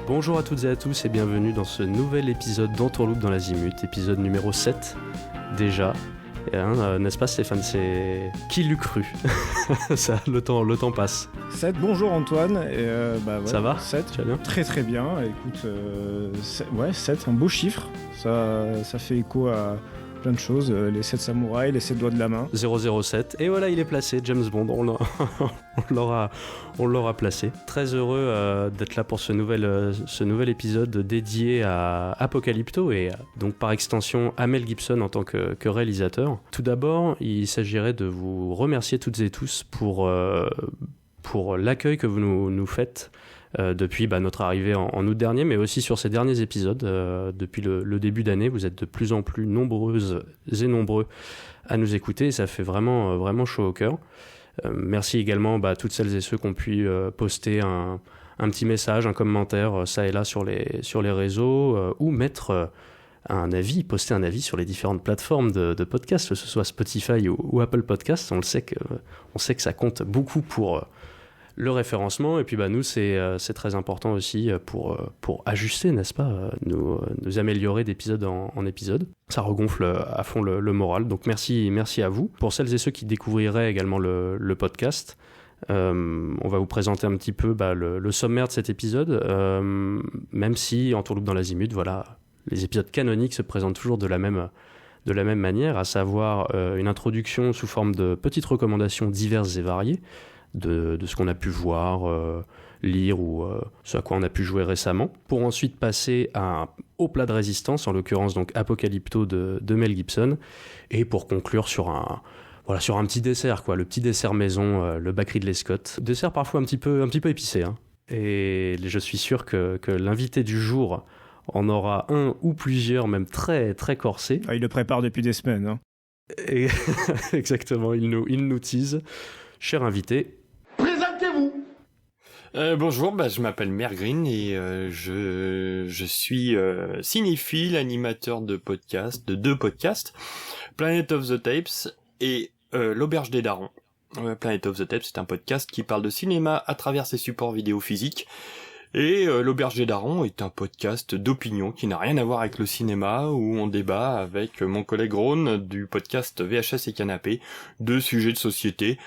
Bonjour à toutes et à tous et bienvenue dans ce nouvel épisode d'Entourloupe dans l'Azimut, épisode numéro 7 déjà. N'est-ce pas Stéphane, c'est... Qui l'eût cru? Ça, le temps passe. 7, bonjour Antoine. Ouais, ça va 7, tu vas bien? Très très bien. Écoute, 7, un beau chiffre. Ça fait écho à plein de choses. Les 7 samouraïs, les 7 doigts de la main. 007. Et voilà, il est placé, James Bond. On l'aura placé. Très heureux d'être là pour ce nouvel épisode dédié à Apocalypto et donc par extension à Mel Gibson en tant que réalisateur. Tout d'abord, il s'agirait de vous remercier toutes et tous pour l'accueil que vous nous faites depuis notre arrivée en août dernier, mais aussi sur ces derniers épisodes. Depuis le début d'année, vous êtes de plus en plus nombreuses et nombreux à nous écouter et ça fait vraiment, vraiment chaud au cœur. Merci également à toutes celles et ceux qui ont pu poster un petit message, un commentaire, ça et là sur les réseaux, ou mettre poster un avis sur les différentes plateformes de podcasts, que ce soit Spotify ou Apple Podcasts. On sait que ça compte beaucoup pour le référencement, et puis nous c'est très important aussi pour ajuster, n'est-ce pas, nous améliorer d'épisode en épisode. Ça regonfle à fond le moral, donc merci à vous. Pour celles et ceux qui découvriraient également le podcast, on va vous présenter un petit peu le sommaire de cet épisode, même si Entourloupe dans l'Azimut, voilà, les épisodes canoniques se présentent toujours de la même manière, à savoir une introduction sous forme de petites recommandations diverses et variées, de ce qu'on a pu voir, lire ou ce à quoi on a pu jouer récemment, pour ensuite passer au plat de résistance, en l'occurrence donc Apocalypto de Mel Gibson, et pour conclure sur un petit dessert, quoi, le petit dessert maison, le Bacri de Lescott. Dessert parfois un petit peu épicé, hein. Et je suis sûr que l'invité du jour en aura un ou plusieurs, même très très corsés. Il le prépare depuis des semaines, hein. Et exactement, il nous tease. Cher invité, présentez-vous. Bonjour, je m'appelle Mergreen et je suis cinéphile, animateur de deux podcasts, Planet of the Tapes et l'Auberge des Darons. Planet of the Tapes, c'est un podcast qui parle de cinéma à travers ses supports vidéo physiques. Et l'Auberge des Darons est un podcast d'opinion qui n'a rien à voir avec le cinéma, où on débat avec mon collègue Rhône du podcast VHS et Canapé de sujets de société.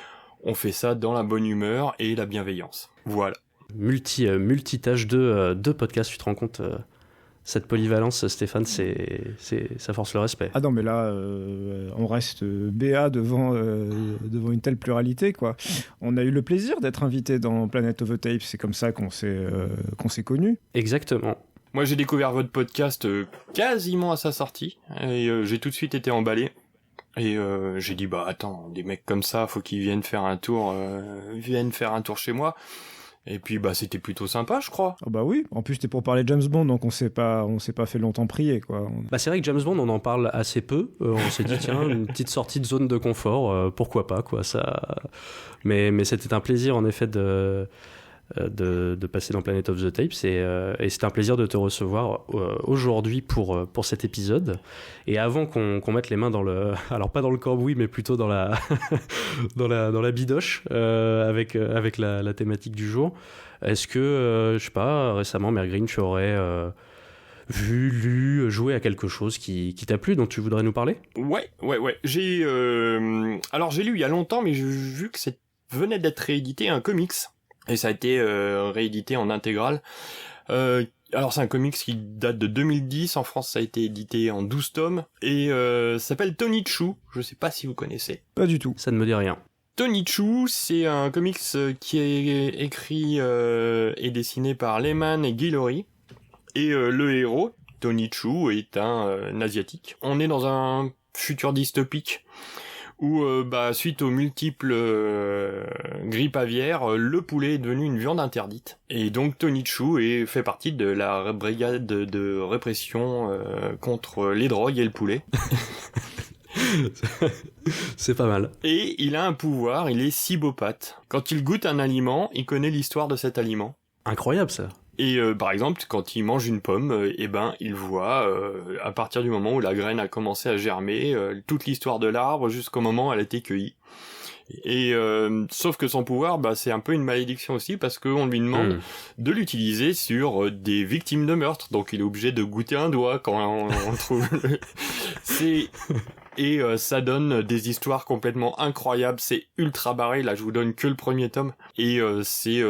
On fait ça dans la bonne humeur et la bienveillance. Voilà. Multitâche de podcasts, tu te rends compte, cette polyvalence, Stéphane, ça force le respect. Ah non, mais là, on reste béat devant une telle pluralité, quoi. On a eu le plaisir d'être invité dans Planet of the Tapes, c'est comme ça qu'on s'est connus. Exactement. Moi, j'ai découvert votre podcast quasiment à sa sortie, et j'ai tout de suite été emballé. Et j'ai dit attends, des mecs comme ça, faut qu'ils viennent faire un tour chez moi. Et puis c'était plutôt sympa, je crois. Oh oui, en plus c'était pour parler de James Bond, donc on s'est pas fait longtemps prier, quoi. C'est vrai que James Bond, on en parle assez peu. On s'est dit tiens, une petite sortie de zone de confort, pourquoi pas, quoi, ça. Mais c'était un plaisir en effet de passer dans Planet of the Tapes et c'est un plaisir de te recevoir aujourd'hui pour cet épisode. Et avant qu'on mette les mains alors pas dans le cambouis, mais plutôt dans la dans la bidoche, avec la thématique du jour, est-ce que je sais pas, récemment Mergreen, tu aurais vu, lu, joué à quelque chose qui t'a plu, dont tu voudrais nous parler? Ouais. J'ai lu il y a longtemps, mais j'ai vu que ça venait d'être réédité un comics. Et ça a été réédité en intégrale. Alors c'est un comics qui date de 2010, en France ça a été édité en 12 tomes, et ça s'appelle Tony Chu, je sais pas si vous connaissez. Pas du tout. Ça ne me dit rien. Tony Chu, c'est un comics qui est écrit et dessiné par Lehman et Guy Laurie, et le héros, Tony Chu, est un asiatique. On est dans un futur dystopique, où suite aux multiples grippes aviaires, le poulet est devenu une viande interdite. Et donc Tony Chu fait partie de la brigade de répression contre les drogues et le poulet. C'est pas mal. Et il a un pouvoir, il est cybopathe. Quand il goûte un aliment, il connaît l'histoire de cet aliment. Incroyable ça. Et par exemple, quand il mange une pomme, il voit, à partir du moment où la graine a commencé à germer, toute l'histoire de l'arbre jusqu'au moment où elle a été cueillie. Et sauf que son pouvoir, c'est un peu une malédiction aussi parce qu'on lui demande de l'utiliser sur des victimes de meurtre. Donc il est obligé de goûter un doigt quand on trouve. Et ça donne des histoires complètement incroyables. C'est ultra barré. Là, je vous donne que le premier tome. Et c'est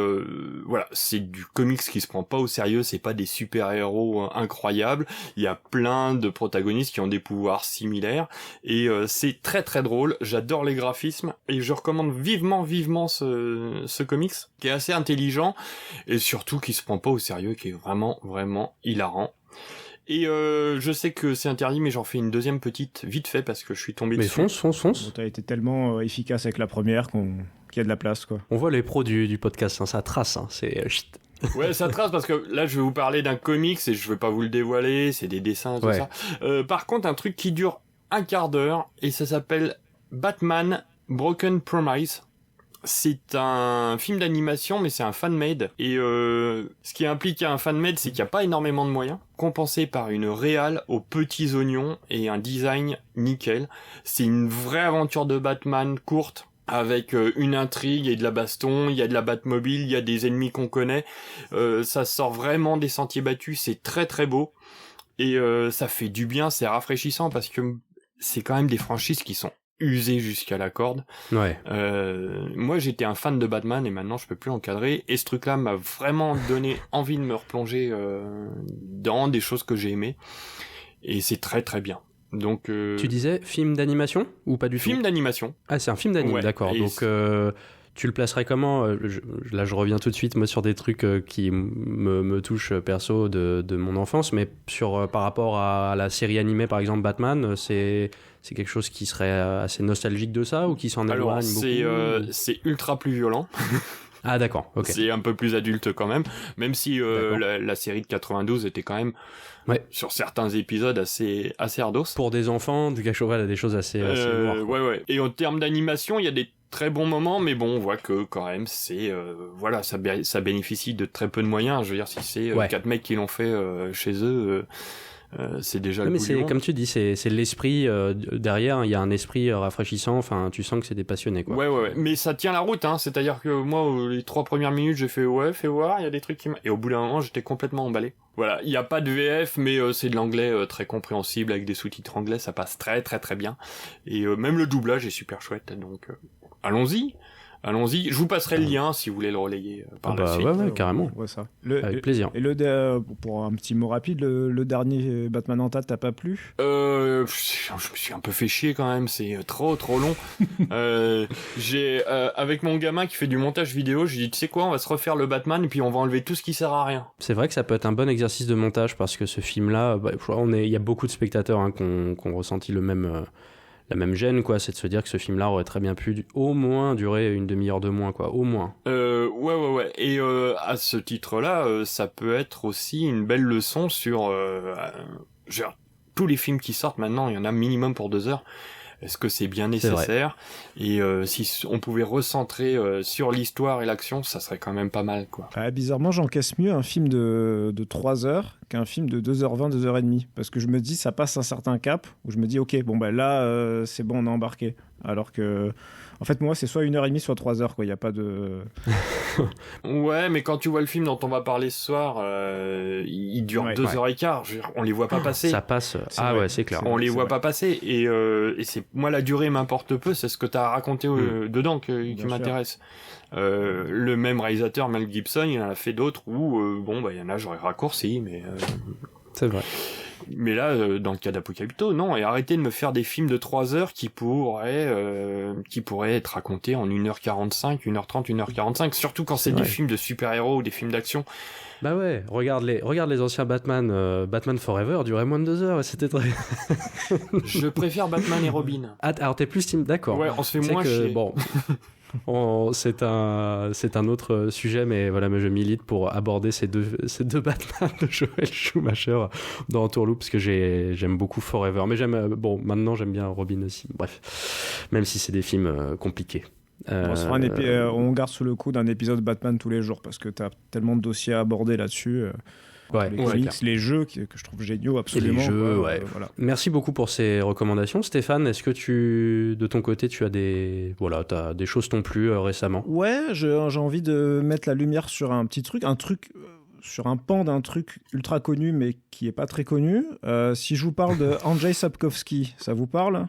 du comics qui se prend pas au sérieux. C'est pas des super-héros incroyables. Il y a plein de protagonistes qui ont des pouvoirs similaires. Et c'est très très drôle. J'adore les graphismes. Et je recommande vivement ce comics, qui est assez intelligent. Et surtout qui se prend pas au sérieux, qui est vraiment hilarant. Et je sais que c'est interdit, mais j'en fais une deuxième petite, vite fait, parce que je suis tombé dessus. Mais fonce. Bon, t'as été tellement efficace avec la première qu'il y a de la place, quoi. On voit les pros du podcast, ça trace, c'est... Ouais, ça trace, parce que là, je vais vous parler d'un comics, et je vais pas vous le dévoiler, c'est des dessins, tout ça. Par contre, un truc qui dure un quart d'heure, et ça s'appelle Batman Broken Promise. C'est un film d'animation, mais c'est un fan-made. Et ce qui implique un fan-made, c'est qu'il n'y a pas énormément de moyens, compensé par une réal aux petits oignons et un design nickel. C'est une vraie aventure de Batman courte, avec une intrigue et de la baston, il y a de la Batmobile, il y a des ennemis qu'on connaît. Ça sort vraiment des sentiers battus, c'est très très beau. Et ça fait du bien, c'est rafraîchissant, parce que c'est quand même des franchises qui sont usé jusqu'à la corde. Ouais. Moi, j'étais un fan de Batman et maintenant je peux plus encadrer. Et ce truc-là m'a vraiment donné envie de me replonger dans des choses que j'ai aimées. Et c'est très très bien. Donc. Tu disais film d'animation ou pas du tout ? Film d'animation. Ah, c'est un film d'animation, d'accord. Et donc. Tu le placerais comment ? Là, je reviens tout de suite moi sur des trucs qui me touchent perso de mon enfance, mais par rapport à la série animée, par exemple Batman, c'est quelque chose qui serait assez nostalgique de ça ou qui s'en éloigne beaucoup ? C'est ultra plus violent. Ah d'accord, ok. C'est un peu plus adulte quand même si la série de 92 était quand même sur certains épisodes assez ardos. Pour des enfants, des choses assez noires. Ouais. Et en termes d'animation, il y a des très bons moments, mais bon, on voit que quand même c'est ça bénéficie de très peu de moyens. Je veux dire, si c'est 4 mecs qui l'ont fait chez eux, c'est déjà le bout du monde. Comme tu dis, c'est l'esprit derrière. Il y a un esprit rafraîchissant. Enfin, tu sens que c'est des passionnés, quoi. Ouais. Mais ça tient la route, hein. C'est-à-dire que moi, les 3 premières minutes, j'ai fait fais voir. Il y a des trucs et au bout d'un moment, j'étais complètement emballé. Voilà, il y a pas de VF, mais c'est de l'anglais très compréhensible avec des sous-titres anglais. Ça passe très très très bien. Et même le doublage est super chouette. Donc allons-y. Je vous passerai le lien si vous voulez le relayer par la suite. Ouais, carrément. On voit ça. Avec plaisir. Et pour un petit mot rapide, le dernier Batman en tête, t'as pas plu ? Je me suis un peu fait chier quand même, c'est trop long. J'ai avec mon gamin qui fait du montage vidéo, j'ai dit tu sais quoi, on va se refaire le Batman et puis on va enlever tout ce qui sert à rien. C'est vrai que ça peut être un bon exercice de montage parce que ce film-là, il y a beaucoup de spectateurs qui ont ressenti la même gêne, quoi, c'est de se dire que ce film-là aurait très bien pu au moins durer une demi-heure de moins, quoi, au moins. Ouais. Et à ce titre-là, ça peut être aussi une belle leçon sur genre, tous les films qui sortent maintenant, il y en a minimum pour 2 heures. Est-ce que c'est bien nécessaire ? Et si on pouvait recentrer sur l'histoire et l'action, ça serait quand même pas mal, quoi. Bizarrement, j'encaisse mieux un film de 3 heures qu'un film de 2h20, 2h30. Parce que je me dis, ça passe un certain cap, où je me dis, ok, là, c'est bon, on est embarqué. Alors que, en fait, moi, c'est soit 1h30, soit 3 heures, quoi. Il n'y a pas de... Ouais, mais quand tu vois le film dont on va parler ce soir, il dure 2h15. On les voit pas passer. Ça passe. C'est clair. On les voit pas passer. Et c'est, moi, la durée m'importe peu. C'est ce que t'as raconté dedans qui m'intéresse. Le même réalisateur, Mel Gibson, il en a fait d'autres où, il y en a, j'aurais raccourci, mais... C'est vrai. Mais là, dans le cas d'Apocalypto, non, et arrêtez de me faire des films de 3 heures qui pourraient être racontés en 1h45, 1h30, 1h45, surtout quand c'est des films de super-héros ou des films d'action. Bah ouais, regarde les anciens Batman, Batman Forever durait moins de 2 heures, et c'était très... Je préfère Batman et Robin. Ah, alors t'es plus team, d'accord. Ouais, on se fait moins chier. Bon... c'est un autre sujet, mais voilà, mais je milite pour aborder ces deux Batman de Joel Schumacher dans Tourloupe, parce que j'aime beaucoup Forever, mais maintenant j'aime bien Robin aussi. Bref, même si c'est des films compliqués. On garde sous le coude un épisode Batman tous les jours parce que t'as tellement de dossiers à aborder là-dessus. Ouais, les comics, les jeux que je trouve géniaux absolument. Et les jeux, quoi, ouais. Voilà. Merci beaucoup pour ces recommandations. Stéphane, est-ce que de ton côté, tu as t'as des choses t'ont plu récemment? Ouais, j'ai envie de mettre la lumière sur un truc sur un pan d'un truc ultra connu mais qui est pas très connu. Si je vous parle de Andrzej Sapkowski, ça vous parle?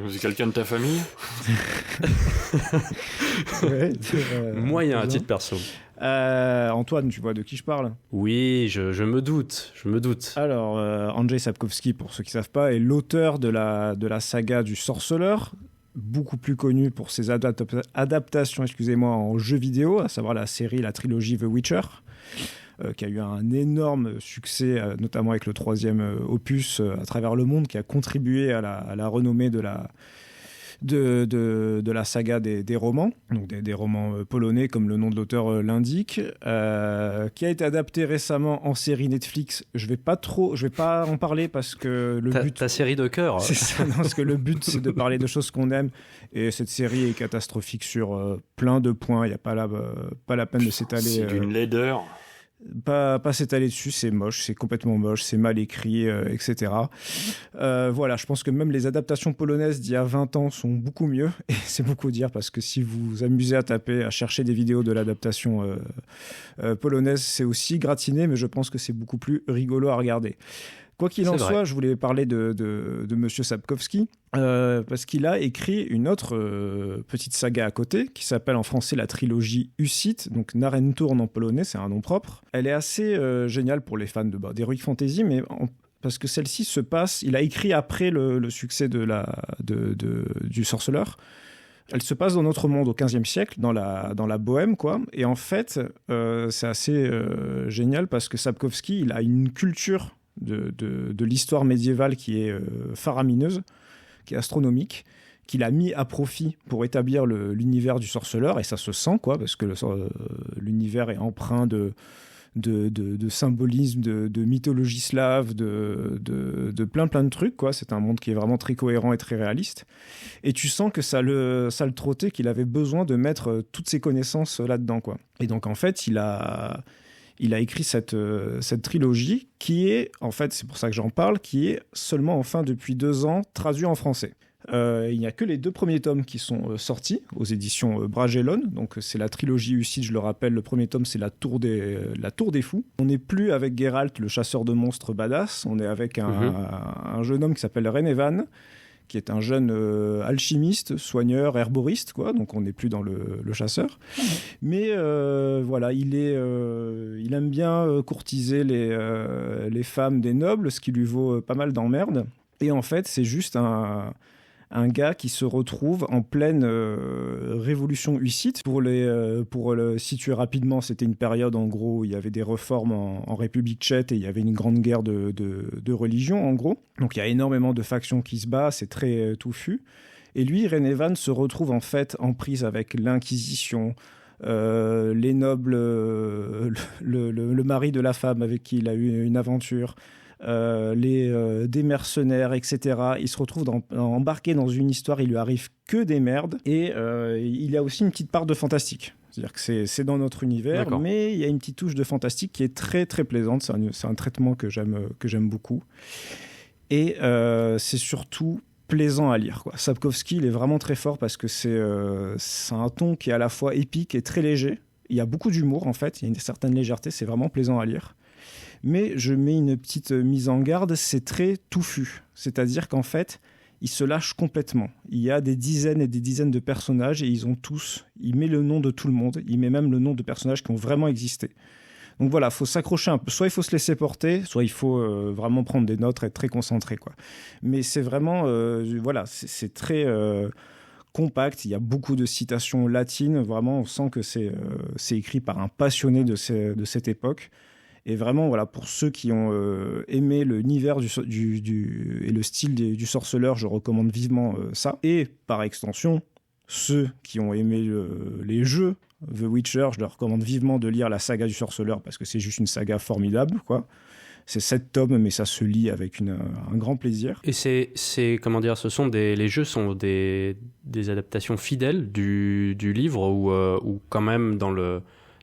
C'est quelqu'un de ta famille? Ouais, Moyen à titre perso. Antoine, tu vois de qui je parle? Oui, je me doute. Alors, Andrzej Sapkowski, pour ceux qui ne savent pas, est l'auteur de la saga du Sorceleur, beaucoup plus connu pour ses adaptations en jeux vidéo, à savoir la trilogie The Witcher, qui a eu un énorme succès, notamment avec le 3e opus à travers le monde, qui a contribué à la renommée de la saga des romans, donc des romans polonais comme le nom de l'auteur l'indique, qui a été adapté récemment en série Netflix. Je vais pas en parler parce que ta série de cœur. C'est ça, non, parce que le but c'est de parler de choses qu'on aime, et cette série est catastrophique sur plein de points. Il y a pas la peine de s'étaler. C'est d'une laideur. Pas s'étaler dessus, c'est moche, c'est complètement moche, c'est mal écrit, etc. Voilà, je pense que même les adaptations polonaises d'il y a 20 ans sont beaucoup mieux, et c'est beaucoup dire, parce que si vous vous amusez à chercher des vidéos de l'adaptation polonaise, c'est aussi gratiné, mais je pense que c'est beaucoup plus rigolo à regarder. Quoi qu'il en soit, je voulais parler de Monsieur Sapkowski, parce qu'il a écrit une autre petite saga à côté, qui s'appelle en français la trilogie Hussite, donc Narenturn en polonais, c'est un nom propre. Elle est assez géniale pour les fans d'Heroic Fantasy, mais parce que celle-ci se passe, il a écrit après le succès du Sorceleur. Elle se passe dans notre monde au XVe siècle, dans la Bohème, quoi. Et en fait, c'est assez génial, parce que Sapkowski, il a une culture de l'histoire médiévale qui est faramineuse, qui est astronomique, qu'il a mis à profit pour établir l'univers du Sorceleur, et ça se sent, quoi, parce que l'univers est empreint de symbolisme, de mythologie slave, de plein de trucs, quoi. C'est un monde qui est vraiment très cohérent et très réaliste, et tu sens que ça le trottait, qu'il avait besoin de mettre toutes ses connaissances là-dedans, quoi. Et donc en fait il a écrit cette trilogie qui est, en fait, c'est pour ça que j'en parle, qui est seulement, enfin, depuis 2 ans, traduit en français. Il n'y a que les 2 premiers tomes qui sont sortis aux éditions Bragelonne. Donc, c'est la trilogie Hussite, je le rappelle. Le premier tome, c'est la Tour des Fous. On n'est plus avec Geralt, le chasseur de monstres badass. On est avec un jeune homme qui s'appelle Rennevane, qui est un jeune alchimiste, soigneur, herboriste, quoi. Donc on n'est plus dans le chasseur. Mais voilà, il aime bien courtiser les femmes des nobles, ce qui lui vaut pas mal d'emmerdes. Et en fait, c'est juste un gars qui se retrouve en pleine révolution hussite. Pour le situer rapidement, c'était une période, en gros, où il y avait des réformes en République tchèque, et il y avait une grande guerre de religion, en gros. Donc il y a énormément de factions qui se battent, c'est très touffu. Et lui, Rennevane, se retrouve en fait en prise avec l'Inquisition, les nobles, le mari de la femme avec qui il a eu une aventure, des mercenaires, etc. Il se retrouve embarqué dans une histoire, il lui arrive que des merdes, et il y a aussi une petite part de fantastique. C'est-à-dire que c'est dans notre univers, d'accord, mais il y a une petite touche de fantastique qui est très très plaisante. C'est un traitement que j'aime beaucoup, et c'est surtout plaisant à lire, quoi. Sapkowski, il est vraiment très fort, parce que c'est un ton qui est à la fois épique et très léger. Il y a beaucoup d'humour, en fait, il y a une certaine légèreté, c'est vraiment plaisant à lire. Mais je mets une petite mise en garde, c'est très touffu. C'est-à-dire qu'en fait, il se lâche complètement. Il y a des dizaines et des dizaines de personnages, et il met le nom de tout le monde, il met même le nom de personnages qui ont vraiment existé. Donc voilà, il faut s'accrocher un peu. Soit il faut se laisser porter, soit il faut vraiment prendre des notes, être très concentré, quoi. Mais c'est vraiment, voilà, c'est très compact. Il y a beaucoup de citations latines. Vraiment, on sent que c'est écrit par un passionné de cette époque. Et vraiment, voilà, pour ceux qui ont aimé l'univers et le style du Sorceleur, je recommande vivement ça. Et par extension, ceux qui ont aimé les jeux The Witcher, je leur recommande vivement de lire la saga du Sorceleur, parce que c'est juste une saga formidable, quoi. C'est 7 tomes, mais ça se lit avec un grand plaisir. Et c'est comment dire, les jeux sont des adaptations fidèles du livre, ou quand même dans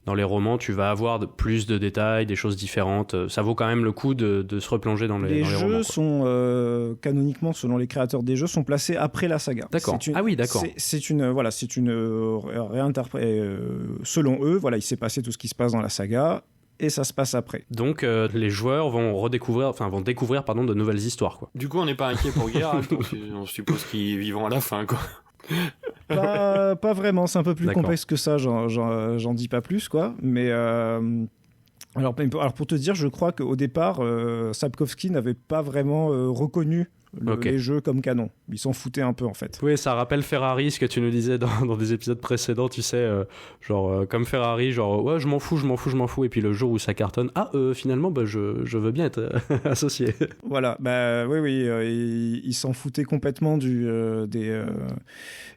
dans les romans, tu vas avoir plus de détails, des choses différentes. Ça vaut quand même le coup de se replonger dans les jeux romans. Sont canoniquement, selon les créateurs des jeux, sont placés après la saga. D'accord. Ah oui, d'accord. C'est une réinterprétation. Selon eux, voilà, il s'est passé tout ce qui se passe dans la saga. Et ça se passe après. Donc les joueurs vont découvrir de nouvelles histoires, quoi. Du coup, on n'est pas inquiet pour Geralt, on suppose qu'ils vivront à la fin, quoi. Pas vraiment, c'est un peu plus D'accord. complexe que ça, j'en dis pas plus, quoi. Mais alors pour te dire, je crois qu'au départ, Sapkowski n'avait pas vraiment reconnu les jeux comme canon. Ils s'en foutaient un peu, en fait. Oui, ça rappelle Ferrari, ce que tu nous disais dans des épisodes précédents, tu sais, comme Ferrari, ouais, je m'en fous, et puis le jour où ça cartonne, finalement, je veux bien être associé. Voilà, oui, il s'en foutait complètement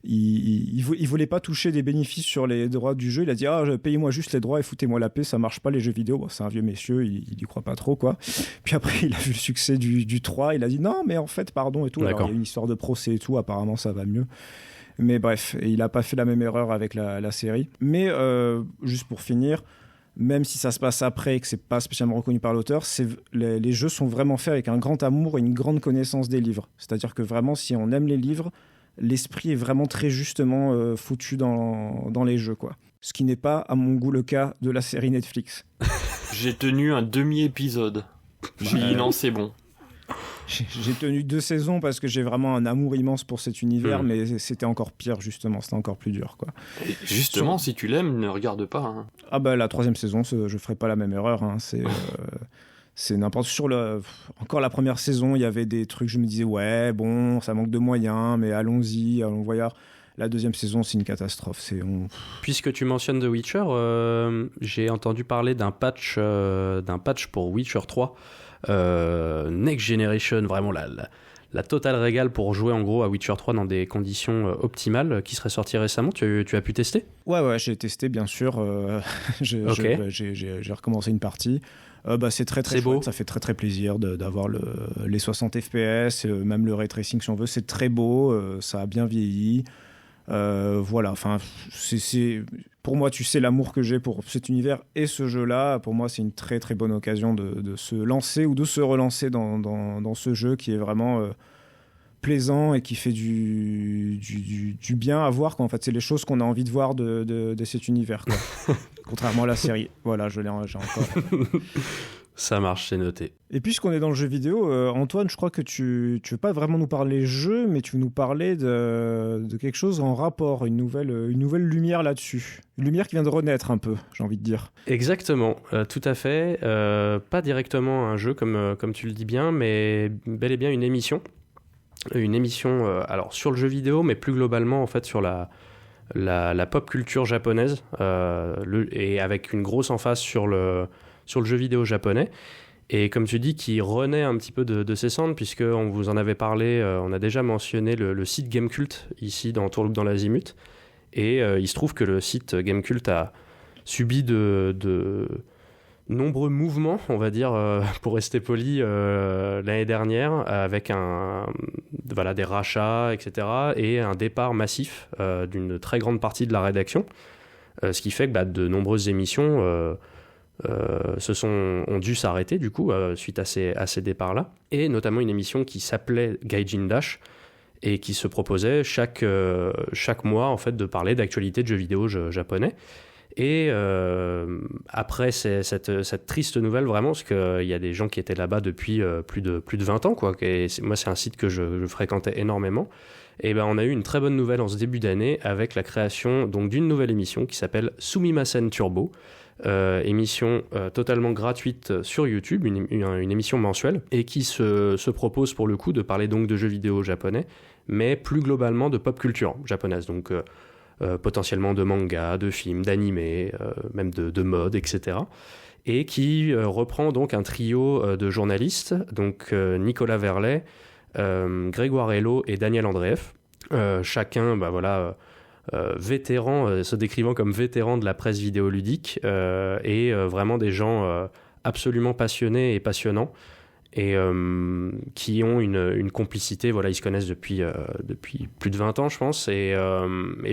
il voulait pas toucher des bénéfices sur les droits du jeu. Il a dit, payez-moi juste les droits et foutez-moi la paix, ça marche pas les jeux vidéo. Bon, c'est un vieux monsieur, il y croit pas trop, quoi. Puis après, il a vu le succès du 3, il a dit, non, mais en fait, pardon, et tout. Alors, il y a une histoire de procès et tout, apparemment, ça va mieux. Mais bref, il a pas fait la même erreur avec la série. Mais, juste pour finir, même si ça se passe après et que c'est pas spécialement reconnu par l'auteur, les jeux sont vraiment faits avec un grand amour et une grande connaissance des livres. C'est-à-dire que vraiment, si on aime les livres, l'esprit est vraiment très justement foutu dans les jeux, quoi. Ce qui n'est pas, à mon goût, le cas de la série Netflix. J'ai tenu un demi-épisode. J'ai dit non, c'est bon. J'ai tenu 2 saisons parce que j'ai vraiment un amour immense pour cet univers, mais c'était encore pire, justement. C'était encore plus dur, quoi. Et justement, si tu l'aimes, ne regarde pas. Hein. La 3e saison, je ferai pas la même erreur. Hein. C'est n'importe encore la première saison, il y avait des trucs, je me disais, ouais, bon, ça manque de moyens, mais allons-y, allons voir. La 2e saison, c'est une catastrophe. Puisque tu mentionnes The Witcher, j'ai entendu parler d'un patch pour Witcher 3. Next Generation, vraiment la totale régale pour jouer en gros à Witcher 3 dans des conditions optimales, qui serait sorti récemment. Tu as pu tester ? Ouais, j'ai testé, bien sûr. J'ai recommencé une partie. C'est très très chouette, ça fait très très plaisir d'avoir les 60 FPS, même le ray tracing si on veut, c'est très beau, ça a bien vieilli. Voilà, enfin, pour moi, tu sais l'amour que j'ai pour cet univers et ce jeu-là. Pour moi, c'est une très très bonne occasion de se lancer ou de se relancer dans ce jeu qui est vraiment plaisant et qui fait du bien à voir, quoi. En fait, c'est les choses qu'on a envie de voir de cet univers, quoi. Contrairement à la série. Voilà, j'ai encore. Ça marche, c'est noté. Et puisqu'on est dans le jeu vidéo, Antoine, je crois que tu veux pas vraiment nous parler jeu, mais tu veux nous parler de quelque chose en rapport, une nouvelle lumière là-dessus. Une lumière qui vient de renaître un peu, j'ai envie de dire. Exactement, tout à fait. Pas directement un jeu comme tu le dis bien, mais bel et bien une émission. Une émission alors sur le jeu vidéo, mais plus globalement en fait sur la pop culture japonaise, et avec une grosse emphase sur le jeu vidéo japonais, et comme tu dis, qui renaît un petit peu de ses cendres, puisqu'on vous en avait parlé, on a déjà mentionné le site Gamecult ici dans Tourloupe dans l'Azimut, et il se trouve que le site Gamecult a subi de nombreux mouvements, on va dire, pour rester poli, l'année dernière, avec des rachats, etc., et un départ massif d'une très grande partie de la rédaction, ce qui fait que de nombreuses émissions ont dû s'arrêter du coup suite à ces départs-là, et notamment une émission qui s'appelait Gaijin Dash et qui se proposait chaque mois en fait de parler d'actualité de jeux vidéo japonais. Et après cette triste nouvelle, vraiment, parce qu'il y a des gens qui étaient là-bas depuis plus de 20 ans, quoi. Et moi, c'est un site que je fréquentais énormément. Et on a eu une très bonne nouvelle en ce début d'année avec la création donc d'une nouvelle émission qui s'appelle Sumimasen Turbo. Émission totalement gratuite sur YouTube, une émission mensuelle, et qui se propose pour le coup de parler donc de jeux vidéo japonais, mais plus globalement de pop culture japonaise, donc potentiellement de manga, de films, d'animés, même de mode, etc. Et qui reprend donc un trio de journalistes, donc Nicolas Verlet, Grégoire Hello et Daniel Andreev, chacun vétérans, se décrivant comme vétérans de la presse vidéoludique, et vraiment des gens absolument passionnés et passionnants, et qui ont une complicité, voilà, ils se connaissent depuis plus de 20 ans, je pense, et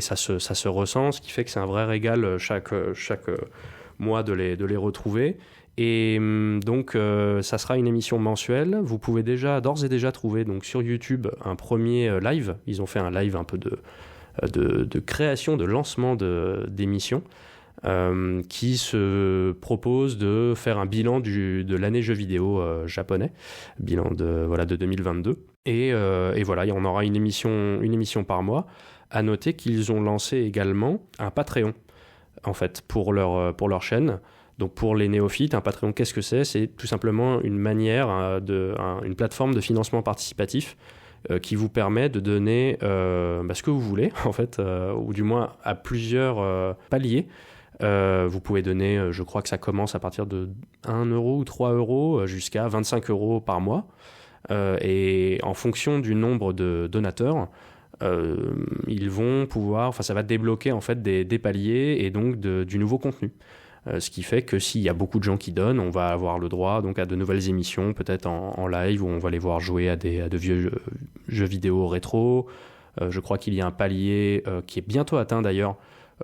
ça se ressent, ce qui fait que c'est un vrai régal chaque moi de les retrouver. Et donc ça sera une émission mensuelle. Vous pouvez d'ores et déjà trouver donc sur YouTube un premier live. Ils ont fait un live un peu de création, de lancement d'émission, qui se propose de faire un bilan de l'année jeux vidéo japonais, bilan de 2022. Et voilà, on aura une émission par mois. À noter qu'ils ont lancé également un Patreon, en fait, pour leur chaîne. Donc pour les néophytes, un Patreon, qu'est-ce que c'est ? C'est tout simplement une manière, une plateforme de financement participatif qui vous permet de donner ce que vous voulez, en fait, ou du moins à plusieurs paliers. Vous pouvez donner, je crois que ça commence à partir de 1 euro ou 3 euros jusqu'à 25 euros par mois. Et en fonction du nombre de donateurs, ils vont pouvoir, ça va débloquer en fait des paliers et donc du nouveau contenu. Ce qui fait que s'il y a beaucoup de gens qui donnent, on va avoir le droit donc à de nouvelles émissions, peut-être en live, où on va les voir jouer à de vieux jeux vidéo rétro. Je crois qu'il y a un palier qui est bientôt atteint d'ailleurs,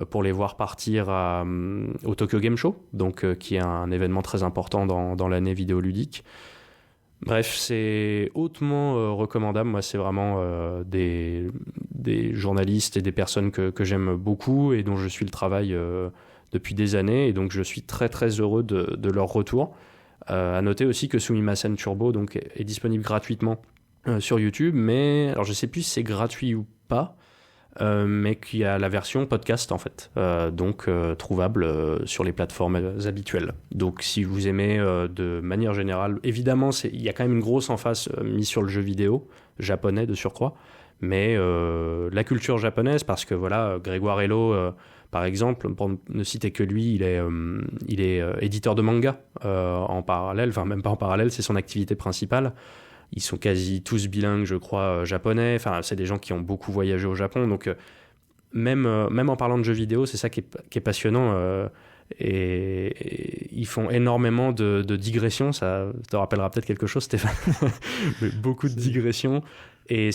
pour les voir partir au Tokyo Game Show, donc qui est un événement très important dans l'année vidéoludique. Bref, c'est hautement recommandable. Moi, c'est vraiment des journalistes et des personnes que j'aime beaucoup et dont je suis le travail depuis des années, et donc je suis très très heureux de leur retour. À noter aussi que Sumimasen Turbo donc, est disponible gratuitement sur YouTube, mais alors je sais plus si c'est gratuit ou pas, mais qu'il y a la version podcast en fait, donc trouvable sur les plateformes habituelles. Donc si vous aimez de manière générale, évidemment il y a quand même une grosse emphase mise sur le jeu vidéo japonais de surcroît, mais la culture japonaise, parce que voilà, Grégoire Hello par exemple, pour ne citer que lui, il est éditeur de manga en parallèle, enfin même pas en parallèle, c'est son activité principale. Ils sont quasi tous bilingues, je crois, japonais. Enfin, c'est des gens qui ont beaucoup voyagé au Japon. Donc, même en parlant de jeux vidéo, c'est ça qui est passionnant. Et ils font énormément de digressions. Ça te rappellera peut-être quelque chose, Stéphane. Mais beaucoup de digressions. Et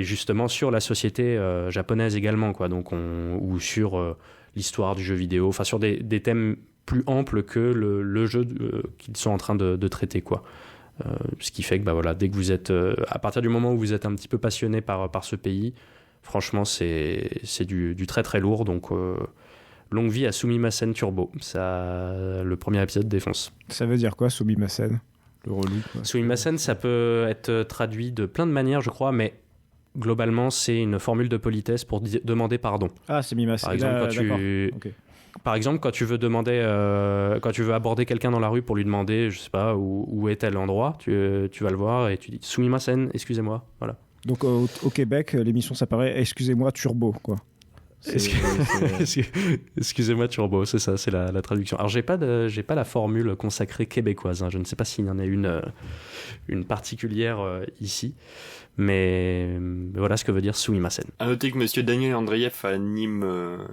justement sur la société japonaise également, quoi. Donc ou sur l'histoire du jeu vidéo. Enfin, sur des thèmes plus amples que le jeu qu'ils sont en train de traiter, quoi. Ce qui fait que voilà, dès que vous êtes à partir du moment où vous êtes un petit peu passionné par ce pays, franchement c'est du très très lourd. Donc longue vie à Sumimasen Turbo. Ça, le premier épisode défonce. Ça veut dire quoi, Sumimasen? Le relou, quoi. Sumimasen, ça peut être traduit de plein de manières, je crois, mais globalement c'est une formule de politesse pour demander pardon. Ah, c'est Sumimasen. Par exemple, Par exemple, quand tu veux aborder quelqu'un dans la rue pour lui demander, je sais pas, où est tel endroit, tu vas le voir et tu dis Sumimasen, excusez-moi, voilà. Donc au Québec, l'émission s'apparaît Excusez-moi Turbo, quoi. Excusez-moi Turbo, c'est ça, c'est la traduction. Alors j'ai pas la formule consacrée québécoise, hein. Je ne sais pas s'il y en a une particulière ici. Mais voilà ce que veut dire Sumimasen. À noter que monsieur Daniel Andreev anime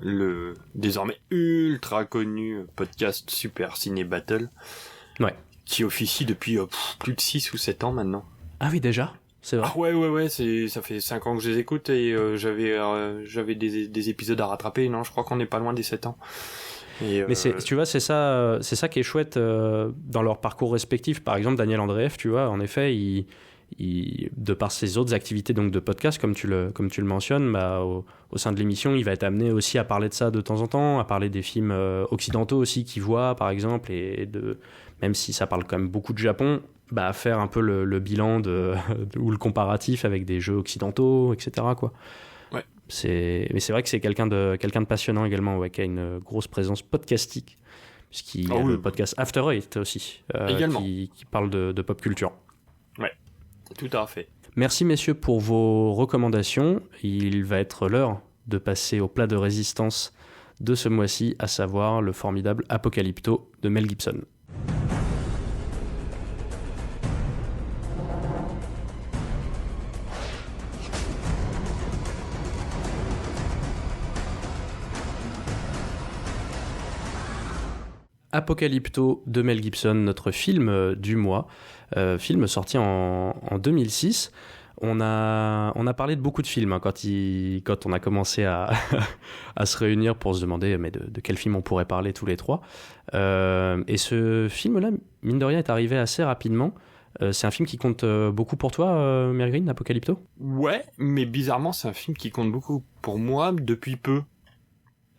le désormais ultra connu podcast Super Ciné Battle. Ouais. Qui officie depuis plus de 6 ou 7 ans maintenant. Ah oui, déjà ? C'est vrai. Ah ouais, ça fait 5 ans que je les écoute et j'avais des épisodes à rattraper. Non, je crois qu'on n'est pas loin des 7 ans. Et mais tu vois, c'est ça qui est chouette dans leur parcours respectif. Par exemple, Daniel Andreev, tu vois, en effet, il de par ses autres activités donc de podcast, comme tu le mentionnes, au sein de l'émission, il va être amené aussi à parler de ça de temps en temps, à parler des films occidentaux aussi qu'il voit, par exemple, et même si ça parle quand même beaucoup de Japon, à faire un peu le bilan ou le comparatif avec des jeux occidentaux, etc., quoi. Ouais. Mais c'est vrai que c'est quelqu'un de passionnant également, ouais, qui a une grosse présence podcastique, puisqu'il y a le podcast After Eight aussi, qui parle de pop culture. Ouais. Tout à fait. Merci messieurs pour vos recommandations. Il va être l'heure de passer au plat de résistance de ce mois-ci, à savoir le formidable Apocalypto de Mel Gibson. Apocalypto de Mel Gibson, notre film du mois, film sorti en 2006. On a parlé de beaucoup de films quand on a commencé à, à se réunir pour se demander mais de quel film on pourrait parler tous les trois. Et ce film-là, mine de rien, est arrivé assez rapidement. C'est un film qui compte beaucoup pour toi, Mergreen, Apocalypto ? Ouais, mais bizarrement, c'est un film qui compte beaucoup pour moi depuis peu.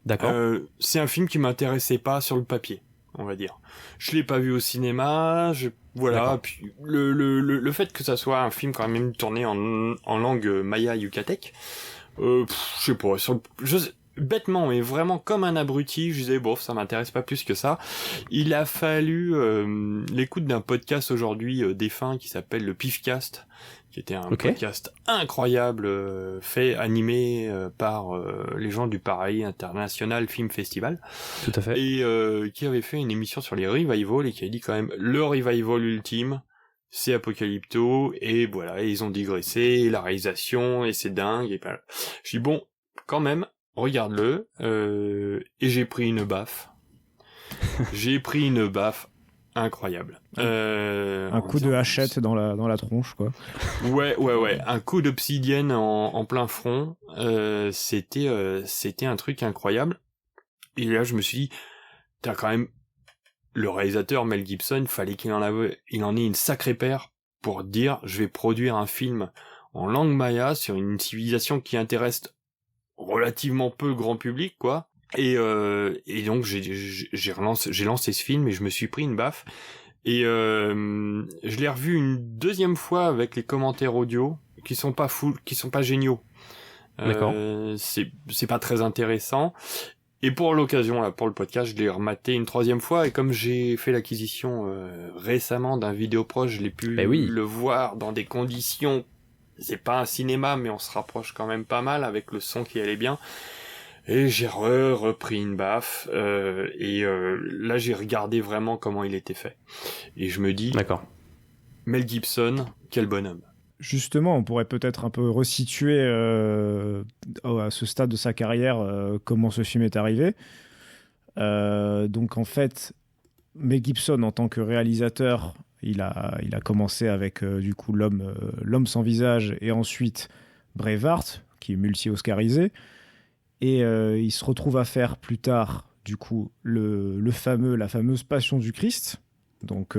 D'accord. C'est un film qui m'intéressait pas sur le papier, on va dire. Je l'ai pas vu au cinéma, voilà. D'accord. Puis le fait que ça soit un film quand même tourné en langue maya yucatèque, je sais pas. Bêtement et vraiment comme un abruti, je disais bon, ça m'intéresse pas plus que ça. Il a fallu l'écoute d'un podcast aujourd'hui défunt qui s'appelle le Pifcast, qui était un podcast incroyable animé par les gens du Paris International Film Festival. Tout à fait. Et qui avait fait une émission sur les revivals et qui a dit quand même le revival ultime, c'est Apocalypto, et voilà, ils ont digressé, la réalisation, et c'est dingue, et ben, je dis bon, quand même, regarde-le, et j'ai pris une baffe. J'ai pris une baffe incroyable. Un coup de hachette dans la tronche, quoi. Ouais, un coup d'obsidienne en plein front. C'était un truc incroyable. Et là, je me suis dit, t'as quand même le réalisateur Mel Gibson, fallait qu'il en ait une sacrée paire pour dire, je vais produire un film en langue maya sur une civilisation qui intéresse relativement peu le grand public, quoi. Et donc j'ai lancé ce film et je me suis pris une baffe. Et je l'ai revu une deuxième fois avec les commentaires audio qui sont pas géniaux. D'accord. C'est pas très intéressant. Et pour l'occasion, là, pour le podcast, je l'ai rematé une troisième fois, et comme j'ai fait l'acquisition récemment d'un vidéoproche, je l'ai pu le voir dans des conditions, c'est pas un cinéma, mais on se rapproche quand même pas mal avec le son qui allait bien. Et j'ai repris une baffe, là j'ai regardé vraiment comment il était fait. Et je me dis, d'accord. Mel Gibson, quel bonhomme. Justement, on pourrait peut-être un peu resituer à ce stade de sa carrière comment ce film est arrivé. Donc en fait, Mel Gibson en tant que réalisateur, il a commencé avec du coup L'Homme sans visage et ensuite Braveheart, qui est multi-oscarisé. Et il se retrouve à faire plus tard du coup la fameuse Passion du Christ, donc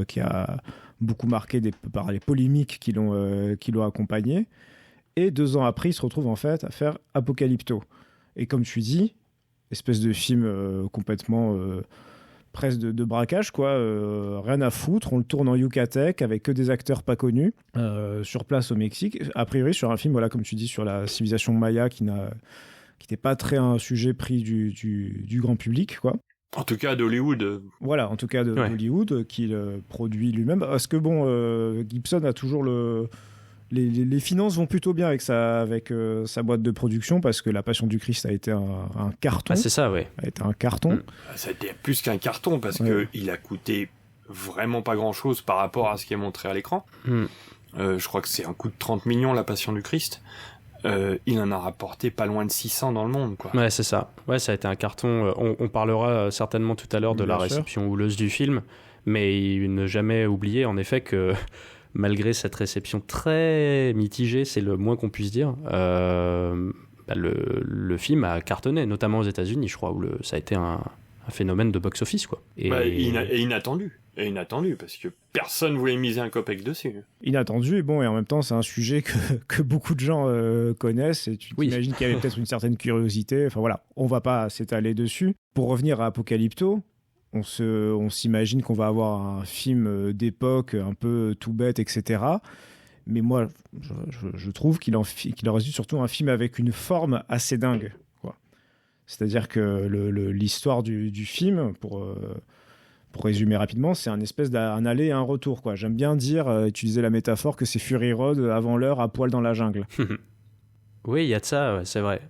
qui a beaucoup marqué par les polémiques qui l'ont accompagné. Et 2 ans après, il se retrouve en fait à faire Apocalypto. Et comme tu dis, espèce de film complètement presque de braquage, quoi. Rien à foutre. On le tourne en Yucatec avec que des acteurs pas connus sur place au Mexique. A priori sur un film, voilà, comme tu dis, sur la civilisation maya qui n'était pas très un sujet pris du grand public, quoi. En tout cas d'Hollywood. Voilà, en tout cas d'Hollywood, qu'il produit lui-même. Parce que bon, Gibson a toujours les finances vont plutôt bien avec sa boîte de production, parce que La Passion du Christ a été un carton. Ah, c'est ça, ouais. A été un carton. Ça a été plus qu'un carton, parce que il a coûté vraiment pas grand-chose par rapport à ce qui est montré à l'écran. Je crois que c'est un coût de 30 millions, La Passion du Christ. Il en a rapporté pas loin de 600 dans le monde, quoi. Ouais, c'est ça. Ouais, ça a été un carton. On parlera certainement tout à l'heure de la réception houleuse du film, mais ne jamais oublier en effet que malgré cette réception très mitigée, c'est le moins qu'on puisse dire, le film a cartonné, notamment aux États-Unis, je crois, où ça a été un phénomène de box-office, quoi. Et inattendu. Et inattendu, parce que personne voulait miser un copec dessus. Inattendu, et en même temps, c'est un sujet que beaucoup de gens connaissent, et tu t'imagines qu'il y avait peut-être une certaine curiosité. Enfin voilà, on va pas s'étaler dessus. Pour revenir à Apocalypto, on s'imagine qu'on va avoir un film d'époque un peu tout bête, etc. Mais moi, je trouve qu'il en résulte surtout un film avec une forme assez dingue, quoi. C'est-à-dire que l'histoire du film, pour résumer rapidement, c'est un espèce d'un aller et un retour, quoi. J'aime bien utiliser la métaphore que c'est Fury Road avant l'heure à poil dans la jungle. Oui, il y a de ça, ouais, c'est vrai.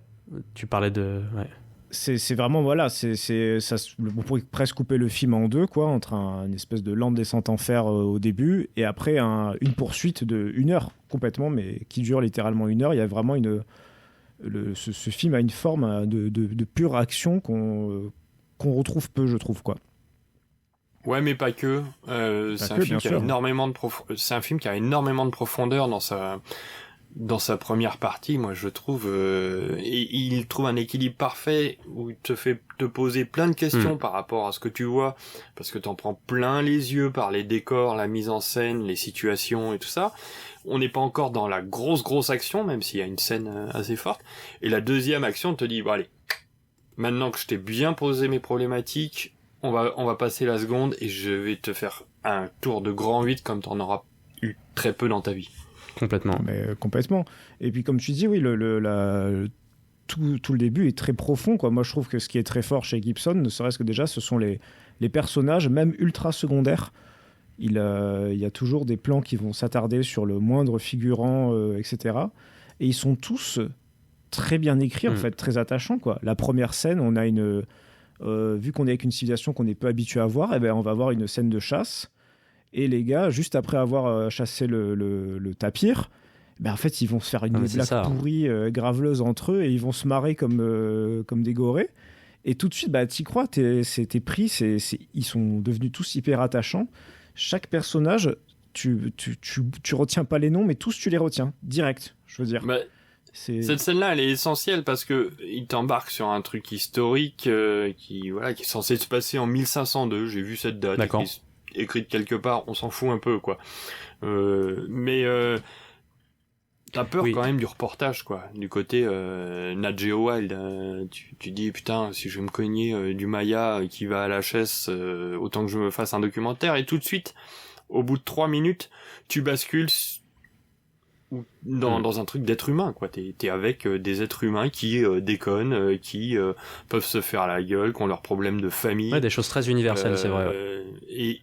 Tu parlais de... Ouais. C'est vraiment, voilà, on pourrait presque couper le film en deux, quoi, entre une espèce de lente descente en fer au début, et après une poursuite de 1 heure, complètement, mais qui dure littéralement 1 heure. Il y a vraiment ce film a une forme de pure action qu'on retrouve peu, je trouve, quoi. Ouais, mais pas que. C'est un film qui a énormément de c'est un film qui a énormément de profondeur dans sa première partie, moi je trouve, et il trouve un équilibre parfait où il te fait te poser plein de questions par rapport à ce que tu vois, parce que t'en prends plein les yeux par les décors, la mise en scène, les situations et tout ça. On n'est pas encore dans la grosse action, même s'il y a une scène assez forte. Et la deuxième action te dit, bon allez, maintenant que je t'ai bien posé mes problématiques, on va passer la seconde et je vais te faire un tour de grand 8 comme t'en auras eu très peu dans ta vie. Complètement. Mais complètement. Et puis comme tu dis, oui, tout le début est très profond, quoi. Moi, je trouve que ce qui est très fort chez Gibson, ne serait-ce que déjà, ce sont les personnages, même ultra secondaires. Il y a toujours des plans qui vont s'attarder sur le moindre figurant, etc. Et ils sont tous très bien écrits, en fait, très attachants, quoi. La première scène, on a vu qu'on est avec une civilisation qu'on n'est pas habitué à voir, eh ben, on va avoir une scène de chasse. Et les gars, juste après avoir chassé le tapir, ben en fait, ils vont se faire une blague pourrie, graveleuse entre eux, et ils vont se marrer comme des gorées. Et tout de suite, bah, t'y crois, t'es pris, ils sont devenus tous hyper attachants. Chaque personnage, tu retiens pas les noms, mais tous tu les retiens, direct, je veux dire. Bah, cette scène-là, elle est essentielle parce que il t'embarque sur un truc historique qui est censé se passer en 1502. J'ai vu cette date. D'accord. Écrite quelque part, on s'en fout un peu, quoi. Mais t'as peur quand même du reportage, quoi. Du côté Nat Geo Wild. Tu dis, putain, si je vais me cogner du Maya qui va à la chasse, autant que je me fasse un documentaire. Et tout de suite, au bout de 3 minutes, tu bascules dans un truc d'être humain, quoi. T'es avec des êtres humains qui déconnent, qui peuvent se faire la gueule, qui ont leurs problèmes de famille. Ouais, des choses très universelles, c'est vrai. Ouais. Et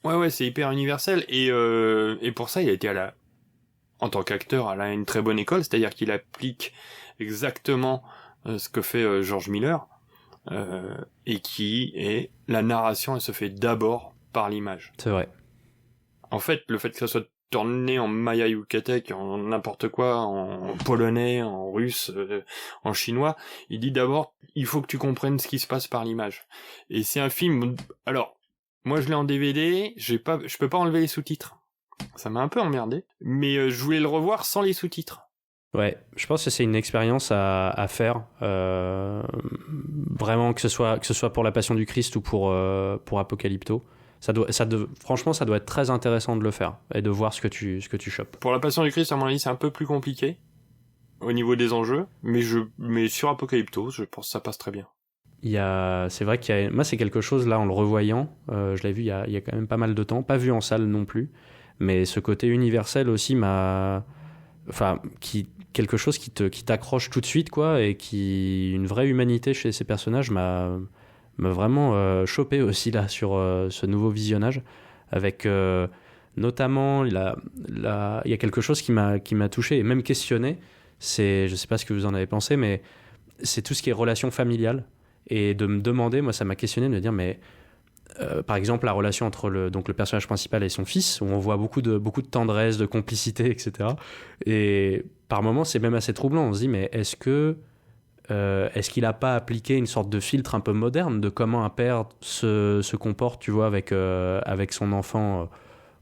ouais, c'est hyper universel. Et pour ça, il a été en tant qu'acteur, à une très bonne école, c'est-à-dire qu'il applique exactement ce que fait George Miller, et qui est la narration, elle se fait d'abord par l'image. C'est vrai. En fait, le fait que ça soit tourné en maya yucatec, en n'importe quoi, en polonais, en russe, en chinois, il dit d'abord, il faut que tu comprennes ce qui se passe par l'image. Et c'est un film, alors, moi je l'ai en DVD, je peux pas enlever les sous-titres. Ça m'a un peu emmerdé, mais je voulais le revoir sans les sous-titres. Ouais, je pense que c'est une expérience à faire, vraiment, que ce soit pour La Passion du Christ ou pour Apocalypto. Franchement, ça doit être très intéressant de le faire et de voir ce que tu chopes. Pour La Passion du Christ, à mon avis, c'est un peu plus compliqué au niveau des enjeux, mais sur Apocalypto, je pense que ça passe très bien. C'est vrai moi, c'est quelque chose, là, en le revoyant, je l'ai vu il y a quand même pas mal de temps, pas vu en salle non plus, mais ce côté universel aussi quelque chose qui t'accroche tout de suite, quoi, et une vraie humanité chez ces personnages m'a vraiment chopé aussi là sur ce nouveau visionnage, avec notamment il y a quelque chose qui m'a touché et même questionné. Je sais pas ce que vous en avez pensé, mais c'est tout ce qui est relations familiales, et de me demander, moi ça m'a questionné, de me dire, mais par exemple la relation entre le personnage principal et son fils, où on voit beaucoup de tendresse, de complicité, etc. Et par moments c'est même assez troublant. On se dit, mais est-ce qu'il n'a pas appliqué une sorte de filtre un peu moderne de comment un père se comporte, tu vois, avec son enfant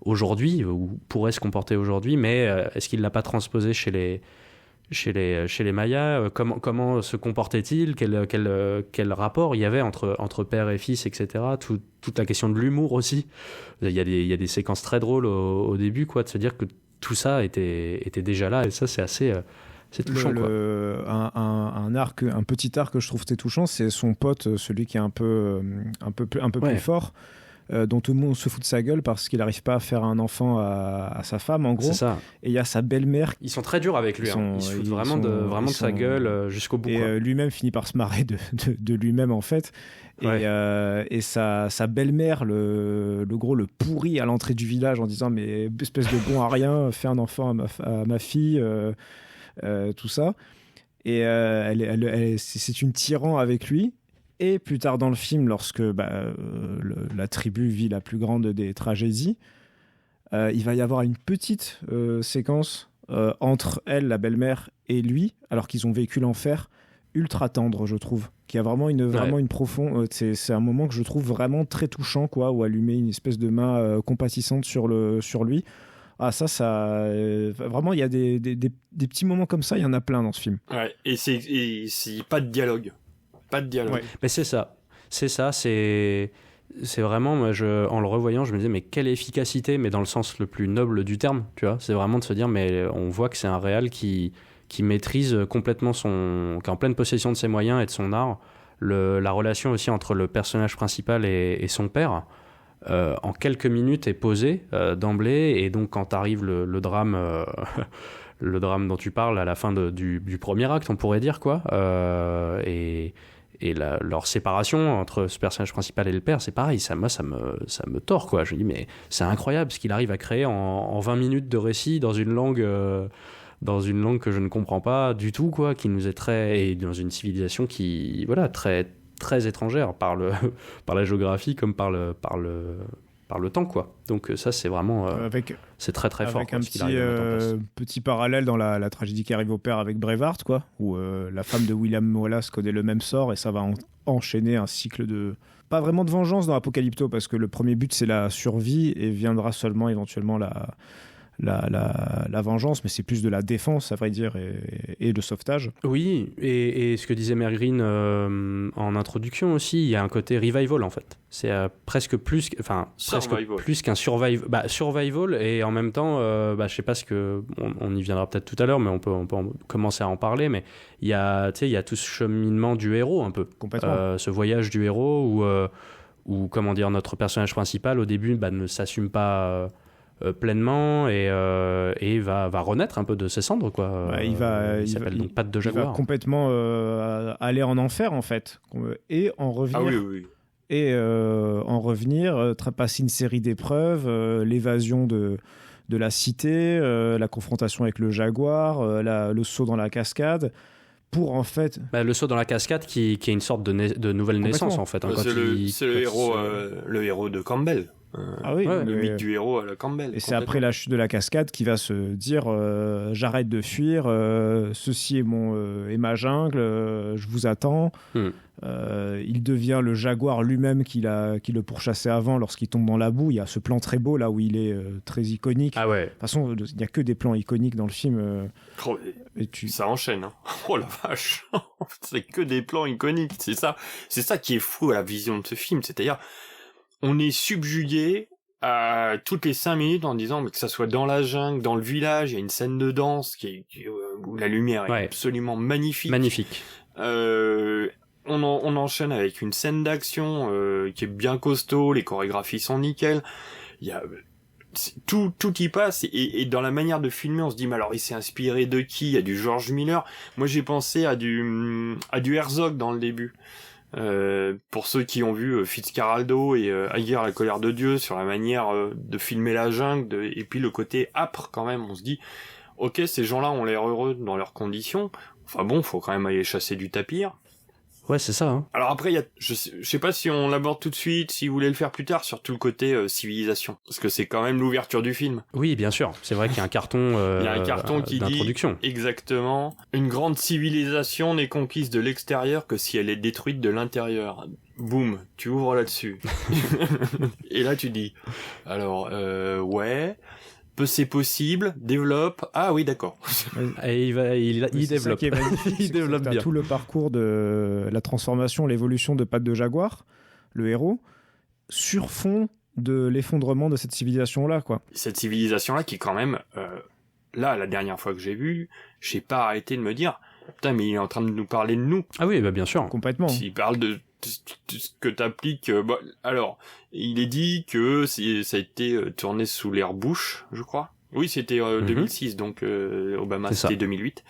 aujourd'hui, ou pourrait se comporter aujourd'hui, mais est-ce qu'il ne l'a pas transposé chez les Mayas? Comment se comportait-il? Quel rapport il y avait entre père et fils, etc. Toute la question de l'humour aussi. Il y a des séquences très drôles au début, quoi, de se dire que tout ça était déjà là, et ça c'est assez... c'est touchant, quoi. Un petit arc que je trouve touchant, c'est son pote, celui qui est un peu plus fort, dont tout le monde se fout de sa gueule parce qu'il n'arrive pas à faire un enfant à sa femme, en gros. C'est ça. Et il y a sa belle-mère. Ils sont très durs avec lui. Ils se foutent vraiment de sa gueule jusqu'au bout. Et lui-même finit par se marrer de lui-même, en fait. Et sa belle-mère, le pourri à l'entrée du village, en disant, mais espèce de bon à rien, fais un enfant à ma fille, tout ça. Et c'est une tyran avec lui. Et plus tard dans le film, lorsque la tribu vit la plus grande des tragédies, il va y avoir une petite séquence entre elle, la belle-mère, et lui, alors qu'ils ont vécu l'enfer, ultra tendre, je trouve, qui a vraiment une profonde. C'est un moment que je trouve vraiment très touchant, quoi, où allumer une espèce de main compatissante sur lui. Ah, ça, vraiment, il y a des petits moments comme ça, il y en a plein dans ce film. Ouais, et c'est pas de dialogue. Pas de dialogue. Ouais. Mais c'est vraiment, moi, en le revoyant, je me disais, mais quelle efficacité, mais dans le sens le plus noble du terme, tu vois. C'est vraiment de se dire, mais on voit que c'est un réal qui maîtrise complètement qui est en pleine possession de ses moyens et de son art. La relation aussi entre le personnage principal et son père, en quelques minutes, est posée d'emblée. Et donc, quand arrive le drame, le drame dont tu parles à la fin du premier acte, on pourrait dire, quoi. Et leur séparation entre ce personnage principal et le père, c'est pareil, ça me tord, quoi. Je me dis, mais c'est incroyable ce qu'il arrive à créer en 20 minutes de récit dans une langue que je ne comprends pas du tout, quoi, qui nous est et dans une civilisation qui, voilà, très, très étrangère par la géographie comme par le temps, quoi. Donc ça, c'est vraiment c'est très très fort. Avec un petit parallèle dans la tragédie qui arrive au père avec Braveheart, quoi, où la femme de William Wallace connaît le même sort et ça va enchaîner un cycle de... Pas vraiment de vengeance dans Apocalypto, parce que le premier but c'est la survie et viendra seulement éventuellement la vengeance, mais c'est plus de la défense, à vrai dire, et de sauvetage. Oui, et ce que disait Mère Green en introduction aussi, il y a un côté revival, en fait. C'est presque plus qu'un survival, et en même temps, je sais pas on y viendra peut-être tout à l'heure, mais on peut commencer à en parler, mais il y a tout ce cheminement du héros, un peu. Complètement. Ce voyage du héros où, comment dire, notre personnage principal, au début, ne s'assume pas... pleinement et va renaître un peu de ses cendres, quoi. Il s'appelle donc Patte de Jaguar. Il va complètement aller en enfer, en fait, et en revenir. Ah oui. Et en revenir, passer une série d'épreuves, l'évasion de la cité, la confrontation avec le jaguar, le saut dans la cascade, pour en fait... le saut dans la cascade qui est une sorte de nouvelle naissance, en fait. Hein, c'est le héros de Campbell. Le mythe du héros à la Campbell. Et c'est après la chute de la cascade qu'il va se dire j'arrête de fuir, ceci est ma jungle, je vous attends. Il devient le jaguar lui-même qui le pourchassait avant lorsqu'il tombe dans la boue. Il y a ce plan très beau là où il est très iconique. Ah ouais. De toute façon, il n'y a que des plans iconiques dans le film. Ça enchaîne. Hein. Oh la vache. C'est que des plans iconiques. C'est ça qui est fou à la vision de ce film. C'est-à-dire, on est subjugué à toutes les 5 minutes en disant, mais que ça soit dans la jungle, dans le village, il y a une scène de danse où la lumière est absolument magnifique. Magnifique. On enchaîne avec une scène d'action qui est bien costaud, les chorégraphies sont nickel. Il y a tout y passe et dans la manière de filmer, on se dit mais alors il s'est inspiré de qui? Il y a du George Miller. Moi j'ai pensé à du Herzog dans le début. Pour ceux qui ont vu Fitzcarraldo et Aguirre la colère de Dieu, sur la manière de filmer la jungle et puis le côté âpre quand même, on se dit ok, ces gens-là ont l'air heureux dans leurs conditions, enfin bon, faut quand même aller chasser du tapir. Ouais, c'est ça. Hein. Alors après, je sais pas si on l'aborde tout de suite, si vous voulez le faire plus tard, surtout le côté civilisation, parce que c'est quand même l'ouverture du film. Oui, bien sûr. C'est vrai qu'il y a un carton il y a un carton qui d'introduction. Dit exactement, une grande civilisation n'est conquise de l'extérieur que si elle est détruite de l'intérieur. Boum, tu ouvres là-dessus. Et là tu dis, alors ouais... c'est possible, développe. Ah oui, d'accord. Et il développe. Ça qui est magnifique, il développe bien. Tout le parcours de la transformation, l'évolution de Patte de Jaguar, le héros, sur fond de l'effondrement de cette civilisation-là, quoi. Cette civilisation-là qui, quand même, là, la dernière fois que j'ai vu, j'ai pas arrêté de me dire, putain, mais il est en train de nous parler de nous. Ah oui, bien sûr. Complètement. Il parle de ce que t'appliques. Alors, il est dit que ça a été tourné sous l'ère Bush, je crois. Oui, c'était 2006, donc Obama c'était 2008,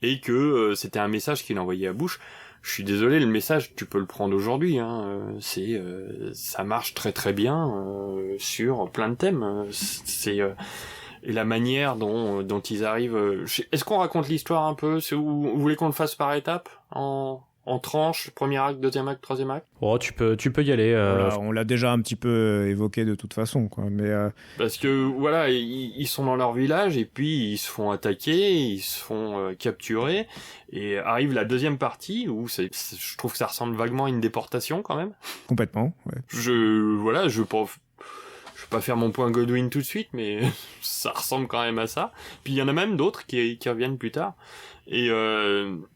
et que c'était un message qu'il envoyait à Bush. Je suis désolé, le message tu peux le prendre aujourd'hui. Hein. Ça marche très très bien sur plein de thèmes. Et la manière dont ils arrivent. Est-ce qu'on raconte l'histoire un peu? Vous voulez qu'on le fasse par étapes en en tranche, premier acte, deuxième acte, troisième acte? Oh, tu peux y aller. On l'a déjà un petit peu évoqué de toute façon, quoi. Mais Parce que voilà, ils sont dans leur village et puis ils se font attaquer, ils se font capturer, et arrive la deuxième partie où je trouve que ça ressemble vaguement à une déportation quand même. complètement. Ouais. Je veux pas faire mon point Godwin tout de suite, mais ça ressemble quand même à ça. Puis il y en a même d'autres qui reviennent plus tard. Et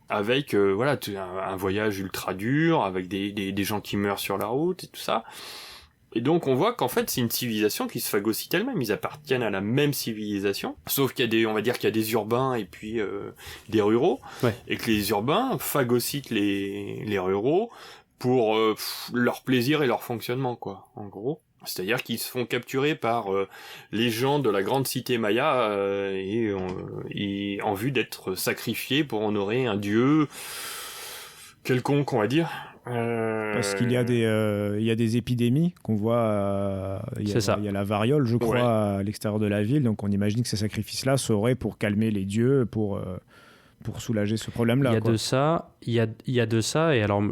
avec un voyage ultra dur, avec des gens qui meurent sur la route et tout ça. Et donc on voit qu'en fait c'est une civilisation qui se phagocyte elle-même. Ils appartiennent à la même civilisation, sauf qu'il y a des urbains et puis des ruraux, ouais. Et que les urbains phagocytent les ruraux pour leur plaisir et leur fonctionnement, quoi, en gros. C'est-à-dire qu'ils se font capturer par les gens de la grande cité maya et en vue d'être sacrifiés pour honorer un dieu quelconque, on va dire. Parce qu'il y a des épidémies qu'on voit. Il y a la variole, je crois, ouais, à l'extérieur de la ville. Donc on imagine que ces sacrifices-là seraient pour calmer les dieux, pour soulager ce problème-là. Il y a de ça. Et alors,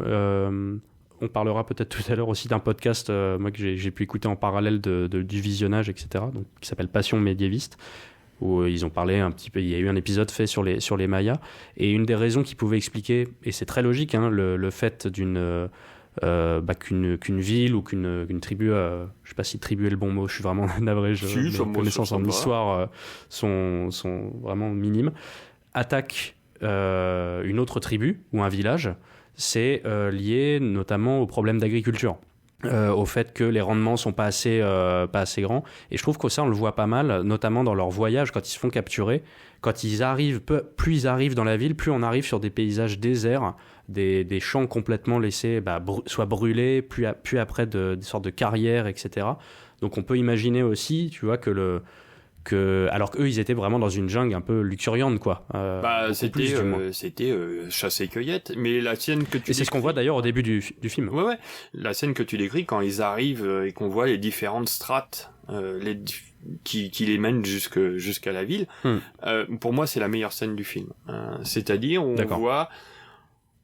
on parlera peut-être tout à l'heure aussi d'un podcast moi que j'ai pu écouter en parallèle du visionnage, etc. Donc, qui s'appelle Passion médiéviste, où ils ont parlé un petit peu. Il y a eu un épisode fait sur les Mayas, et une des raisons qui pouvait expliquer, et c'est très logique, hein, le fait qu'une ville ou qu'une tribu, je sais pas si tribu est le bon mot, je suis vraiment navré, mes connaissances en histoire sont vraiment minimes, attaque une autre tribu ou un village. C'est lié notamment au problème d'agriculture, au fait que les rendements sont pas assez grands. Et je trouve que ça, on le voit pas mal, notamment dans leur voyage, quand ils se font capturer. Quand ils arrivent, plus ils arrivent dans la ville, plus on arrive sur des paysages déserts, des champs complètement laissés, soit brûlés, puis après des sortes de carrières, etc. Donc on peut imaginer aussi, tu vois, alors qu'eux, ils étaient vraiment dans une jungle un peu luxuriante, quoi. C'était chasse et cueillette, mais la scène que tu et c'est ce qu'on voit d'ailleurs au début du film. Ouais, la scène que tu décris quand ils arrivent et qu'on voit les différentes strates qui les mènent jusqu'à la ville. Pour moi, c'est la meilleure scène du film. C'est-à-dire où on voit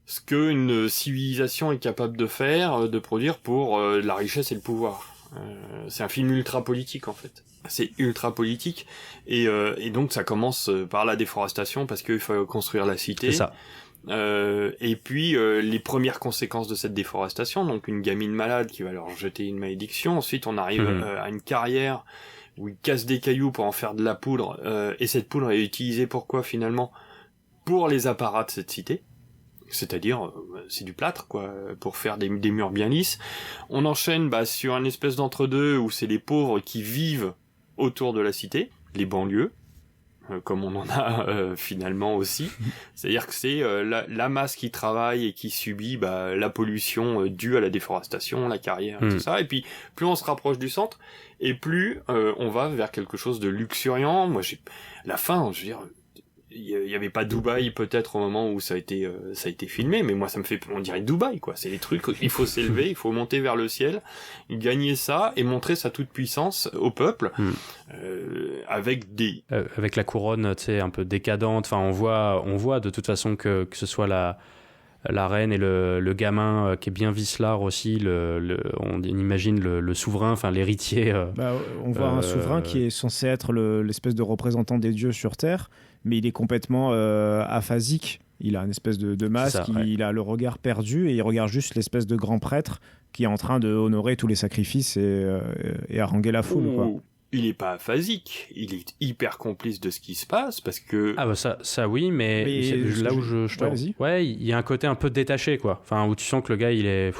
ce qu'une civilisation est capable de faire, de produire pour la richesse et le pouvoir. C'est un film ultra politique, en fait. C'est ultra politique, et donc ça commence par la déforestation parce qu'il faut construire la cité. C'est ça. Et puis les premières conséquences de cette déforestation, donc une gamine malade qui va leur jeter une malédiction. Ensuite on arrive à une carrière où ils cassent des cailloux pour en faire de la poudre, et cette poudre est utilisée pourquoi finalement? Pour les apparats de cette cité. C'est-à-dire, c'est du plâtre, quoi, pour faire des murs bien lisses. On enchaîne sur un espèce d'entre-deux où c'est les pauvres qui vivent autour de la cité, les banlieues, comme on en a finalement aussi. C'est-à-dire que c'est la masse qui travaille et qui subit la pollution due à la déforestation, la carrière, tout ça. Et puis, plus on se rapproche du centre, et plus on va vers quelque chose de luxuriant. Moi, la fin, je veux dire... Il y avait pas Dubaï peut-être au moment où ça a été filmé, mais moi ça me fait, on dirait Dubaï, quoi. C'est les trucs, il faut s'élever, il faut monter vers le ciel, gagner ça et montrer sa toute puissance au peuple, avec la couronne, tu sais, un peu décadente. Enfin, on voit de toute façon que ce soit la reine et le gamin qui est bien vicelard aussi, on imagine le souverain, enfin l'héritier. On voit un souverain qui est censé être l'espèce de représentant des dieux sur Terre, mais il est complètement aphasique. Il a une espèce de masque, il a le regard perdu et il regarde juste l'espèce de grand prêtre qui est en train de honorer tous les sacrifices et haranguer la foule, quoi. Il est pas aphasique, il est hyper complice de ce qui se passe parce que ça oui, mais là où il y a un côté un peu détaché, quoi. Enfin, où tu sens que le gars il est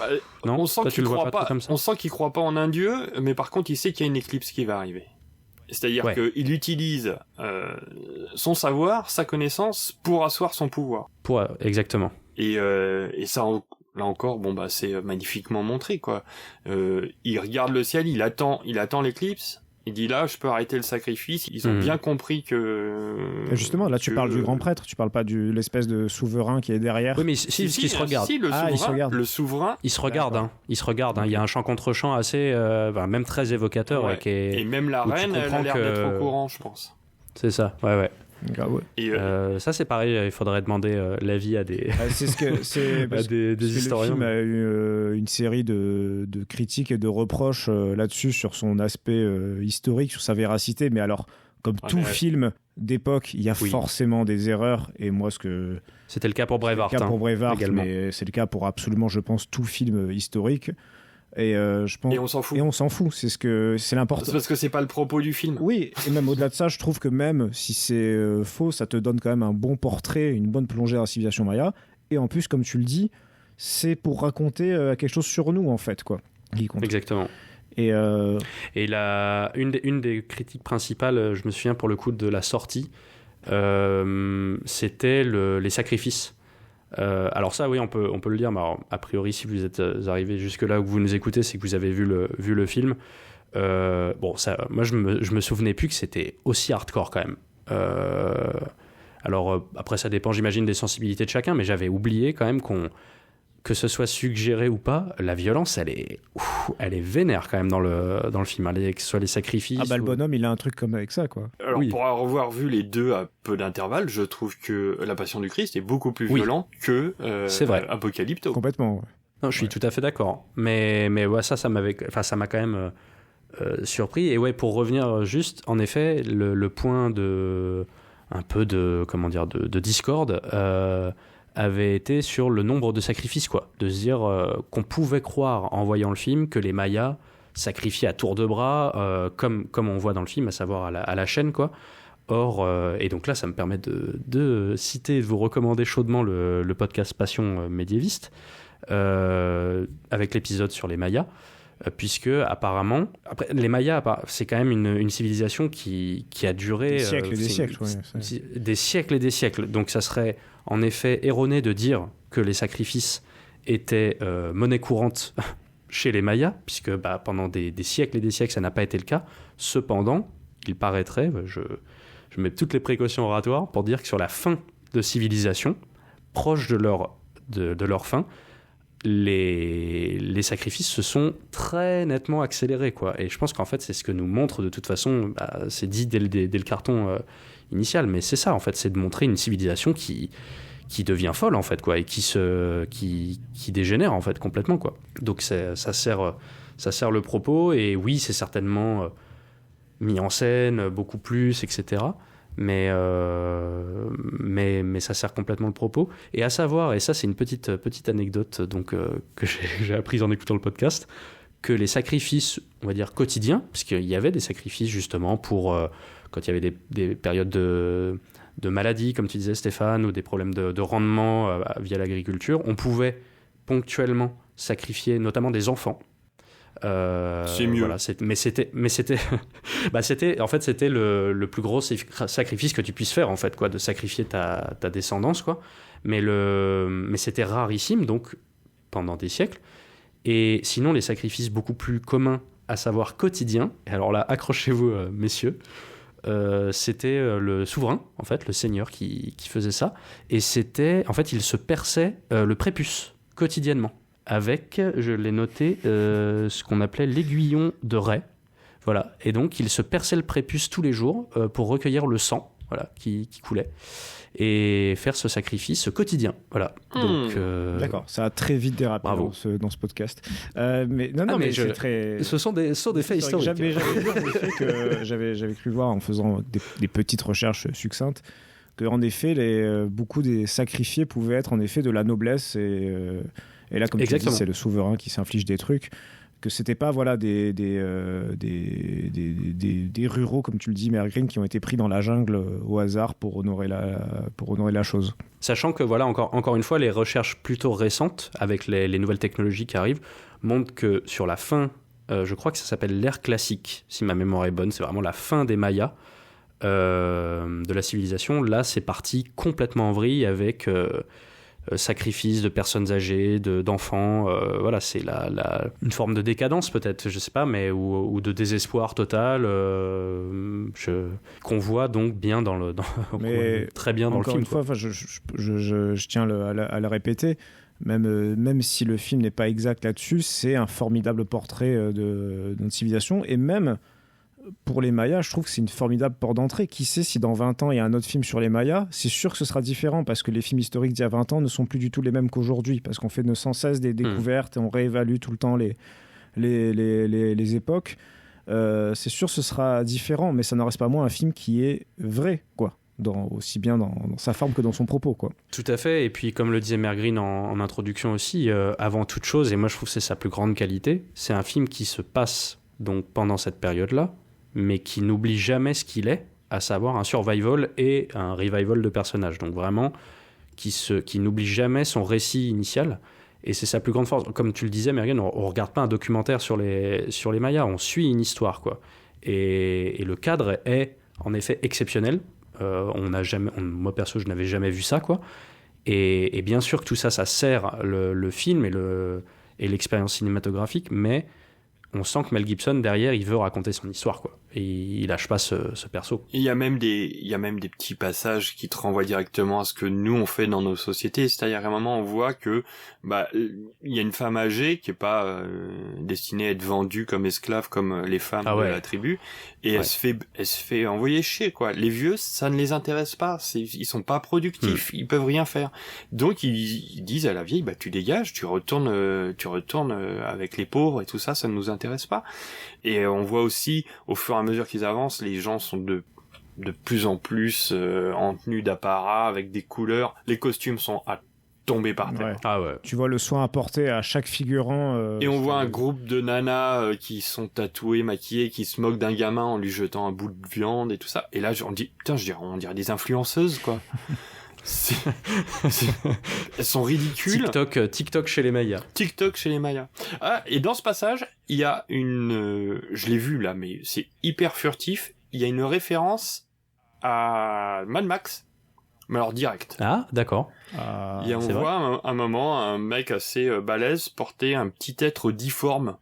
non, on sent qu'il croit pas comme ça. On sent qu'il croit pas en un dieu, mais par contre il sait qu'il y a une éclipse qui va arriver. C'est-à-dire qu'il utilise son savoir, sa connaissance pour asseoir son pouvoir. Exactement. Et ça, là encore, c'est magnifiquement montré, quoi. Il regarde le ciel, il attend l'éclipse. Il dit là, je peux arrêter le sacrifice. Ils ont bien compris que... Et justement, là, tu parles du grand prêtre, tu parles pas de l'espèce de souverain qui est derrière. Oui, mais il se regarde. Le souverain... Il se regarde, hein. Il y a un chant contre chant assez... même très évocateur. Et même la reine, elle a l'air d'être au courant, je pense. C'est ça, ouais. Ah ouais. Et Ça c'est pareil, il faudrait demander l'avis à des, C'est ce que c'est à des parce que historiens. le film a eu une série de critiques et de reproches là-dessus sur son aspect historique, sur sa véracité. Mais alors, comme tout film d'époque, il y a forcément des erreurs. Et moi, C'était le cas pour Braveheart. C'est le cas pour Braveheart, également. mais c'est le cas pour absolument, je pense, tout film historique. Et je pense. Et on s'en fout. Et on s'en fout. C'est l'important. C'est parce que c'est pas le propos du film. Oui, et même au-delà de ça, je trouve que même si c'est faux, ça te donne quand même un bon portrait, une bonne plongée dans la civilisation maya. Et en plus, comme tu le dis, c'est pour raconter quelque chose sur nous, en fait, quoi. Exactement. Et une des critiques principales, je me souviens pour le coup de la sortie, c'était les sacrifices. Alors ça, oui, on peut le dire, mais alors, a priori, si vous êtes arrivé jusque-là où vous nous écoutez, c'est que vous avez vu le film. Bon, ça, moi, je me souvenais plus que c'était aussi hardcore quand même. Alors, après, ça dépend, j'imagine, des sensibilités de chacun, mais j'avais oublié quand même que ce soit suggéré ou pas, la violence, elle est vénère quand même dans le film, que ce soit les sacrifices. Ah bah le bonhomme, il a un truc comme avec ça, quoi. Alors pour avoir vu les deux à peu d'intervalle, je trouve que La Passion du Christ est beaucoup plus violent que c'est vrai. Apocalypto. Complètement. Ouais. Non, je suis tout à fait d'accord. Mais ouais, ça m'a quand même surpris. Et ouais, pour revenir juste, en effet, le point de discorde avait été sur le nombre de sacrifices, quoi. De se dire qu'on pouvait croire, en voyant le film, que les Mayas sacrifiaient à tour de bras, comme on voit dans le film, à savoir à la chaîne, quoi. Or, et donc là, ça me permet de citer, de vous recommander chaudement le podcast Passion médiéviste, avec l'épisode sur les Mayas, puisque apparemment, après, les Mayas, c'est quand même une civilisation qui a duré des siècles et des siècles, des siècles et des siècles. Donc ça serait en effet erroné de dire que les sacrifices étaient monnaie courante chez les Mayas, puisque pendant des siècles et des siècles, ça n'a pas été le cas. Cependant, il paraîtrait, je mets toutes les précautions oratoires pour dire que sur la fin de civilisation, proche de leur fin, les sacrifices se sont très nettement accélérés, quoi. Et je pense qu'en fait, c'est ce que nous montre de toute façon, c'est dit dès le carton initial, mais c'est ça, en fait, c'est de montrer une civilisation qui devient folle, en fait, quoi, et qui dégénère, en fait, complètement, quoi. Donc ça sert le propos, et oui, c'est certainement mis en scène beaucoup plus, etc. Mais ça sert complètement le propos. Et à savoir, et ça c'est une petite anecdote donc, que j'ai apprise en écoutant le podcast, que les sacrifices, on va dire quotidiens, puisqu'il y avait des sacrifices justement pour quand il y avait des périodes de maladie, comme tu disais Stéphane, ou des problèmes de rendement via l'agriculture, on pouvait ponctuellement sacrifier notamment des enfants. C'est mieux. Voilà, mais c'était en fait c'était le plus gros sacrifice que tu puisses faire, en fait, quoi, de sacrifier ta descendance, quoi. Mais c'était rarissime, donc pendant des siècles. Et sinon, les sacrifices beaucoup plus communs, à savoir quotidiens, et alors là accrochez-vous messieurs, c'était le souverain, en fait, le seigneur qui faisait ça, et c'était, en fait, il se perçait le prépuce quotidiennement avec, je l'ai noté, ce qu'on appelait l'aiguillon de raie. Voilà. Et donc, il se perçait le prépuce tous les jours pour recueillir le sang, voilà, qui coulait, et faire ce sacrifice quotidien. Voilà. Donc, d'accord, ça a très vite dérapé dans ce podcast. Mais mais c'est très... Ce sont des faits historiques. J'avais cru voir en faisant des petites recherches succinctes qu'en effet, beaucoup des sacrifiés pouvaient être en effet de la noblesse et là, comme tu dis, c'est le souverain qui s'inflige des trucs, que c'était pas des ruraux, comme tu le dis, Mergreen, qui ont été pris dans la jungle au hasard pour honorer la chose. Sachant que voilà, encore une fois, les recherches plutôt récentes avec les nouvelles technologies qui arrivent montrent que sur la fin, je crois que ça s'appelle l'ère classique, si ma mémoire est bonne, c'est vraiment la fin des Mayas, de la civilisation. Là, c'est parti complètement en vrille avec sacrifice de personnes âgées, d'enfants. Voilà, c'est une forme de décadence peut-être, je sais pas, mais ou de désespoir total qu'on voit donc bien très bien dans le film. Encore une fois, je tiens à le répéter. Même si le film n'est pas exact là-dessus, c'est un formidable portrait de notre civilisation, et même pour les Mayas, je trouve que c'est une formidable porte d'entrée. Qui sait si dans 20 ans, il y a un autre film sur les Mayas? C'est sûr que ce sera différent parce que les films historiques d'il y a 20 ans ne sont plus du tout les mêmes qu'aujourd'hui parce qu'on fait sans cesse des découvertes et on réévalue tout le temps les époques. C'est sûr que ce sera différent, mais ça n'en reste pas moins un film qui est vrai, quoi. Aussi bien dans sa forme que dans son propos, quoi. Tout à fait, et puis comme le disait Mergreen en introduction aussi, avant toute chose, et moi je trouve que c'est sa plus grande qualité, c'est un film qui se passe donc pendant cette période-là, mais qui n'oublie jamais ce qu'il est, à savoir un survival et un revival de personnages. Donc vraiment, qui n'oublie jamais son récit initial, et c'est sa plus grande force. Comme tu le disais, Mergreen, on ne regarde pas un documentaire sur les Mayas, on suit une histoire, quoi. Et le cadre est en effet exceptionnel. Moi perso je n'avais jamais vu ça, quoi, et bien sûr que tout ça sert le film et l'expérience cinématographique, mais on sent que Mel Gibson derrière il veut raconter son histoire, quoi, et il lâche pas ce perso. Il y a même des petits passages qui te renvoient directement à ce que nous on fait dans nos sociétés. C'est-à-dire qu'à un moment on voit que il y a une femme âgée qui est pas destinée à être vendue comme esclave comme les femmes de la tribu, et elle se fait envoyer chier, quoi. Les vieux, ça ne les intéresse pas, ils sont pas productifs, ils peuvent rien faire. Donc ils disent à la vieille, tu dégages, tu retournes avec les pauvres et tout ça, ça ne nous intéresse pas. Et on voit aussi, au fur et à mesure qu'ils avancent, les gens sont de plus en plus en tenue d'apparat, avec des couleurs. Les costumes sont à tomber par terre. Ouais. Ah ouais. Tu vois le soin apporté à chaque figurant. Et on voit un groupe de nanas qui sont tatouées, maquillées, qui se moquent d'un gamin en lui jetant un bout de viande et tout ça. Et là, on dirait des influenceuses, quoi. Elles sont ridicules. TikTok chez les Mayas. TikTok chez les Mayas. Ah, et dans ce passage, il y a je l'ai vu là, mais c'est hyper furtif. Il y a une référence à Mad Max, mais alors direct. Ah, d'accord. Et on voit un moment un mec assez balèze porter un petit être difforme.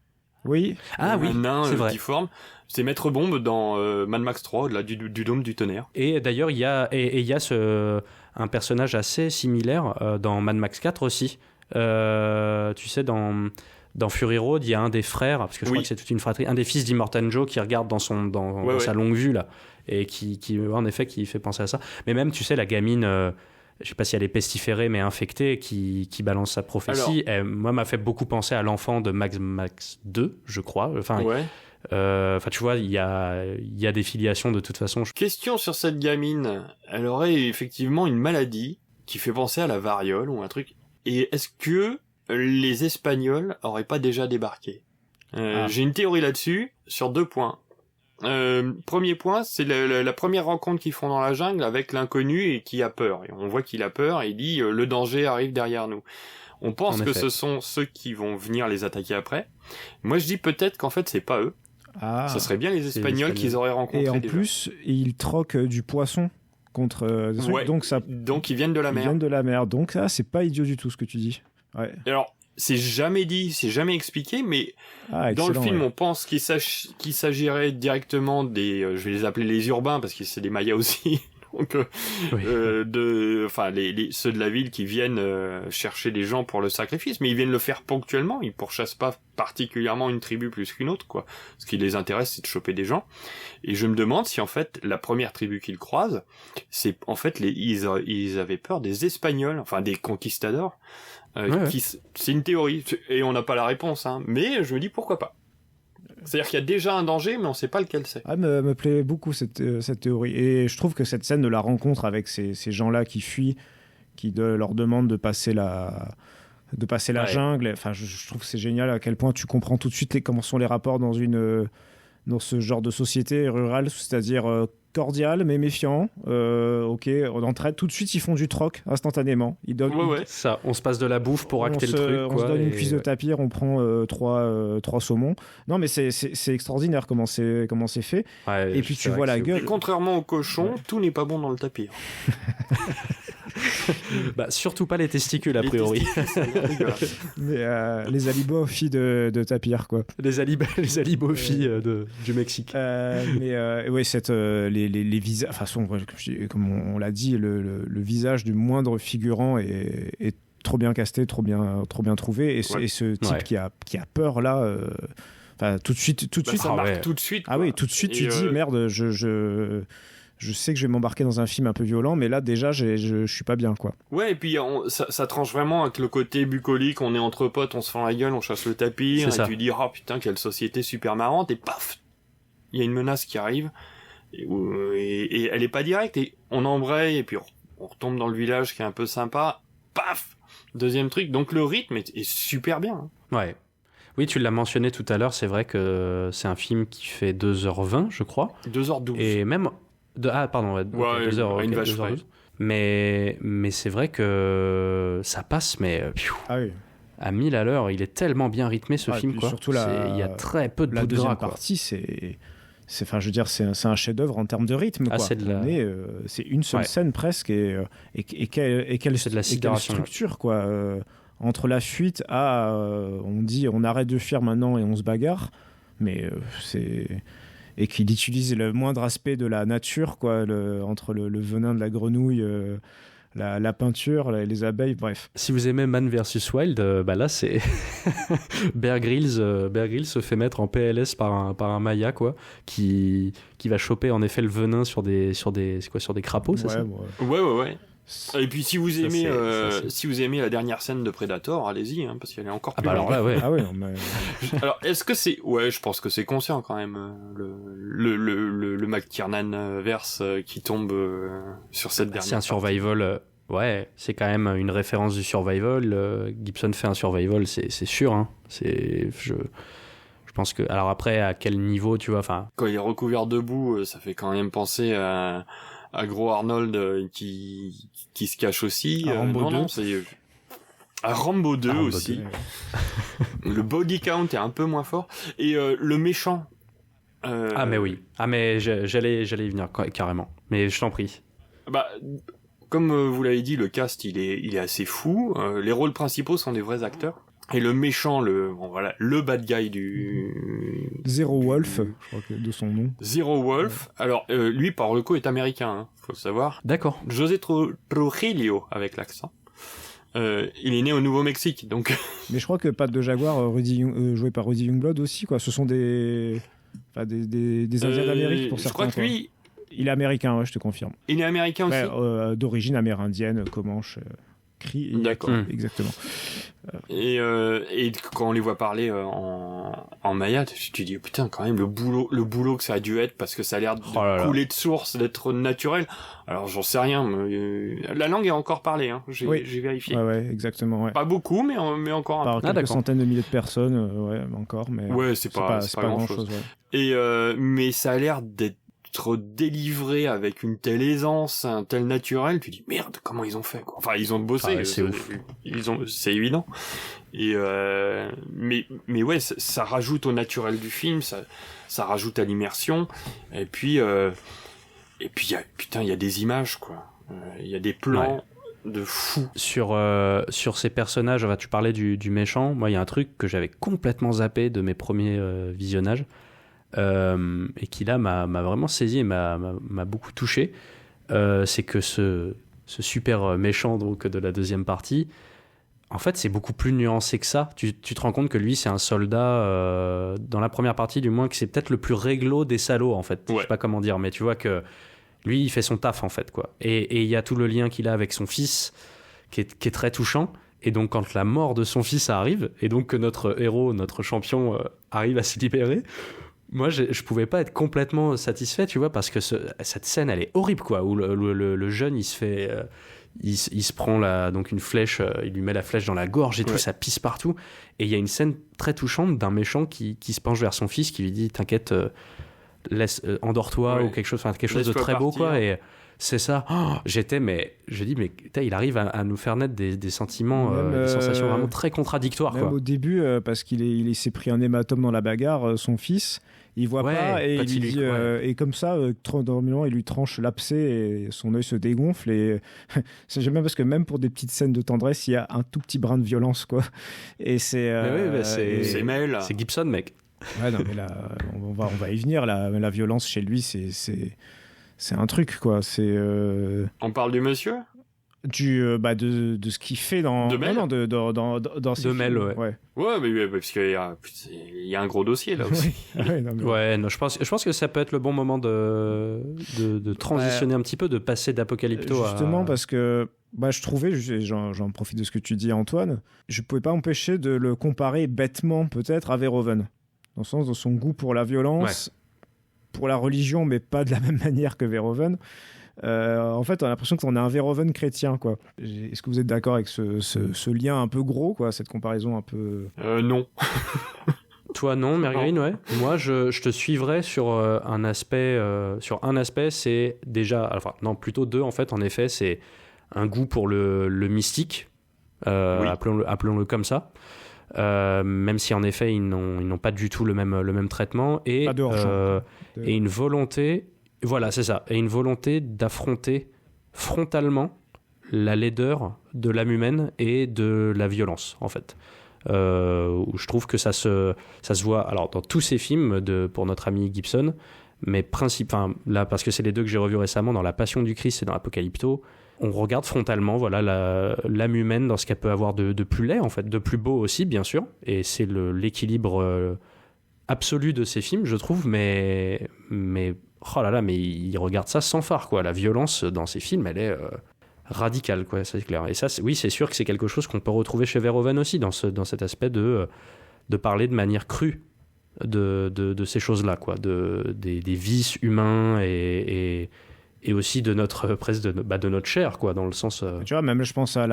Oui. Ah oui, un nain c'est vrai. difforme. C'est Maître Bombe dans Mad Max 3, au-delà du Dôme du Tonnerre. Et d'ailleurs, il y a un personnage assez similaire dans Mad Max 4 aussi. Tu sais, dans Fury Road, il y a un des frères, parce que je crois que c'est toute une fratrie, un des fils d'Immortan Joe qui regarde dans sa longue vue, là, et qui en effet, qui fait penser à ça. Mais même, tu sais, la gamine... je sais pas si elle est pestiférée mais infectée qui balance sa prophétie. Moi, m'a fait beaucoup penser à l'enfant de Max 2, je crois. Tu vois, il y a des filiations de toute façon. Question sur cette gamine. Elle aurait effectivement une maladie qui fait penser à la variole ou un truc. Et est-ce que les Espagnols auraient pas déjà débarqué? J'ai une théorie là-dessus sur 2 points. Premier point, c'est la première rencontre qu'ils font dans la jungle avec l'inconnu et qui a peur. Et on voit qu'il a peur et il dit le danger arrive derrière nous. On pense que ce sont ceux qui vont venir les attaquer après. Moi je dis peut-être qu'en fait c'est pas eux. Ça serait bien les Espagnols qu'ils auraient rencontrés. Et en déjà. plus, ils troquent du poisson contre des trucs. Donc ils viennent de la mer. Ils viennent de la mer. Donc c'est pas idiot du tout ce que tu dis. Ouais. Et alors c'est jamais dit, c'est jamais expliqué, mais dans le film, on pense qu'il s'agirait directement des, je vais les appeler les urbains parce que c'est des Mayas aussi, donc ceux de la ville qui viennent chercher des gens pour le sacrifice, mais ils viennent le faire ponctuellement, ils pourchassent pas particulièrement une tribu plus qu'une autre, quoi. Ce qui les intéresse, c'est de choper des gens. Et je me demande si en fait la première tribu qu'ils croisent, c'est en fait ils avaient peur des Espagnols, enfin des conquistadors. C'est une théorie et on n'a pas la réponse, hein, mais je me dis pourquoi pas. C'est-à-dire qu'il y a déjà un danger, mais on sait pas lequel c'est. Me plaît beaucoup cette théorie, et je trouve que cette scène de la rencontre avec ces gens-là qui fuient, qui leur demandent de passer la jungle, enfin je trouve que c'est génial à quel point tu comprends tout de suite comment sont les rapports dans ce genre de société rurale, c'est-à-dire cordial mais méfiant. On entraide tout de suite, ils font du troc instantanément. Ils donnent ça, on se passe de la bouffe pour acter le truc. On se donne une cuisse de tapir, on prend 3 saumons. Non mais c'est extraordinaire comment c'est fait. Et puis tu vois la gueule. Et contrairement au cochon, tout n'est pas bon dans le tapir. Surtout pas les testicules a priori. Mais les alibofis de tapir, quoi. Les alibofis du Mexique. Les visages, de toute façon, comme on l'a dit, le visage du moindre figurant est trop bien casté, trop bien trouvé, et ce type qui a peur là, Enfin, tout de suite. Ça marque tout de suite. Ah quoi. oui, tout de suite, Et tu dis merde, je sais que je vais m'embarquer dans un film un peu violent, mais là déjà, je suis pas bien, quoi. Ouais, et puis ça tranche vraiment avec le côté bucolique. On est entre potes, on se fend la gueule, on chasse le tapis, et tu dis oh putain quelle société super marrante, et paf, il y a une menace qui arrive, et elle est pas directe, et on embraye, et puis on retombe dans le village qui est un peu sympa, paf, deuxième truc. Donc le rythme est super bien. Hein. Ouais. Oui, tu l'as mentionné tout à l'heure, c'est vrai que c'est un film qui fait 2h20, je crois. 2h12. Et même... pardon, ouais, 2h, une vache 2h12. Mais c'est vrai que ça passe, mais à 1000 à l'heure. Il est tellement bien rythmé, ce film, quoi. Surtout il y a très peu de la bouts de gras, deuxième partie, enfin, je veux dire, c'est un chef-d'œuvre en termes de rythme, quoi. C'est une seule scène presque, et quelle structure, quoi. Entre la fuite on dit on arrête de fuir maintenant et on se bagarre, mais et qu'il utilise le moindre aspect de la nature, quoi, entre le venin de la grenouille, la peinture, les abeilles, bref. Si vous aimez Man vs Wild, là c'est Bear Grylls se fait mettre en PLS par un Maya, quoi, qui va choper en effet le venin sur des crapauds, c'est ça? Ouais. Et puis si vous aimez si vous aimez la dernière scène de Predator, allez-y, hein, parce qu'elle est encore plus alors là, ouais. Ah ouais, mais... Alors est-ce que c'est je pense que c'est conscient quand même, le McTiernan verse qui tombe sur cette dernière. C'est un survival. Ouais, c'est quand même une référence du survival. Gibson fait un survival, c'est sûr. Hein. Je pense que. Alors après, à quel niveau, tu vois, enfin. Quand il est recouvert de boue, ça fait quand même penser à Gros Arnold qui se cache aussi. Rambo 2. Non, c'est à Rambo 2 aussi. 2. Le body count est un peu moins fort. Et le méchant. Ah mais oui. Ah mais j'allais y venir carrément. Mais je t'en prie. Bah, comme vous l'avez dit, le cast il est assez fou. Les rôles principaux sont des vrais acteurs. Et le méchant, le bad guy Zero Wolf, je crois que de son nom. Zero Wolf. Ouais. Alors, lui, par le coup, est américain, hein, faut le savoir. D'accord. José Trujillo, avec l'accent. Il est né au Nouveau-Mexique, donc... Mais je crois que Pat de Jaguar, joué par Rudy Youngblood aussi, quoi. Ce sont des Indiens d'Amérique, pour certains. Je crois que lui... Il est américain, ouais, je te confirme. Il est américain aussi. D'origine amérindienne, Comanche... D'accord. Exactement. Et quand on les voit parler en maya, tu te dis putain quand même le boulot que ça a dû être, parce que ça a l'air de couler de source, d'être naturel. Alors j'en sais rien, mais la langue est encore parlée, hein. J'ai vérifié. Ouais, exactement. Ouais. Pas beaucoup, mais encore un peu. Par quelques centaines de milliers de personnes, encore, mais c'est pas grand chose. Ouais. Et mais ça a l'air d'être délivré avec une telle aisance, un tel naturel, tu dis merde, comment ils ont fait, quoi. Enfin, ils ont bossé, c'est ouf. C'est évident. Et mais ouais, ça rajoute au naturel du film, ça rajoute à l'immersion. Et puis il y a des images, quoi. Il y a des plans de fou. Sur ces personnages, tu parlais du méchant. Moi, il y a un truc que j'avais complètement zappé de mes premiers visionnages. Et qui là m'a vraiment saisi et m'a beaucoup touché, c'est que ce super méchant donc de la deuxième partie, en fait c'est beaucoup plus nuancé que ça. Tu te rends compte que lui c'est un soldat, dans la première partie du moins, que c'est peut-être le plus réglo des salauds, en fait. Je sais pas comment dire, mais tu vois que lui il fait son taf, en fait, quoi. Et il y a tout le lien qu'il a avec son fils qui est très touchant. Et donc quand la mort de son fils arrive, et donc que notre héros, notre champion arrive à se libérer, moi, je pouvais pas être complètement satisfait, tu vois, parce que cette scène, elle est horrible, quoi, où le jeune, il se fait... il se prend donc une flèche, il lui met la flèche dans la gorge et tout, ça pisse partout. Et il y a une scène très touchante d'un méchant qui se penche vers son fils, qui lui dit « T'inquiète, endors-toi » ou quelque chose de très beau, quoi. Et c'est ça. Je dis, mais il arrive à nous faire naître des sentiments, des sensations vraiment très contradictoires, même quoi. Au début, parce qu'il s'est pris un hématome dans la bagarre, son fils... Il voit pas et il lui dit et comme ça normalement il lui tranche l'abcès et son œil se dégonfle, et j'aime bien parce que même pour des petites scènes de tendresse il y a un tout petit brin de violence, quoi. Et c'est c'est Gibson, mec. Ouais, non mais là on va y venir, la violence chez lui c'est un truc, quoi. C'est On parle du monsieur de ce qu'il fait dans De Mel. dans ses De Mel, films. ouais. Ouais, parce qu'il y a un gros dossier là aussi. Ouais, non, mais- Ouais, non, je pense que ça peut être le bon moment de transitionner un petit peu, de passer d'Apocalypto Justement à... parce que je trouvais, j'en profite de ce que tu dis Antoine, je pouvais pas empêcher de le comparer bêtement peut-être à Verhoeven, dans le sens de son goût pour la violence, pour la religion, mais pas de la même manière que Verhoeven. En fait, on a l'impression qu'on a un Verhoeven chrétien, quoi. Est-ce que vous êtes d'accord avec ce lien un peu gros, quoi, cette comparaison un peu... Non. Toi non, Mergreen, ouais. Moi, je te suivrais sur un aspect, c'est déjà, enfin non, plutôt deux en fait. En effet, c'est un goût pour le mystique, Oui. appelons-le comme ça. Même si en effet ils n'ont pas du tout le même traitement et Pas de hors-champ. et une volonté, voilà, c'est ça, et une volonté d'affronter frontalement la laideur de l'âme humaine et de la violence en fait. Où je trouve que ça se voit alors dans tous ces films pour notre ami Gibson, mais là parce que c'est les deux que j'ai revus récemment, dans La Passion du Christ et dans Apocalypto, on regarde frontalement voilà l'âme humaine dans ce qu'elle peut avoir de plus laid en fait, de plus beau aussi bien sûr, et c'est l'équilibre absolu de ces films je trouve, mais oh là là, mais il regarde ça sans phare quoi. La violence dans ces films elle est radicale quoi, c'est clair. Et ça oui, c'est sûr que c'est quelque chose qu'on peut retrouver chez Verhoeven aussi dans cet aspect de parler de manière crue de ces choses là quoi, des vices humains et aussi de notre presque de notre chair quoi, dans le sens Tu vois, même je pense à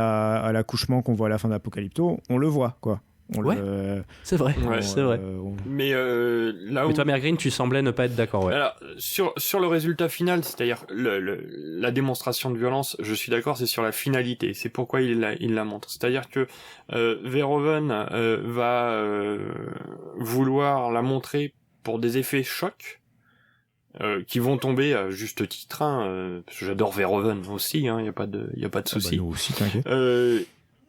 l'accouchement qu'on voit à la fin d'Apocalypto, on le voit, quoi. C'est vrai, Ouais. c'est vrai. Mais là où... Mais toi, Mergreen, tu semblais ne pas être d'accord, ouais. Alors, sur le résultat final, c'est-à-dire la démonstration de violence, je suis d'accord, c'est sur la finalité. C'est pourquoi il la montre. C'est-à-dire que Verhoeven va vouloir la montrer pour des effets chocs qui vont tomber à juste titre. Parce que j'adore Verhoeven aussi, y a pas de souci. Nous aussi, t'inquiète.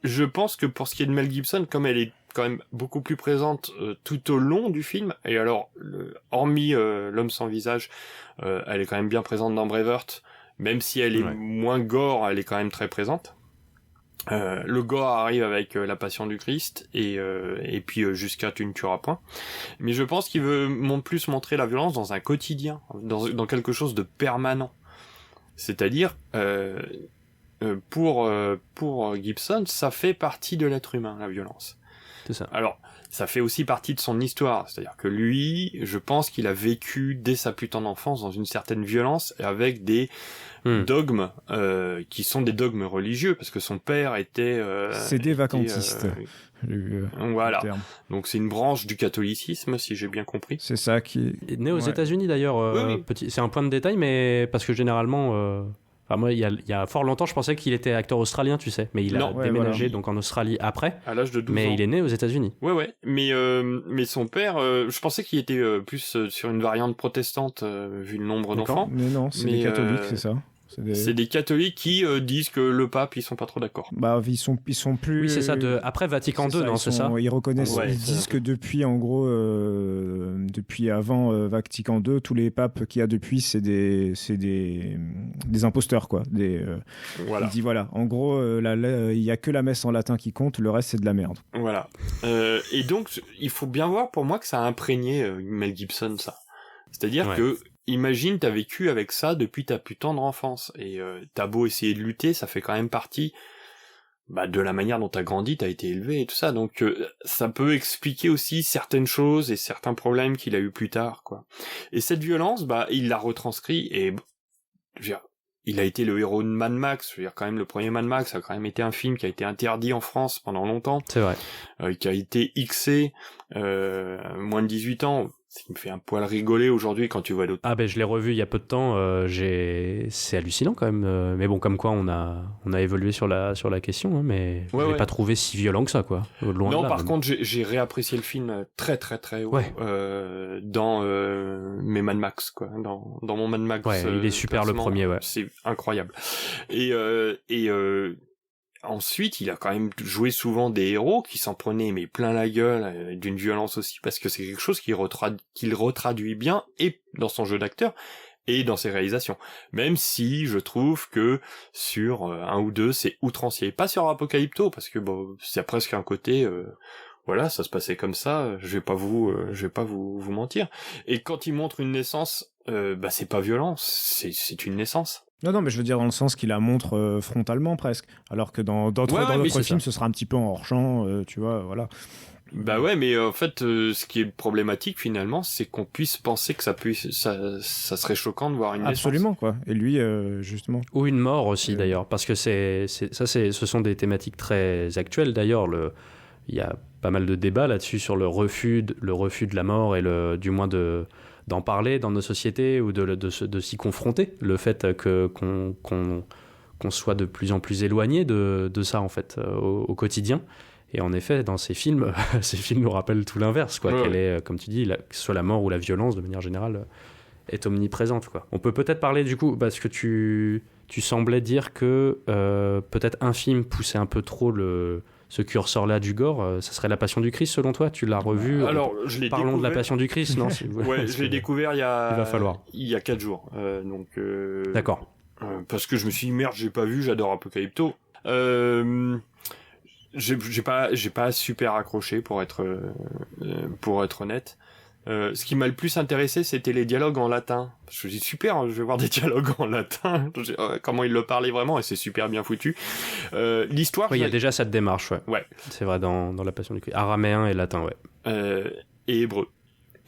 Je pense que pour ce qui est de Mel Gibson, comme elle est quand même beaucoup plus présente tout au long du film, et alors hormis L'homme sans visage, elle est quand même bien présente dans Braveheart, même si elle est moins gore, elle est quand même très présente. Le gore arrive avec La Passion du Christ et puis jusqu'à Tu ne tueras point. Mais je pense qu'il veut plus montrer la violence dans un quotidien, dans quelque chose de permanent. C'est-à-dire pour Gibson, ça fait partie de l'être humain, la violence. C'est ça. Alors, ça fait aussi partie de son histoire. C'est-à-dire que lui, je pense qu'il a vécu dès sa plus tendre enfance dans une certaine violence avec des dogmes qui sont des dogmes religieux, parce que son père était... c'est des vacantistes. Voilà. Donc c'est une branche du catholicisme, si j'ai bien compris. C'est ça qui... Né aux États-Unis d'ailleurs, Oui. c'est un point de détail, mais parce que généralement... moi, il y a fort longtemps, je pensais qu'il était acteur australien, tu sais, mais il a déménagé donc en Australie après. À l'âge de 12 ans. Mais il est né aux États-Unis. Ouais. Mais son père, je pensais qu'il était plus sur une variante protestante vu le nombre d'enfants. Mais non, c'est des catholiques, c'est ça. C'est des catholiques qui disent que le pape, ils sont pas trop d'accord. Ils sont plus. Oui, c'est ça. Après Vatican II, non, c'est ça. Ils reconnaissent. Ouais, ils disent que depuis, en gros, depuis avant Vatican II, tous les papes qu'il y a depuis, c'est des imposteurs, quoi. Voilà. Il dit voilà. En gros, il y a que la messe en latin qui compte. Le reste, c'est de la merde. Voilà. Et donc, il faut bien voir pour moi que ça a imprégné Mel Gibson, ça. C'est-à-dire que imagine, t'as vécu avec ça depuis ta plus tendre enfance, et t'as beau essayer de lutter, ça fait quand même partie de la manière dont t'as grandi, t'as été élevé et tout ça, donc ça peut expliquer aussi certaines choses et certains problèmes qu'il a eu plus tard, quoi. Et cette violence, il l'a retranscrit, et je veux dire, il a été le héros de Mad Max. Je veux dire, quand même, le premier Mad Max a quand même été un film qui a été interdit en France pendant longtemps. C'est vrai. Qui a été Xé, moins de 18 ans. Ce qui me fait un poil rigoler aujourd'hui quand tu vois d'autres. Ah je l'ai revu il y a peu de temps. C'est hallucinant quand même. Mais bon, comme quoi on a évolué sur la question, hein, mais je l'ai pas trouvé si violent que ça, quoi. Loin non, de là, par même. contre, j'ai réapprécié le film très très très haut dans mes Mad Max, quoi. Dans mon Mad Max. Ouais, il est super le premier, ouais. C'est incroyable. Et ensuite, il a quand même joué souvent des héros qui s'en prenaient mais plein la gueule, d'une violence aussi, parce que c'est quelque chose qu'il retraduit bien, et dans son jeu d'acteur, et dans ses réalisations. Même si je trouve que sur un ou deux, c'est outrancier. Pas sur Apocalypto, parce que bon, c'est presque un côté... voilà, ça se passait comme ça, je vais pas vous mentir. Et quand il montre une naissance, c'est pas violent, c'est une naissance. Non, mais je veux dire dans le sens qu'il la montre frontalement presque, alors que dans d'autres films, ce sera un petit peu en hors-champ, tu vois, voilà. Bah ouais, mais en fait, ce qui est problématique finalement, c'est qu'on puisse penser que ça serait choquant de voir une naissance. Absolument, quoi. Et lui, justement. Ou une mort aussi d'ailleurs, parce que ce sont des thématiques très actuelles d'ailleurs. Il y a pas mal de débats là-dessus sur le refus de la mort et du moins d'en parler dans nos sociétés ou de s'y confronter. Le fait qu'on soit de plus en plus éloigné de ça en fait au quotidien. Et en effet, dans ces films, ces films nous rappellent tout l'inverse, quoi. Ouais. Qu'elle est, comme tu dis, que ce soit la mort ou la violence, de manière générale, est omniprésente, quoi. On peut peut-être parler du coup, parce que tu semblais dire que peut-être un film poussait un peu trop ce curseur-là du gore. Ça serait La Passion du Christ, selon toi? Tu l'as revu? Alors, je l'ai Parlons découvert... de La Passion du Christ, non? Ouais, je l'ai découvert il va falloir. Il y a 4 jours. D'accord. Parce que je me suis dit, merde, j'ai pas vu, j'adore Apocalypto. J'ai pas super accroché pour être honnête. Ce qui m'a le plus intéressé, c'était les dialogues en latin. Je me dis super, je vais voir des dialogues en latin. Comment il le parlait vraiment, et c'est super bien foutu. L'histoire. Oui, il y a déjà cette démarche, ouais. Ouais. C'est vrai dans La Passion du Christ. Araméen et latin, ouais. Et hébreu.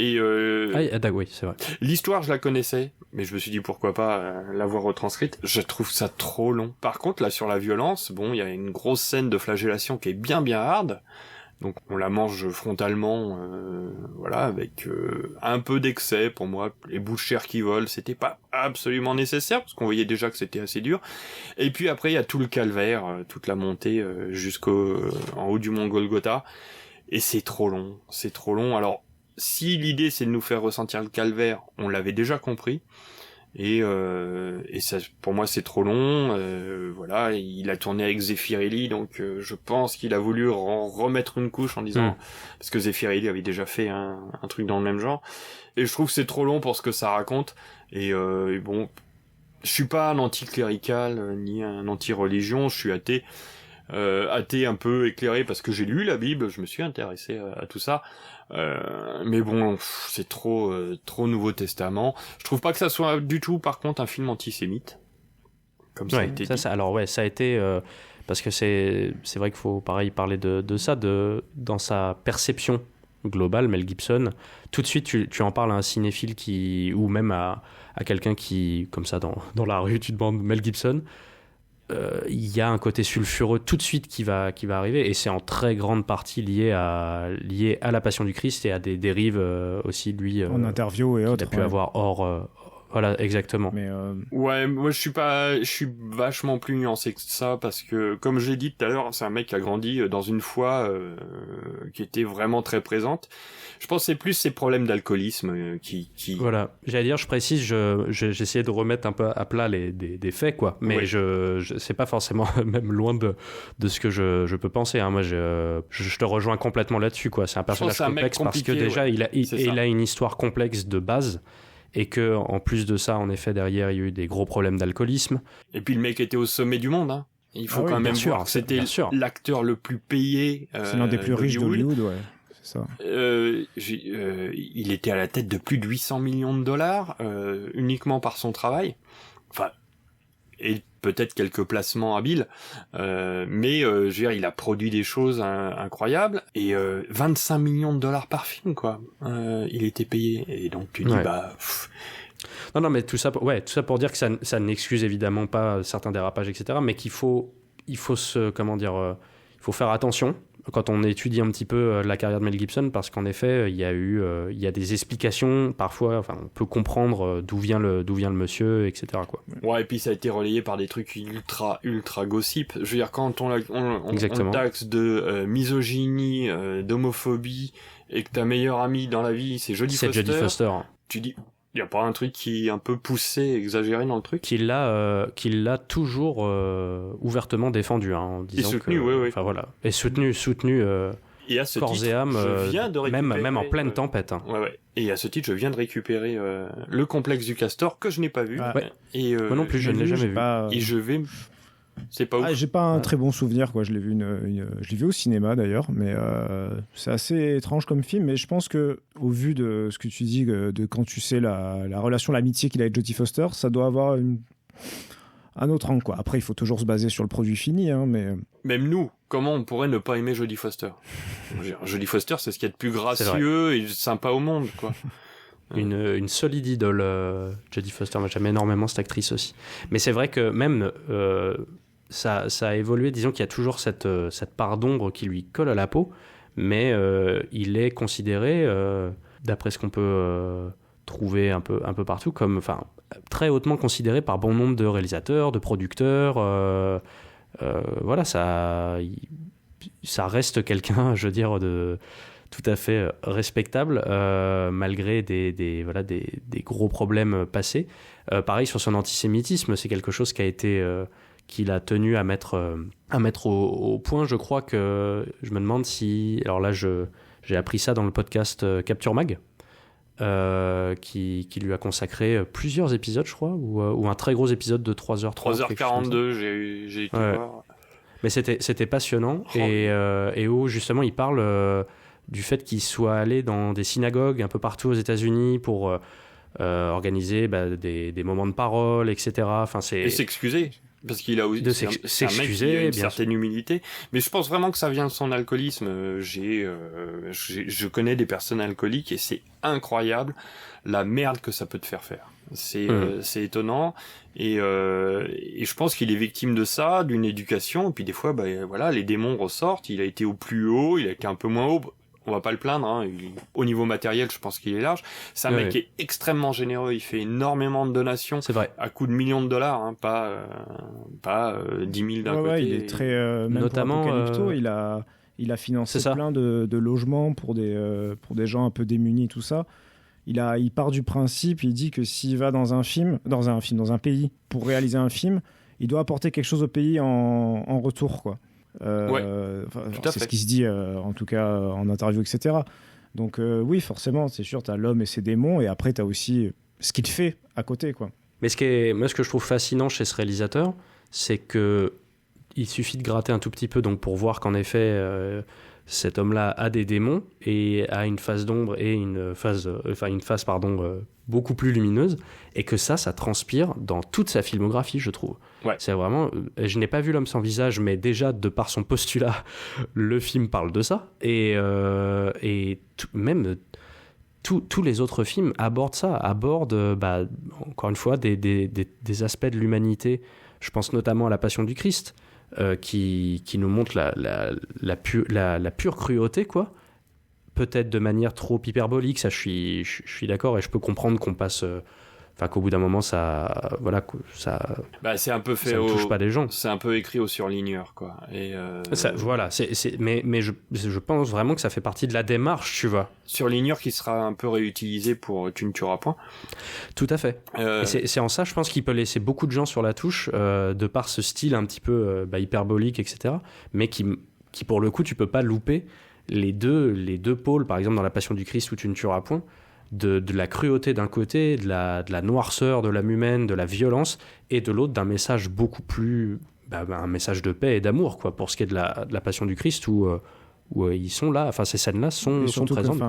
Et oui, c'est vrai. L'histoire, je la connaissais, mais je me suis dit pourquoi pas l'avoir retranscrite. Je trouve ça trop long. Par contre, là, sur la violence, bon, il y a une grosse scène de flagellation qui est bien hard. Donc, on la mange frontalement, voilà, avec un peu d'excès pour moi. Les bouts de chair qui volent, c'était pas absolument nécessaire parce qu'on voyait déjà que c'était assez dur. Et puis après, il y a tout le calvaire, toute la montée en haut du mont Golgotha, et c'est trop long. C'est trop long. Alors, si l'idée c'est de nous faire ressentir le calvaire, on l'avait déjà compris, et ça, pour moi c'est trop long. Voilà, il a tourné avec Zeffirelli, donc je pense qu'il a voulu remettre une couche en disant parce que Zeffirelli avait déjà fait un truc dans le même genre, et je trouve que c'est trop long pour ce que ça raconte. Et bon, je suis pas un anticlérical ni un anti-religion, je suis athée un peu éclairé parce que j'ai lu la Bible, je me suis intéressé à tout ça. Mais bon, c'est trop Nouveau Testament. Je trouve pas que ça soit du tout, par contre, un film antisémite, comme ça a été dit. Alors ouais, ça a été parce que c'est vrai qu'il faut pareil parler de ça, dans sa perception globale. Mel Gibson, tout de suite tu en parles à un cinéphile ou même à quelqu'un qui, comme ça dans la rue, tu demandes Mel Gibson. Il y a un côté sulfureux tout de suite qui va arriver, et c'est en très grande partie lié à La Passion du Christ et à des dérives aussi, lui, en interview et autres, qu'il a pu avoir hors voilà, exactement. Mais ouais, moi je suis vachement plus nuancé que ça, parce que comme j'ai dit tout à l'heure, c'est un mec qui a grandi dans une foi qui était vraiment très présente. Je pense que c'est plus ses problèmes d'alcoolisme qui... Voilà, j'allais dire, je précise, j'essayais de remettre un peu à plat des faits, quoi, mais oui. C'est pas forcément même loin de ce que je peux penser, hein. Moi je te rejoins complètement là-dessus, quoi. C'est un personnage complexe parce que déjà ouais. il a une histoire complexe de base, et que en plus de ça, en effet, derrière il y a eu des gros problèmes d'alcoolisme. Et puis le mec était au sommet du monde, hein. Il faut quand même voir que c'était l'acteur le plus payé. C'est l'un des plus riches d'Hollywood, ouais. C'est ça. Il était à la tête de plus de 800 millions de dollars uniquement par son travail. Enfin, et peut-être quelques placements habiles, mais je veux dire, il a produit des choses incroyables, et 25 millions de dollars par film, quoi. Il était payé, et donc tu dis Non, mais tout ça pour dire que ça n'excuse évidemment pas certains dérapages, etc., mais qu'il faut faire attention quand on étudie un petit peu la carrière de Mel Gibson, parce qu'en effet, il y a des explications parfois. Enfin, on peut comprendre d'où vient le monsieur, etc., quoi. Ouais, et puis ça a été relayé par des trucs ultra gossip. Je veux dire, quand on taxe de misogynie, d'homophobie, et que ta meilleure amie dans la vie c'est Jodie Foster, tu dis, il y a pas un truc qui est un peu poussé, exagéré dans le truc? Qu'il l'a toujours ouvertement défendu, hein, en disant et soutenu, que, oui. Enfin voilà, et soutenu. Et à ce corps titre, et âme, je viens de récupérer, même en pleine tempête. Hein. Ouais. Et à ce titre, je viens de récupérer le complexe du Castor que je n'ai pas vu. Ouais. Et, Moi non plus, je ne l'ai jamais vu. Et je vais... C'est pas ouf. J'ai pas un très bon souvenir, quoi. Je l'ai vu, je l'ai vu au cinéma d'ailleurs, mais c'est assez étrange comme film. Mais je pense que, au vu de ce que tu dis, de quand tu sais la relation, l'amitié qu'il a avec Jodie Foster, ça doit avoir un autre angle, quoi. Après, il faut toujours se baser sur le produit fini, hein, mais... Même nous, comment on pourrait ne pas aimer Jodie Foster? Jodie Foster, c'est ce qu'il y a de plus gracieux et sympa au monde, quoi. Une solide idole, Jodie Foster. Moi, j'aime énormément cette actrice aussi. Mais c'est vrai que même ça a évolué. Disons qu'il y a toujours cette part d'ombre qui lui colle à la peau, mais il est considéré, d'après ce qu'on peut trouver un peu partout, comme, enfin, très hautement considéré par bon nombre de réalisateurs, de producteurs. Voilà, ça reste quelqu'un, je veux dire, de tout à fait respectable, malgré des gros problèmes passés. Pareil sur son antisémitisme, c'est quelque chose qui a été qu'il a tenu à mettre au point. Je crois que je me demande si, alors là j'ai appris ça dans le podcast Capture Mag, qui lui a consacré plusieurs épisodes, je crois, ou un très gros épisode de 3h30. 3h42, j'ai été voir. Mais c'était passionnant, et où justement il parle du fait qu'il soit allé dans des synagogues un peu partout aux États-Unis pour organiser des moments de parole, etc. Enfin, et s'excuser. Parce qu'il a aussi, c'est un mec qui a une certaine humilité. Mais je pense vraiment que ça vient de son alcoolisme. Je connais des personnes alcooliques et c'est incroyable la merde que ça peut te faire. C'est étonnant. Et je pense qu'il est victime de ça, d'une éducation. Et puis des fois, voilà, les démons ressortent. Il a été au plus haut, il a été un peu moins haut. On va pas le plaindre, hein. Au niveau matériel, je pense qu'il est large. C'est un mec qui est extrêmement généreux. Il fait énormément de donations. C'est vrai. À coût de millions de dollars, hein. Pas 10 000 d'un côté. Ouais, il est très, même notamment, pour Apocalypto, il a financé plein de logements pour des gens un peu démunis, tout ça. Il part du principe, il dit que s'il va dans un pays pour réaliser un film, il doit apporter quelque chose au pays en retour, quoi. C'est ce qui se dit en tout cas en interview, etc. Donc oui, forcément, c'est sûr, t'as l'homme et ses démons, et après t'as aussi ce qu'il fait à côté, quoi. Mais ce que je trouve fascinant chez ce réalisateur, c'est que il suffit de gratter un tout petit peu donc pour voir qu'en effet cet homme-là a des démons et a une face d'ombre et une face beaucoup plus lumineuse, et que ça transpire dans toute sa filmographie, je trouve. Ouais. C'est vraiment, je n'ai pas vu L'homme sans visage, mais déjà de par son postulat, le film parle de ça, et même tous les autres films abordent ça, encore une fois des aspects de l'humanité. Je pense notamment à La Passion du Christ, qui nous montre la pure cruauté, quoi. Peut-être de manière trop hyperbolique, ça je suis d'accord, et je peux comprendre qu'on passe... qu'au bout d'un moment, ça... Voilà, ça... c'est un peu fait ça ne touche pas des gens. C'est un peu écrit au surligneur, quoi. Et voilà, mais je pense vraiment que ça fait partie de la démarche, tu vois. Surligneur qui sera un peu réutilisé pour Tu ne tueras point. Tout à fait. Et c'est en ça, je pense qu'il peut laisser beaucoup de gens sur la touche, de par ce style un petit peu hyperbolique, etc. Mais qui, pour le coup, tu peux pas louper les deux pôles, par exemple dans La Passion du Christ ou Tu ne tueras point, de la cruauté d'un côté, de la noirceur de l'âme humaine, de la violence, et de l'autre d'un message beaucoup plus... un message de paix et d'amour, quoi, pour ce qui est de la Passion du Christ, où ils sont là, enfin ces scènes-là sont présentes.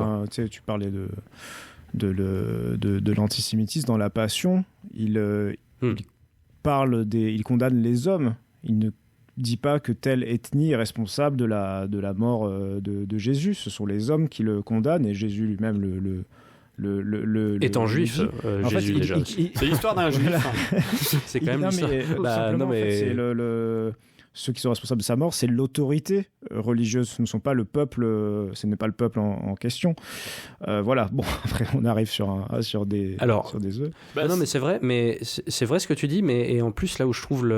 Tu parlais de l'antisémitisme dans La Passion, il parle il condamne les hommes, il ne dit pas que telle ethnie est responsable de la mort de Jésus. Ce sont les hommes qui le condamnent, et Jésus lui-même étant juif, Jésus déjà. C'est l'histoire d'un juif. C'est quand même l'histoire. C'est ceux qui sont responsables de sa mort, c'est l'autorité religieuse. Ce ne sont pas le peuple. Ce n'est pas le peuple en question. Voilà. Bon, après on arrive sur des œufs. Non, mais c'est vrai. Mais c'est vrai ce que tu dis. Mais en plus là où je trouve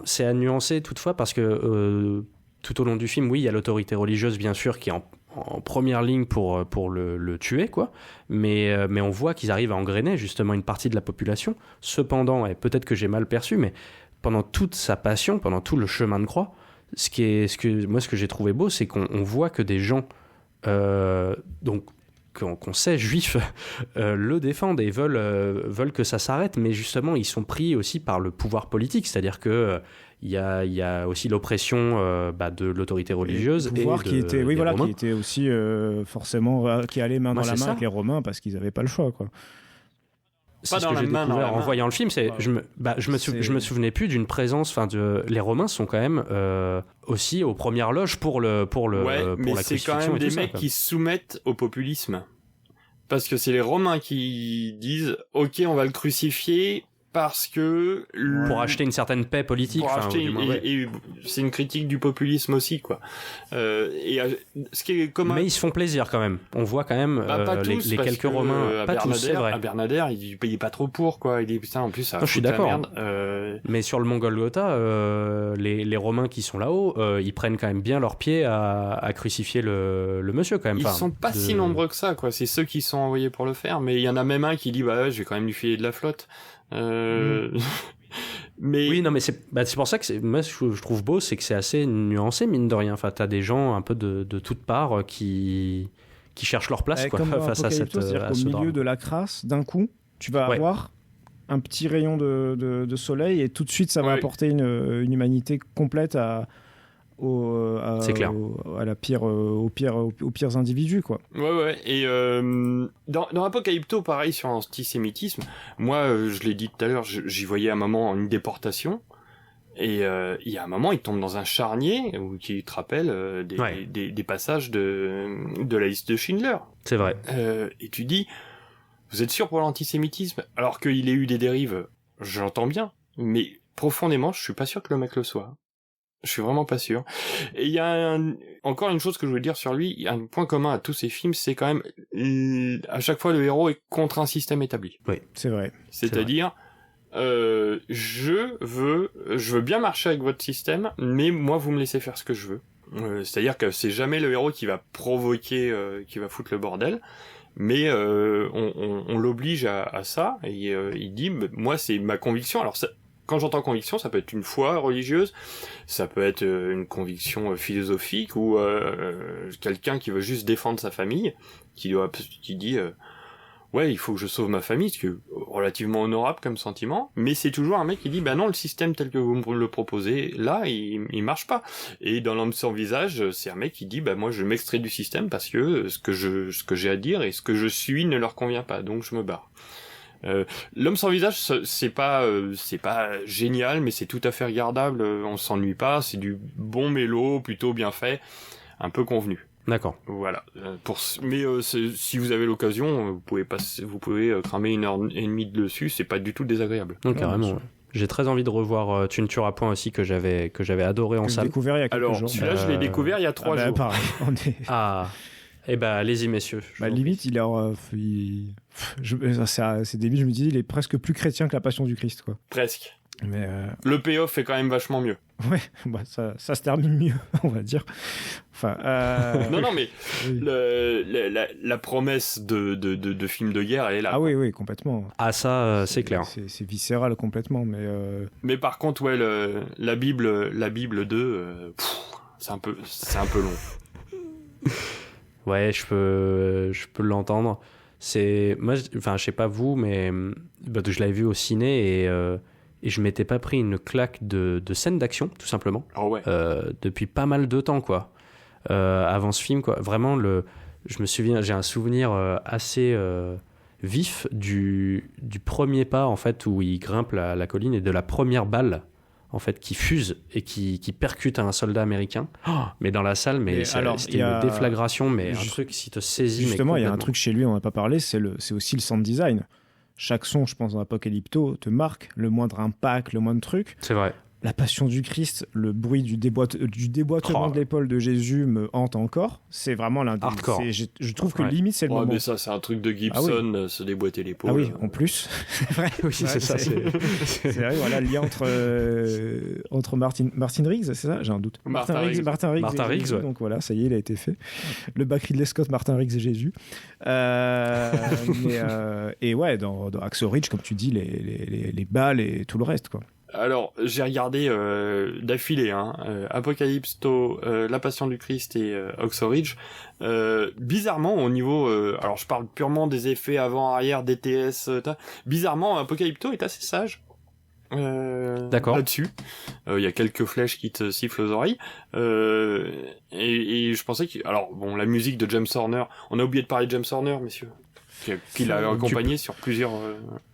c'est à nuancer toutefois, parce que tout au long du film, oui, il y a l'autorité religieuse, bien sûr, qui est en première ligne pour le tuer, quoi. Mais on voit qu'ils arrivent à engrainer justement une partie de la population. Cependant, et peut-être que j'ai mal perçu, mais pendant toute sa passion, pendant tout le chemin de croix, ce que j'ai trouvé beau, c'est qu'on voit que des gens donc qu'on sait juifs le défendent et veulent que ça s'arrête, mais justement ils sont pris aussi par le pouvoir politique, c'est-à-dire que il y a aussi l'oppression de l'autorité religieuse et pouvoir qui était aussi forcément qui allait main dans la main ça. avec les Romains parce qu'ils n'avaient pas le choix, quoi. C'est ce que j'ai découvert en voyant le film. Je me souvenais plus d'une présence. Les Romains sont quand même aussi aux premières loges pour la crucifixion. Mais c'est quand même des mecs qui se soumettent au populisme, parce que c'est les Romains qui disent OK, on va le crucifier parce que pour acheter une certaine paix politique. Et c'est une critique du populisme aussi, quoi. Ce qui est commun. Mais ils se font plaisir quand même. On voit quand même les quelques Romains. Pas tous, c'est vrai. À Bernadère, ils payaient pas trop pour, quoi. Il dit putain, en plus ça. Je suis d'accord. Merde. Mais sur le Mont Golgotha, les Romains qui sont là-haut, ils prennent quand même bien leur pied à crucifier le monsieur quand même. Ils sont pas si nombreux que ça, quoi. C'est ceux qui sont envoyés pour le faire. Mais il y en a même un qui dit je vais quand même lui filer de la flotte. Mais oui, non, mais c'est pour ça que moi je trouve beau, c'est que c'est assez nuancé, mine de rien. Enfin, t'as des gens un peu de toutes parts qui cherchent leur place, quoi, face à cette. C'est-à-dire qu'au milieu de la crasse, d'un coup, tu vas avoir un petit rayon de soleil et tout de suite ça va apporter une humanité complète c'est clair. aux pires individus, quoi. Ouais. Et dans Apocalypto, pareil, sur l'antisémitisme, moi, je l'ai dit tout à l'heure, j'y voyais à un moment une déportation. Et il y a un moment, il tombe dans un charnier qui te rappelle des passages de la liste de Schindler. C'est vrai. Et tu dis, vous êtes sûr pour l'antisémitisme? Alors qu'il ait eu des dérives, j'entends bien, mais profondément, je suis pas sûr que le mec le soit. Je suis vraiment pas sûr. Et il y a encore une chose que je voulais dire sur lui, il y a un point commun à tous ces films, c'est quand même, à chaque fois, le héros est contre un système établi. Oui, c'est vrai. C'est-à-dire, je veux bien marcher avec votre système, mais moi, vous me laissez faire ce que je veux. C'est-à-dire que c'est jamais le héros qui va provoquer, qui va foutre le bordel, mais on l'oblige à ça, et il dit, moi, c'est ma conviction. Alors, quand j'entends conviction, ça peut être une foi religieuse, ça peut être une conviction philosophique, ou quelqu'un qui veut juste défendre sa famille, qui dit il faut que je sauve ma famille, ce qui est relativement honorable comme sentiment, mais c'est toujours un mec qui dit non, le système tel que vous me le proposez là, il marche pas. Et dans L'homme sans visage, c'est un mec qui dit moi je m'extrais du système parce que ce que j'ai à dire et ce que je suis ne leur convient pas, donc je me barre. L'homme sans visage, c'est pas génial, mais c'est tout à fait regardable, on s'ennuie pas, c'est du bon mélo, plutôt bien fait, un peu convenu. D'accord. Voilà. Mais si vous avez l'occasion, vous pouvez cramer 1h30 dessus, c'est pas du tout désagréable. Donc carrément. J'ai très envie de revoir Tu ne tueras point aussi, que j'avais adoré en salle. J'ai découvert il y a quelques jours. Celui-là, je l'ai découvert il y a 3 jours. Pareil, Eh ben, allez-y, messieurs. Limite, c'est débile, je me dis, il est presque plus chrétien que la Passion du Christ, quoi. Presque. Mais le payoff est quand même vachement mieux. Ouais, ça se termine mieux, on va dire. Enfin, non, mais la promesse de film de guerre, elle est là. Ah oui, complètement. Ah ça, c'est clair. C'est viscéral complètement, mais. Mais par contre, la Bible 2, c'est un peu long. Ouais, je peux l'entendre. Moi, je sais pas vous, mais je l'avais vu au ciné et je m'étais pas pris une claque de scène d'action, tout simplement. Oh ouais. Depuis pas mal de temps, quoi. Avant ce film, quoi. Vraiment, je me souviens, j'ai un souvenir assez vif du premier pas, en fait, où il grimpe la colline, et de la première balle, en fait, qui fuse et qui percute un soldat américain. Mais dans la salle, c'était une déflagration, mais un truc qui te saisit. Justement, il y a un truc chez lui, on n'a pas parlé, c'est aussi le sound design. Chaque son, je pense, dans Apocalypto, te marque, le moindre impact, le moindre truc. C'est vrai. La Passion du Christ, le bruit du déboîtement de l'épaule de Jésus me hante encore. C'est vraiment l'un des... Hardcore. Je trouve que limite, c'est le moment. Mais ça, c'est un truc de Gibson, se déboîter l'épaule. Ah oui, en plus. C'est vrai. Oui, c'est ça. C'est vrai, voilà, le lien entre Martin Riggs, c'est ça? J'ai un doute. Martin Riggs et Jésus, ouais. donc voilà, ça y est, il a été fait. Le bac Ridley Scott, Martin Riggs et Jésus. Et ouais, dans Hacksaw Ridge, comme tu dis, les balles et tout le reste, quoi. Alors, j'ai regardé d'affilée, Apocalypto, La Passion du Christ et Hacksaw Ridge. Bizarrement, au niveau... alors, je parle purement des effets avant-arrière, DTS, bizarrement, Apocalypto est assez sage. D'accord. Là-dessus. Il y a quelques flèches qui te sifflent aux oreilles. Et je pensais que... Alors, bon, la musique de James Horner... On a oublié de parler de James Horner, messieurs. Qui l'a accompagné sur plusieurs...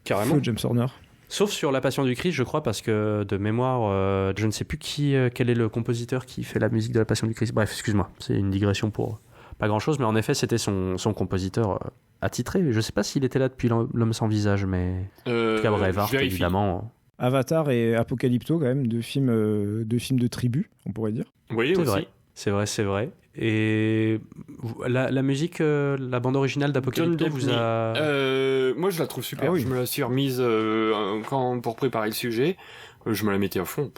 Carrément. Feu James Horner. Sauf sur La Passion du Christ, je crois, parce que de mémoire, je ne sais plus quel est le compositeur qui fait la musique de La Passion du Christ. Bref, excuse-moi, c'est une digression pour pas grand-chose, mais en effet, c'était son compositeur attitré. Je ne sais pas s'il était là depuis L'Homme sans visage, mais... En tout cas, Braveheart, évidemment. Avatar et Apocalypto, quand même, deux films de tribu, on pourrait dire. Oui, c'est aussi. C'est vrai. Et la musique, la bande originale d'Apocalypto vous a... moi, je la trouve super. Ah oui. Je me la suis remise pour préparer le sujet. Je me la mettais à fond.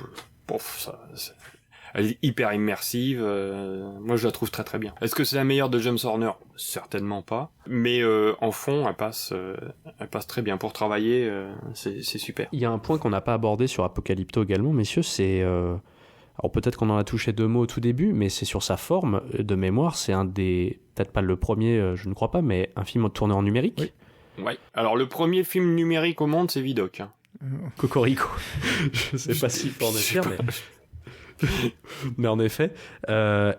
Elle est hyper immersive. Moi, je la trouve très très bien. Est-ce que c'est la meilleure de James Horner ? Certainement pas. Mais en fond, elle passe très bien pour travailler. C'est super. Il y a un point qu'on n'a pas abordé sur Apocalypto également, messieurs, c'est... Alors peut-être qu'on en a touché 2 mots au tout début, mais c'est sur sa forme de mémoire. C'est un des... Peut-être pas le premier, je ne crois pas, mais un film tourné en numérique. Oui. Ouais. Alors, le premier film numérique au monde, c'est Vidoc. Cocorico. Je sais pas si fort de dire, mais... mais en effet.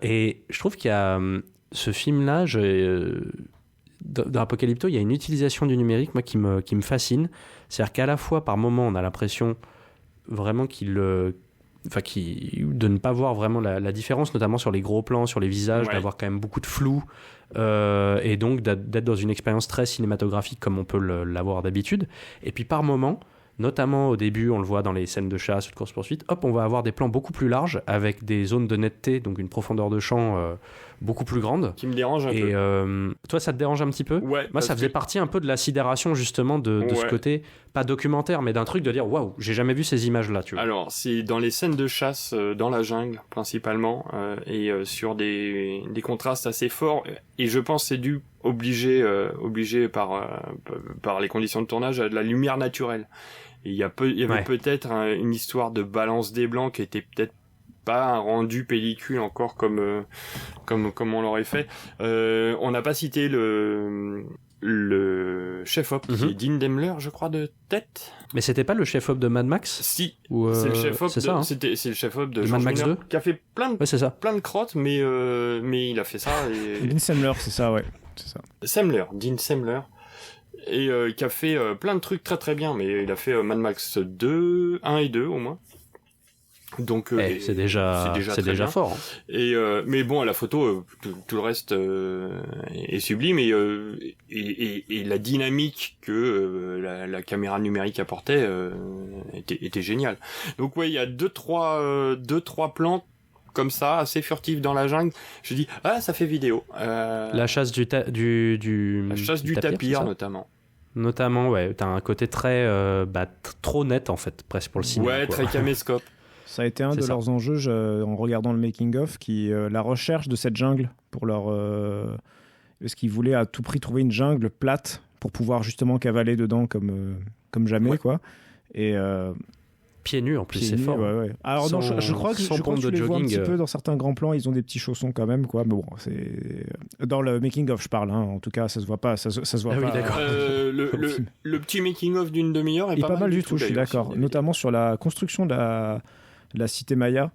Et je trouve qu'il y a ce film-là, dans Apocalypto, il y a une utilisation du numérique, moi, qui me fascine. C'est-à-dire qu'à la fois, par moment, on a l'impression vraiment de ne pas voir vraiment la différence, notamment sur les gros plans, sur les visages, d'avoir quand même beaucoup de flou, et donc d'être dans une expérience très cinématographique comme on peut l'avoir d'habitude. Et puis par moment, notamment au début, on le voit dans les scènes de chasse ou de course-poursuite, on va avoir des plans beaucoup plus larges, avec des zones de netteté, donc une profondeur de champ beaucoup plus grande. Qui me dérange un peu. Toi, ça te dérange un petit peu ? Ouais. Moi, ça faisait partie un peu de la sidération, justement, de ce côté, pas documentaire, mais d'un truc de dire, waouh, j'ai jamais vu ces images-là, tu vois. Alors, c'est dans les scènes de chasse, dans la jungle, principalement, et sur des contrastes assez forts, et je pense que c'est dû obligé par les conditions de tournage à de la lumière naturelle. Et il y avait peut-être une histoire de balance des blancs qui était peut-être pas un rendu pellicule encore comme on l'aurait fait. On n'a pas cité le chef-op qui est Dean Demler, je crois, de tête. Mais c'était pas le chef-op de Mad Max ? Si, c'est le chef-op c'est le chef-op de Mad Max 2 qui a fait plein de crottes, mais il a fait ça. Dean Semler, c'est ça, ouais. C'est ça. Dean Semler. Et qui a fait plein de trucs très très bien, mais il a fait Mad Max 2, 1 et 2 au moins. Donc c'est déjà fort. Et mais bon, à la photo, tout le reste est sublime, et la dynamique que la caméra numérique apportait était géniale. Donc ouais, il y a deux trois plans comme ça, assez furtifs dans la jungle. Je dis ça fait vidéo. La chasse du tapir, notamment. Notamment, ouais, t'as un côté très trop net en fait, presque pour le cinéma. Ouais, très caméscope. Ça a été un de leurs enjeux en regardant le making-of, la recherche de cette jungle pour parce qu'ils voulaient à tout prix trouver une jungle plate pour pouvoir justement cavaler dedans comme jamais, quoi. Et pieds nus en plus, c'est fort. Ouais. Alors je crois que tu les vois un petit peu dans certains grands plans, ils ont des petits chaussons quand même, quoi. Mais bon, c'est dans le making of, je parle. En tout cas, ça se voit pas, ça se voit pas. Oui, d'accord. Le petit making of d'une demi-heure est pas mal du tout. Je suis d'ailleurs, d'accord. Notamment sur la construction de la cité Maya,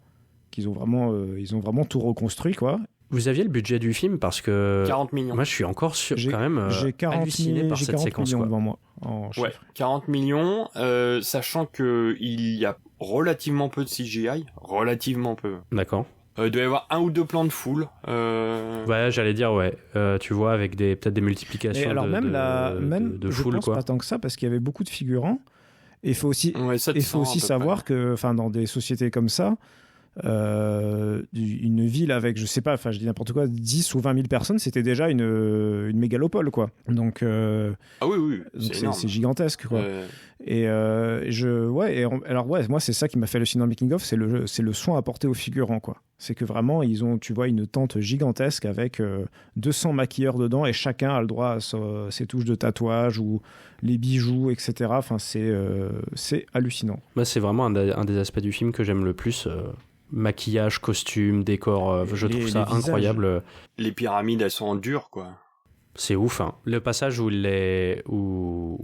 qu'ils ont vraiment tout reconstruit, quoi. Vous aviez le budget du film parce que 40 millions. Moi, je suis encore quand même halluciné par cette séquence. J'ai 40 millions devant moi. 40 millions, sachant que il y a relativement peu de CGI, relativement peu. D'accord. Il doit y avoir 1 ou 2 plans de foule. Ouais, j'allais dire, tu vois, avec peut-être des multiplications de je foule, pense quoi. pas tant que ça, parce qu'il y avait beaucoup de figurants. Et il faut aussi, savoir que, dans des sociétés comme ça, une ville avec, je sais pas, je dis n'importe quoi, 10 ou 20 000 personnes, c'était déjà une mégalopole, quoi. Donc, oui, c'est gigantesque, quoi. Alors moi, c'est ça qui m'a fait halluciner dans le making of, c'est le soin apporté aux figurants, quoi. C'est que vraiment, ils ont, tu vois, une tente gigantesque avec 200 maquilleurs dedans et chacun a le droit à ses touches de tatouage ou les bijoux, etc. Enfin, c'est hallucinant. Moi, c'est vraiment un des aspects du film que j'aime le plus. Maquillage, costume, décor, je trouve ça incroyable. Les pyramides, elles sont en dur, quoi. C'est ouf, hein. Le passage où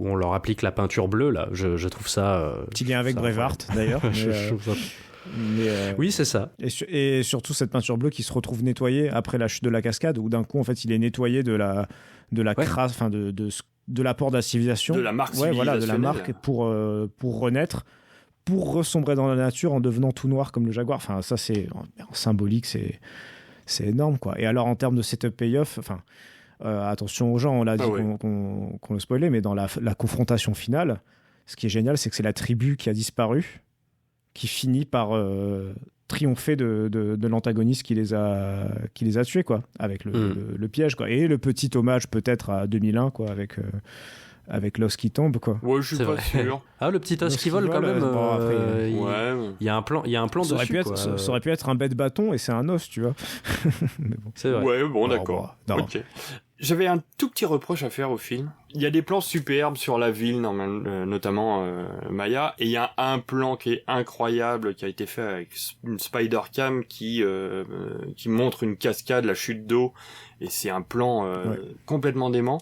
on leur applique la peinture bleue, là, je trouve ça... Petit lien avec Braveheart, d'ailleurs. Oui, c'est ça. Et surtout cette peinture bleue qui se retrouve nettoyée après la chute de la cascade, où d'un coup, en fait, il est nettoyé de la crasse, enfin de l'apport de la civilisation. De la marque civilisationnelle. Voilà, de la marque pour renaître, pour ressombrer dans la nature en devenant tout noir comme le jaguar. Enfin, ça, c'est en symbolique, c'est énorme, quoi. Et alors, en termes de setup payoff, enfin, attention aux gens, on l'a dit qu'on le spoilait, mais dans la confrontation finale, ce qui est génial, c'est que c'est la tribu qui a disparu qui finit par triompher de l'antagoniste qui les a tués, quoi, avec le piège, quoi. Et le petit hommage peut-être à 2001, quoi, avec l'os qui tombe, quoi. Ouais, je suis pas sûr. Ah, le petit os qui vole, quand même. Il y a un plan dessus, quoi. Ça aurait pu être un bête bâton et c'est un os, tu vois. Mais bon. C'est vrai. Ouais, bon, d'accord. Ok. J'avais un tout petit reproche à faire au film. Il y a des plans superbes sur la ville, notamment Maya, et il y a un plan qui est incroyable, qui a été fait avec une spider cam qui montre une cascade, la chute d'eau, et c'est un plan complètement dément.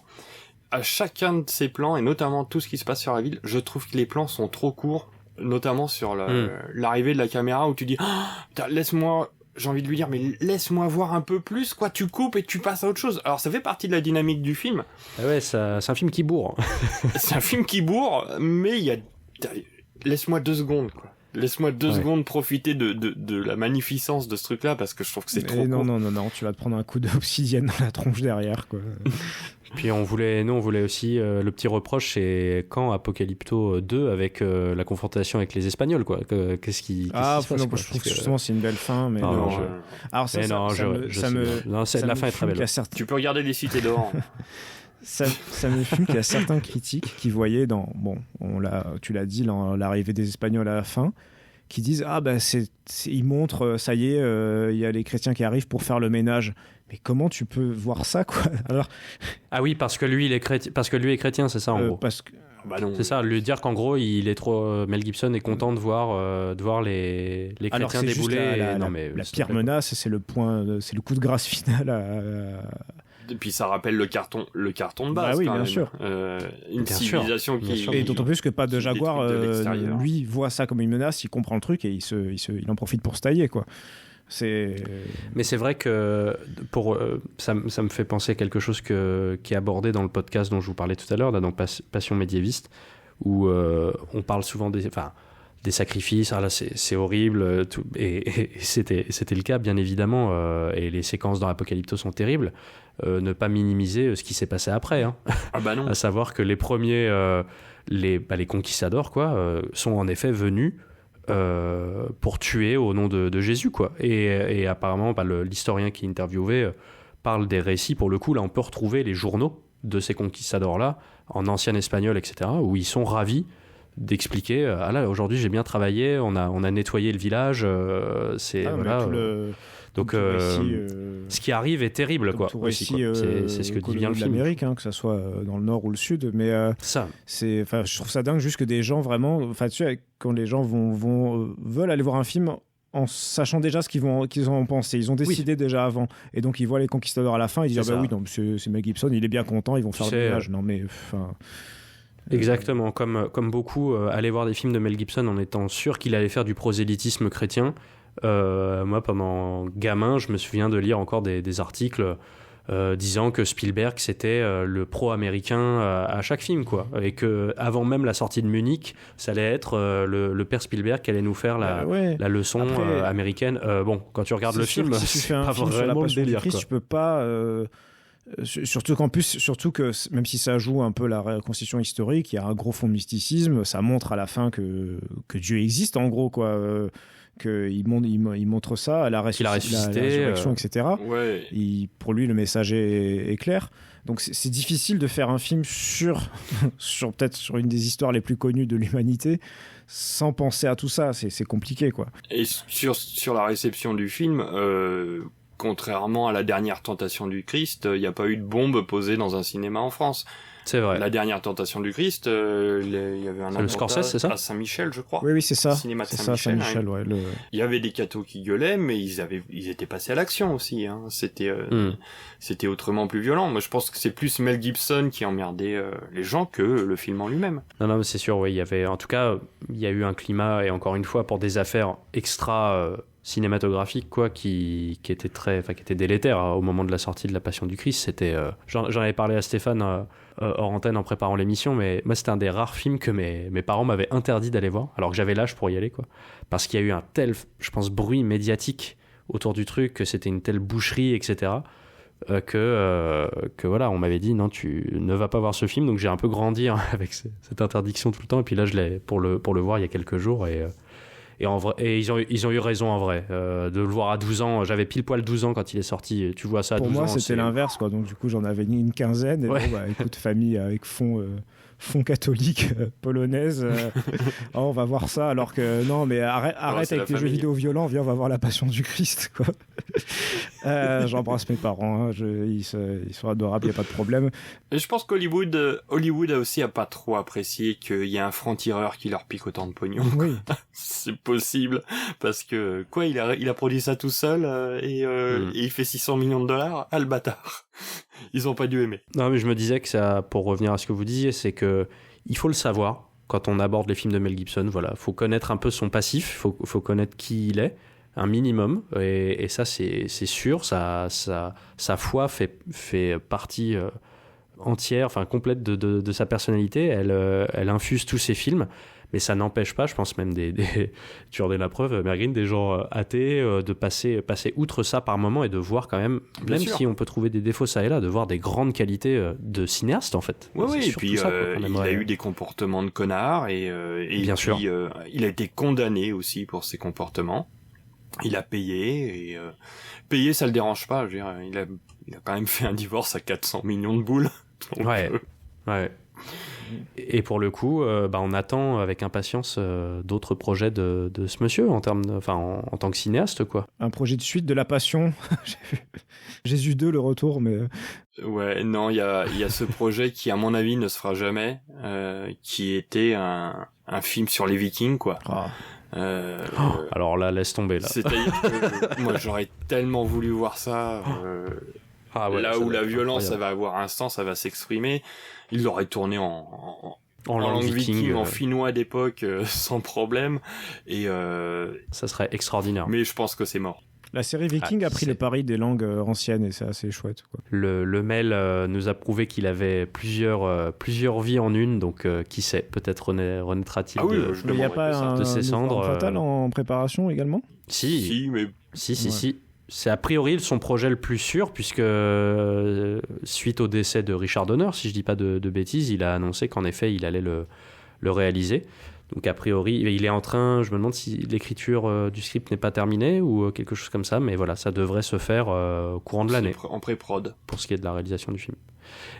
À chacun de ces plans, et notamment tout ce qui se passe sur la ville, je trouve que les plans sont trop courts, notamment sur l'arrivée de la caméra, où tu dis « laisse-moi... » J'ai envie de lui dire, mais laisse-moi voir un peu plus, quoi, tu coupes et tu passes à autre chose. Alors, ça fait partie de la dynamique du film. Ah ouais, c'est un film qui bourre. C'est un film qui bourre, mais il y a... Laisse-moi 2 secondes, quoi. Laisse-moi 2 secondes profiter de la magnificence de ce truc-là, parce que je trouve que c'est trop court. Non, tu vas te prendre un coup d'obsidienne dans la tronche derrière, quoi. Puis on voulait aussi, le petit reproche, c'est quand Apocalypto 2 avec la confrontation avec les Espagnols, quoi. Qu'est-ce qui se passe, je trouve que justement c'est une belle fin, mais non, alors ça la fin est très belle. Tu peux regarder les cités d'or. Ça me fume qu'il y a certains critiques qui voyaient tu l'as dit, l'arrivée des Espagnols à la fin, qui disent ils montrent, ça y est, il y a les chrétiens qui arrivent pour faire le ménage. Mais comment tu peux voir ça, quoi? Alors... Ah oui, parce que lui est chrétien, c'est ça, en gros. Parce que... non. C'est ça, lui dire qu'en gros, il est trop... Mel Gibson est content de voir les chrétiens débouler. La pire menace, c'est le coup de grâce final Et puis ça rappelle le carton de base. Ah oui, quand bien même. sûr. Une civilisation qui... Et d'autant plus que Pat de Jaguar, lui, voit ça comme une menace, il comprend le truc et il en profite pour se tailler, quoi. Mais c'est vrai que ça me fait penser à quelque chose qui est abordé dans le podcast dont je vous parlais tout à l'heure, dans Passion médiéviste, où on parle souvent des sacrifices. Ah là, c'est horrible, et c'était le cas, bien évidemment, et les séquences dans Apocalypto sont terribles. Ne pas minimiser ce qui s'est passé après, hein. Ah bah non. À savoir que les premiers, les conquistadors, quoi, sont en effet venus pour tuer au nom de Jésus, quoi. Et apparemment, l'historien qui interviewait parle des récits. Pour le coup, là, on peut retrouver les journaux de ces conquistadors-là, en ancien espagnol, etc., où ils sont ravis d'expliquer là, aujourd'hui, j'ai bien travaillé, on a nettoyé le village, donc ce qui arrive est terrible, quoi. Aussi, c'est ce que dit bien le film. L'Amérique, que ça soit dans le nord ou le sud, mais je trouve ça dingue juste que des gens vraiment, tu sais, quand les gens veulent aller voir un film en sachant déjà ce qu'ils en ont pensé, ils ont décidé déjà avant, et donc ils voient les conquistadors à la fin, ils disent c'est Mel Gibson, il est bien content, ils vont faire le ménage. Non mais exactement, comme beaucoup allaient voir des films de Mel Gibson en étant sûr qu'il allait faire du prosélytisme chrétien. Moi, pendant gamin, je me souviens de lire encore des articles disant que Spielberg c'était le pro-américain à chaque film, quoi, et que avant même la sortie de Munich, ça allait être le père Spielberg qui allait nous faire la leçon américaine. Quand tu regardes le film, si tu fais un film sur la passion du Christ, tu peux pas. Surtout que même si ça joue un peu la reconstitution historique, il y a un gros fond de mysticisme, ça montre à la fin que Dieu existe, en gros, quoi. Il montre ça à la résurrection, etc. Ouais. Pour lui, le message est clair. Donc c'est difficile de faire un film sur peut-être sur une des histoires les plus connues de l'humanité sans penser à tout ça. C'est compliqué, quoi. Et sur la réception du film, contrairement à La Dernière Tentation du Christ, il n'y a pas eu de bombe posée dans un cinéma en France. C'est vrai. La Dernière Tentation du Christ, il y avait un le Scorsese, c'est ça à Saint-Michel, je crois. Oui, c'est ça. Cinéma de c'est Saint-Michel. Ça, Saint-Michel, ouais. Il y avait des cathos qui gueulaient, mais ils étaient passés à l'action aussi. Hein. C'était autrement plus violent. Moi, je pense que c'est plus Mel Gibson qui emmerdait les gens que le film en lui-même. Non, mais c'est sûr. Oui, il y avait, en tout cas, il y a eu un climat, et encore une fois, pour des affaires extra cinématographiques, quoi, qui étaient délétères au moment de la sortie de La Passion du Christ. C'était, j'en avais parlé à Stéphane hors antenne en préparant l'émission, mais moi, c'était un des rares films que mes parents m'avaient interdit d'aller voir, alors que j'avais l'âge pour y aller, quoi, parce qu'il y a eu un tel, je pense, bruit médiatique autour du truc, que c'était une telle boucherie, etc. Que voilà, on m'avait dit non, tu ne vas pas voir ce film. Donc j'ai un peu grandi avec cette interdiction tout le temps, et puis là je l'ai pour le voir il y a quelques jours, et en vrai, et ils ont eu raison en vrai, de le voir à 12 ans. J'avais pile poil 12 ans quand il est sorti, tu vois ça à 12 ans. Pour moi c'était l'inverse, quoi. Donc du coup j'en avais une quinzaine, et ouais. Bon, écoute, famille avec fond catholique polonaise, on va voir ça, alors que non, mais arrête avec tes jeux vidéo violents, viens, on va voir La Passion du Christ, quoi. J'embrasse mes parents, hein, ils sont adorables, il n'y a pas de problème. Et je pense qu'Hollywood a aussi pas trop apprécié qu'il y ait un franc-tireur qui leur pique autant de pognon. Oui. C'est possible, parce que quoi, il a produit ça tout seul, et il fait 600 millions de dollars, le bâtard. Ils ont pas dû aimer. Non, mais je me disais que ça, pour revenir à ce que vous disiez, c'est que il faut le savoir quand on aborde les films de Mel Gibson. Voilà, faut connaître un peu son passif, faut connaître qui il est, un minimum, et ça c'est sûr. Sa foi fait partie entière, enfin complète de sa personnalité. Elle infuse tous ses films. Mais ça n'empêche pas, je pense même tu en es la preuve, Mergreen, des gens athées, de passer outre ça par moment, et de voir quand même, Bien même sûr. si on peut trouver des défauts ça et là, de voir des grandes qualités de cinéaste, en fait. Oui, et puis ça, quoi, il a eu des comportements de connard, et Bien puis, sûr. Il a été condamné aussi pour ses comportements. Il a payé, et payer ça le dérange pas. Je veux dire, il a quand même fait un divorce à 400 millions de boules. Donc, Ouais. Et pour le coup, on attend avec impatience d'autres projets de ce monsieur en tant que cinéaste, quoi. Un projet de suite de La Passion. J'ai vu Jésus 2, le retour, mais Ouais, non, il y a ce projet qui, à mon avis, ne se fera jamais, qui était un film sur les Vikings, quoi. Alors là, laisse tomber, là. C'est-à-dire que moi, j'aurais tellement voulu voir ça. Là où la violence, ça va avoir un sens, ça va s'exprimer. Il l'aurait tourné en langue viking, en finnois d'époque, sans problème. Et ça serait extraordinaire. Mais je pense que c'est mort. la série Viking a pris le pari des langues anciennes, et c'est assez chouette, quoi. Le Mel nous a prouvé qu'il avait plusieurs vies en une, donc qui sait, peut-être renaîtra-t-il Mais il n'y a pas de ses cendres. Fatal en préparation également? Si, mais... Si. C'est a priori son projet le plus sûr, puisque suite au décès de Richard Donner, si je dis pas de bêtises, il a annoncé qu'en effet il allait le réaliser. Donc a priori, il est en train, je me demande si l'écriture du script n'est pas terminée ou quelque chose comme ça, mais voilà, ça devrait se faire au courant de l'année. En pré-prod. Pour ce qui est de la réalisation du film.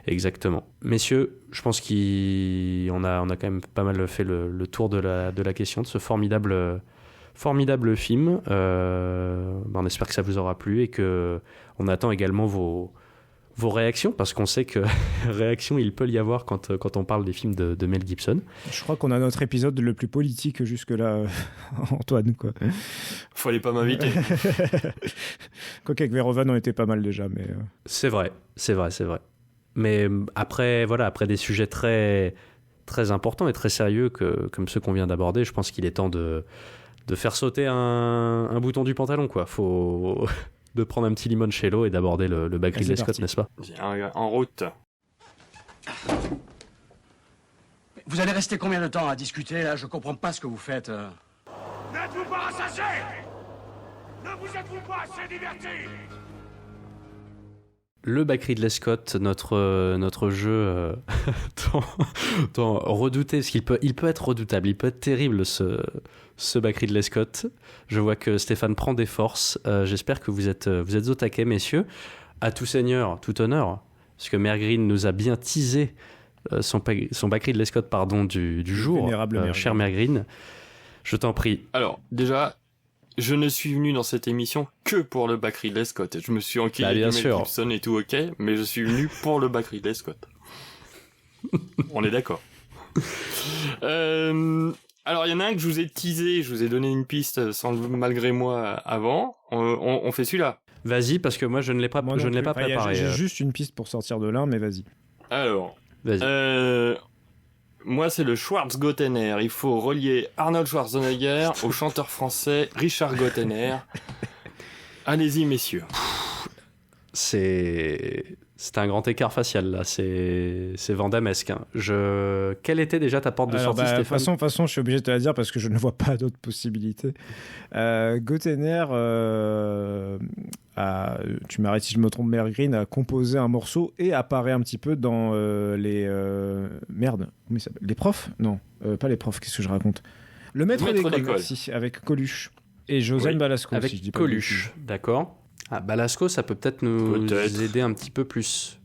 Exactement. Messieurs, je pense qu'on a quand même pas mal fait le tour de la question de ce formidable film. On espère que ça vous aura plu, et que on attend également vos réactions, parce qu'on sait que réactions il peut y avoir quand on parle des films de Mel Gibson. Je crois qu'on a notre épisode le plus politique jusque-là, Antoine, quoi. Fallait pas m'inviter. Quoique avec Verhoeven on était pas mal déjà, mais... C'est vrai. Mais après des sujets très, très importants et très sérieux comme ceux qu'on vient d'aborder, je pense qu'il est temps de faire sauter un bouton du pantalon, quoi. Faut de prendre un petit limoncello et d'aborder le bac Ridley Scott, n'est-ce pas? En route. Vous allez rester combien de temps à discuter, là? Je comprends pas ce que vous faites. N'êtes-vous pas rassasiés? Ne vous êtes-vous pas assez divertis? Le bac Ridley Scott, notre jeu tant redouté, parce qu'il peut être redoutable, il peut être terrible, ce bac Ridley Scott. Je vois que Stéphane prend des forces. J'espère que vous êtes au taquet, messieurs. À tout seigneur, tout honneur, parce que Mergreen nous a bien teasé son bac Ridley Scott, du jour, cher Mergreen. Je t'en prie. Alors, déjà, je ne suis venu dans cette émission que pour le bac Ridley Scott. Je me suis enquillé Bah, bien du Mel sûr. Gibson et tout, ok, mais je suis venu pour le bac Ridley Scott. On est d'accord. Alors, il y en a un que je vous ai teasé, je vous ai donné une piste malgré moi avant. On fait celui-là. Vas-y, parce que moi, je ne l'ai pas, Moi je non ne l'ai plus. pas Enfin, préparé. J'ai juste une piste pour sortir de l'un, mais vas-y. Alors, Vas-y. moi, c'est le Schwarz-Gottener. Il faut relier Arnold Schwarzenegger au chanteur français Richard Gottener. Allez-y, messieurs. C'est un grand écart facial, là. C'est vandamesque. Hein. Quelle était déjà ta porte de Alors, sortie, de toute Stéphane? façon, je suis obligé de te la dire parce que je ne vois pas d'autres possibilités. Gottener, tu m'arrêtes si je me trompe, Merv Green a composé un morceau et apparaît un petit peu dans les... merde, comment il s'appelle ? Les profs ? Non, pas les profs, qu'est-ce que je raconte ? Le maître d'école, merci, avec Coluche. Et Josiane Balasco, Avec si je dis pas Coluche, d'accord. Ah, Balasco, ça peut peut-être nous aider un petit peu plus.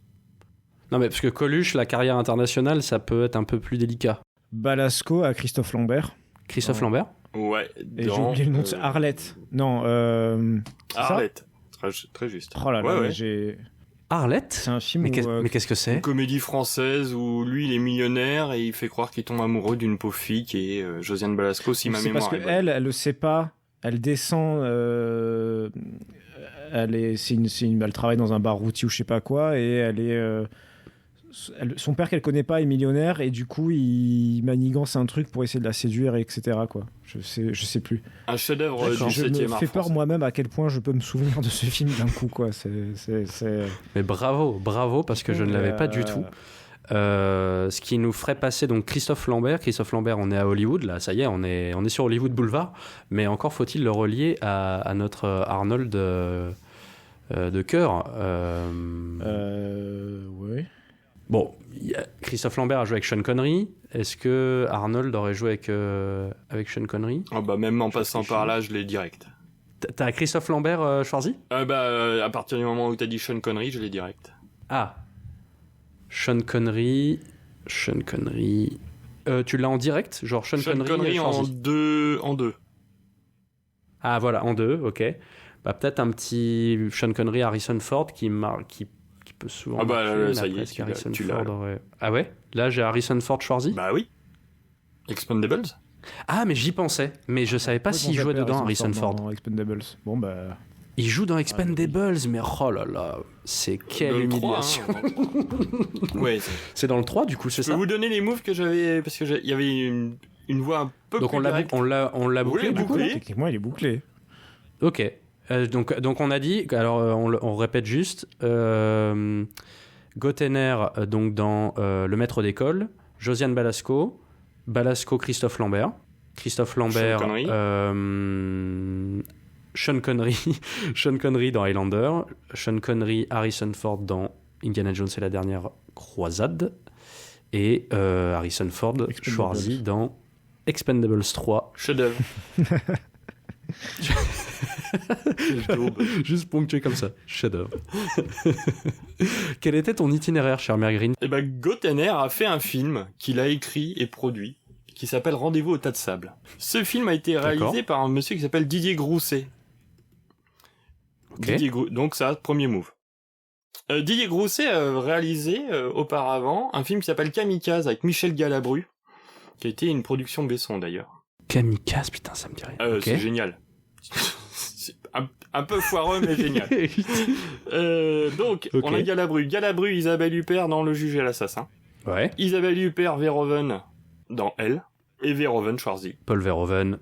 Non, mais parce que Coluche, la carrière internationale, ça peut être un peu plus délicat. Balasco à Christophe Lambert. Christophe Oh. Lambert? Ouais. Et j'ai oublié le nom de Arlette. Non, c'est ça ? Arlette. Très juste. Oh là là, Ouais. j'ai... Arlette? C'est un film Mais où... qu'est-ce que Une c'est? comédie française où lui, il est millionnaire et il fait croire qu'il tombe amoureux d'une pauvre fille qui est Josiane Balasco, si ma c'est mémoire parce est bonne. qu'elle le sait pas. Elle descend. Elle travaille dans un bar routier ou je sais pas quoi, et elle est. Son père qu'elle connaît pas est millionnaire et du coup il manigance un truc pour essayer de la séduire, etc. quoi. Je sais plus. Un chef-d'œuvre du Je 7e me art fais peur français. moi-même à quel point je peux me souvenir de ce film d'un coup quoi. Mais bravo, parce que je ne l'avais pas du tout. Ce qui nous ferait passer donc Christophe Lambert, on est à Hollywood, là, ça y est, on est sur Hollywood Boulevard, mais encore faut-il le relier à notre Arnold de cœur. Ouais. Bon, Christophe Lambert a joué avec Sean Connery. Est-ce que Arnold aurait joué avec Sean Connery? Ah bah même en passant par là, je l'ai direct. T'as Christophe Lambert, Schwarzy? À partir du moment où t'as dit Sean Connery, je l'ai direct. Ah, Sean Connery. Tu l'as en direct, genre Sean Connery en Schwarzy. en deux. Ah voilà, en deux, ok. Bah peut-être un petit Sean Connery, Harrison Ford qui peut souvent. Ah bah marcher, là, mais ça y après, est, est-ce tu l'as, qu'Harrison tu l'as, Ford là. aurait... Ah ouais. Là j'ai Harrison Ford, Schwarzy. Bah oui. Expendables. Ah mais j'y pensais, mais je savais pas s'il jouait dedans Harrison Ford. Dans Expendables. Bon bah. Il joue dans Expendables, mais oh là là, c'est quelle Dans le 3, humiliation. hein, dans le 3. Ouais. C'est dans le 3 du coup, c'est Je peux ça? vous donner les moves que j'avais parce que il y avait une voix un peu Donc plus directe. on l'a bouclé Oui, du coup. bouclé. Techniquement il est bouclé. Ok. Donc on a dit, alors on répète juste, Gottener donc dans Le Maître d'école, Josiane Balasco, Christophe Lambert Sean Connery. Sean Connery dans Highlander, Sean Connery, Harrison Ford dans Indiana Jones et la dernière croisade, et Harrison Ford, Expendables. Schwarzy dans Expendables 3. Chef-d'œuvre. Juste ponctué comme ça. Chef-d'œuvre. Quel était ton itinéraire, cher Mère Green? Et Gottener a fait un film qu'il a écrit et produit qui s'appelle Rendez-vous au tas de sable. Ce film a été réalisé par un monsieur qui s'appelle Didier Grousset. Ok. Donc ça, premier move. Didier Grousset a réalisé auparavant un film qui s'appelle Kamikaze avec Michel Galabru, qui a été une production Besson d'ailleurs. Kamikaze, putain, ça me dit rien. Ok. C'est génial. C'est un peu foireux mais génial. Donc, Ok. on a Galabru, Isabelle Huppert dans Le Juge et l'Assassin. Ouais. Isabelle Huppert, Verhoeven dans Elle. Et Verhoeven, Schwarzy. Paul Verhoeven,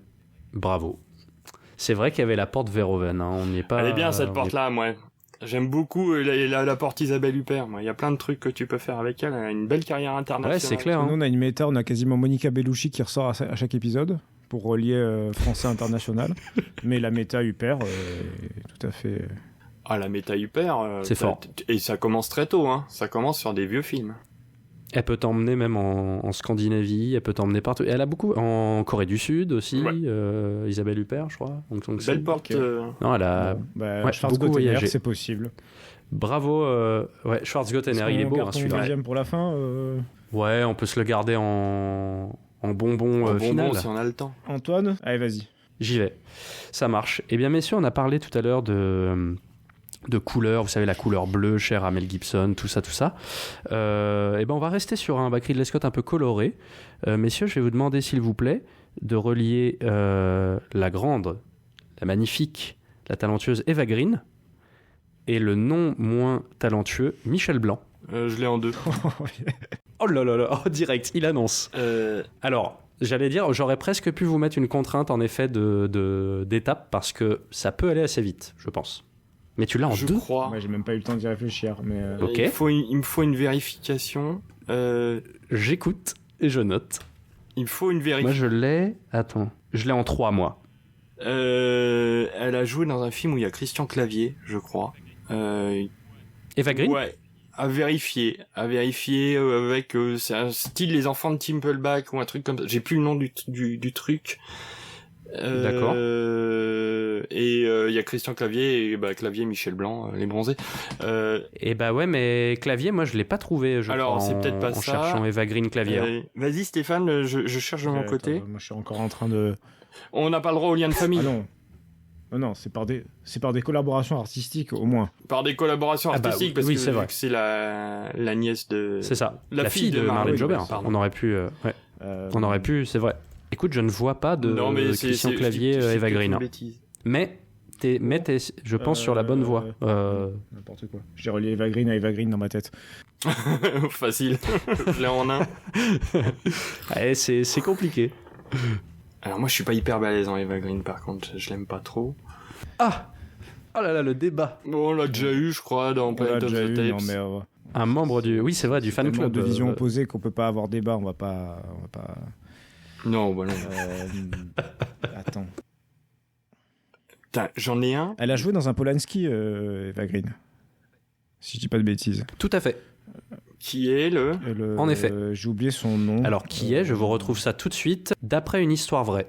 bravo. C'est vrai qu'il y avait la porte Verhoeven, hein. On n'y est pas. Elle est bien cette on porte-là, moi. J'aime beaucoup la porte Isabelle Huppert, moi. Il y a plein de trucs que tu peux faire avec elle. Elle a une belle carrière internationale. Ouais, c'est clair. Nous Hein. on a une méta, on a quasiment Monica Bellucci qui ressort à chaque épisode pour relier français international. Mais la méta Huppert est tout à fait. Ah, la méta Huppert. C'est fort. Et ça commence très tôt, hein. Ça commence sur des vieux films. Elle peut t'emmener même en Scandinavie, elle peut t'emmener partout. Et elle a beaucoup en Corée du Sud aussi, Ouais. Isabelle Huppert, je crois. Donc, Belle porte. ok. Non, elle a. Bon, bah, ouais, Schwarz beaucoup Gottener, voyagé. c'est possible. Bravo, ouais, Schwarz-Gottener, il est beau, hein, ton celui-là. deuxième pour la fin. Ouais, on peut se le garder en bonbon final. si on a le temps. Antoine, allez, vas-y. J'y vais. Ça marche. Eh bien, messieurs, on a parlé tout à l'heure de couleurs, vous savez, la couleur bleue, chère à Mel Gibson, tout ça. Eh ben, on va rester sur un Ridley Scott un peu coloré. Messieurs, je vais vous demander, s'il vous plaît, de relier la grande, la magnifique, la talentueuse Eva Green et le non moins talentueux Michel Blanc. Je l'ai en 2. Oh là là là, direct, il annonce. Alors, j'allais dire, j'aurais presque pu vous mettre une contrainte, en effet, d'étape, parce que ça peut aller assez vite, je pense. Mais tu l'as en 2 ? Je crois. Moi, j'ai même pas eu le temps d'y réfléchir, mais... Ok. Il me faut une vérification. J'écoute et je note. Il me faut une Moi, vérification. je l'ai... Attends. Je l'ai en 3, moi. Elle a joué dans un film où il y a Christian Clavier, je crois. Eva Green ? Ouais. À vérifier avec c'est un style Les Enfants de Timpleback ou un truc comme ça. J'ai plus le nom du truc. D'accord. Et il y a Christian Clavier et Clavier Michel Blanc, les bronzés. Eh bah ouais, mais Clavier, moi, je l'ai pas trouvé, je Alors, crois, c'est peut-être pas en ça. cherchant Eva Green Clavier. Vas-y Stéphane, je cherche de mon côté. Attends, moi, je suis encore en train de... On n'a pas le droit aux liens de famille. Ah non. Non, c'est par des collaborations artistiques, au moins. Par des collaborations Ah bah artistiques, oui, parce oui, que c'est vrai. c'est la nièce de... C'est ça. La fille de Marlène Marlène Jobert. Jobert, pardon. On aurait pu... ouais. On aurait pu, c'est vrai. Écoute, je ne vois pas de Non, mais Christian Clavier, je dis Eva que Green. une Hein. bêtise. Mais t'es, je pense, sur la bonne voie. N'importe quoi. J'ai relié Eva Green à Eva Green dans ma tête. Facile. Je l'ai en un. Ouais, c'est compliqué. Alors moi, je suis pas hyper balèze en Eva Green, par contre. Je l'aime pas trop. Ah, oh là là, le débat. Bon, on l'a déjà eu, je crois, dans On l'a Planet of déjà the eu, Tapes. non, mais... Un membre du... Oui, c'est vrai, du fan tellement club. de visions opposées qu'on peut pas avoir débat, on va pas... Non, bah non. Attends. Putain, j'en ai un. Elle a joué dans un Polanski, Eva Green. Si je dis pas de bêtises. Tout à fait. Qui est le... En effet. J'ai oublié son nom. Alors, qui est, je vous retrouve ça tout de suite, d'après une histoire vraie.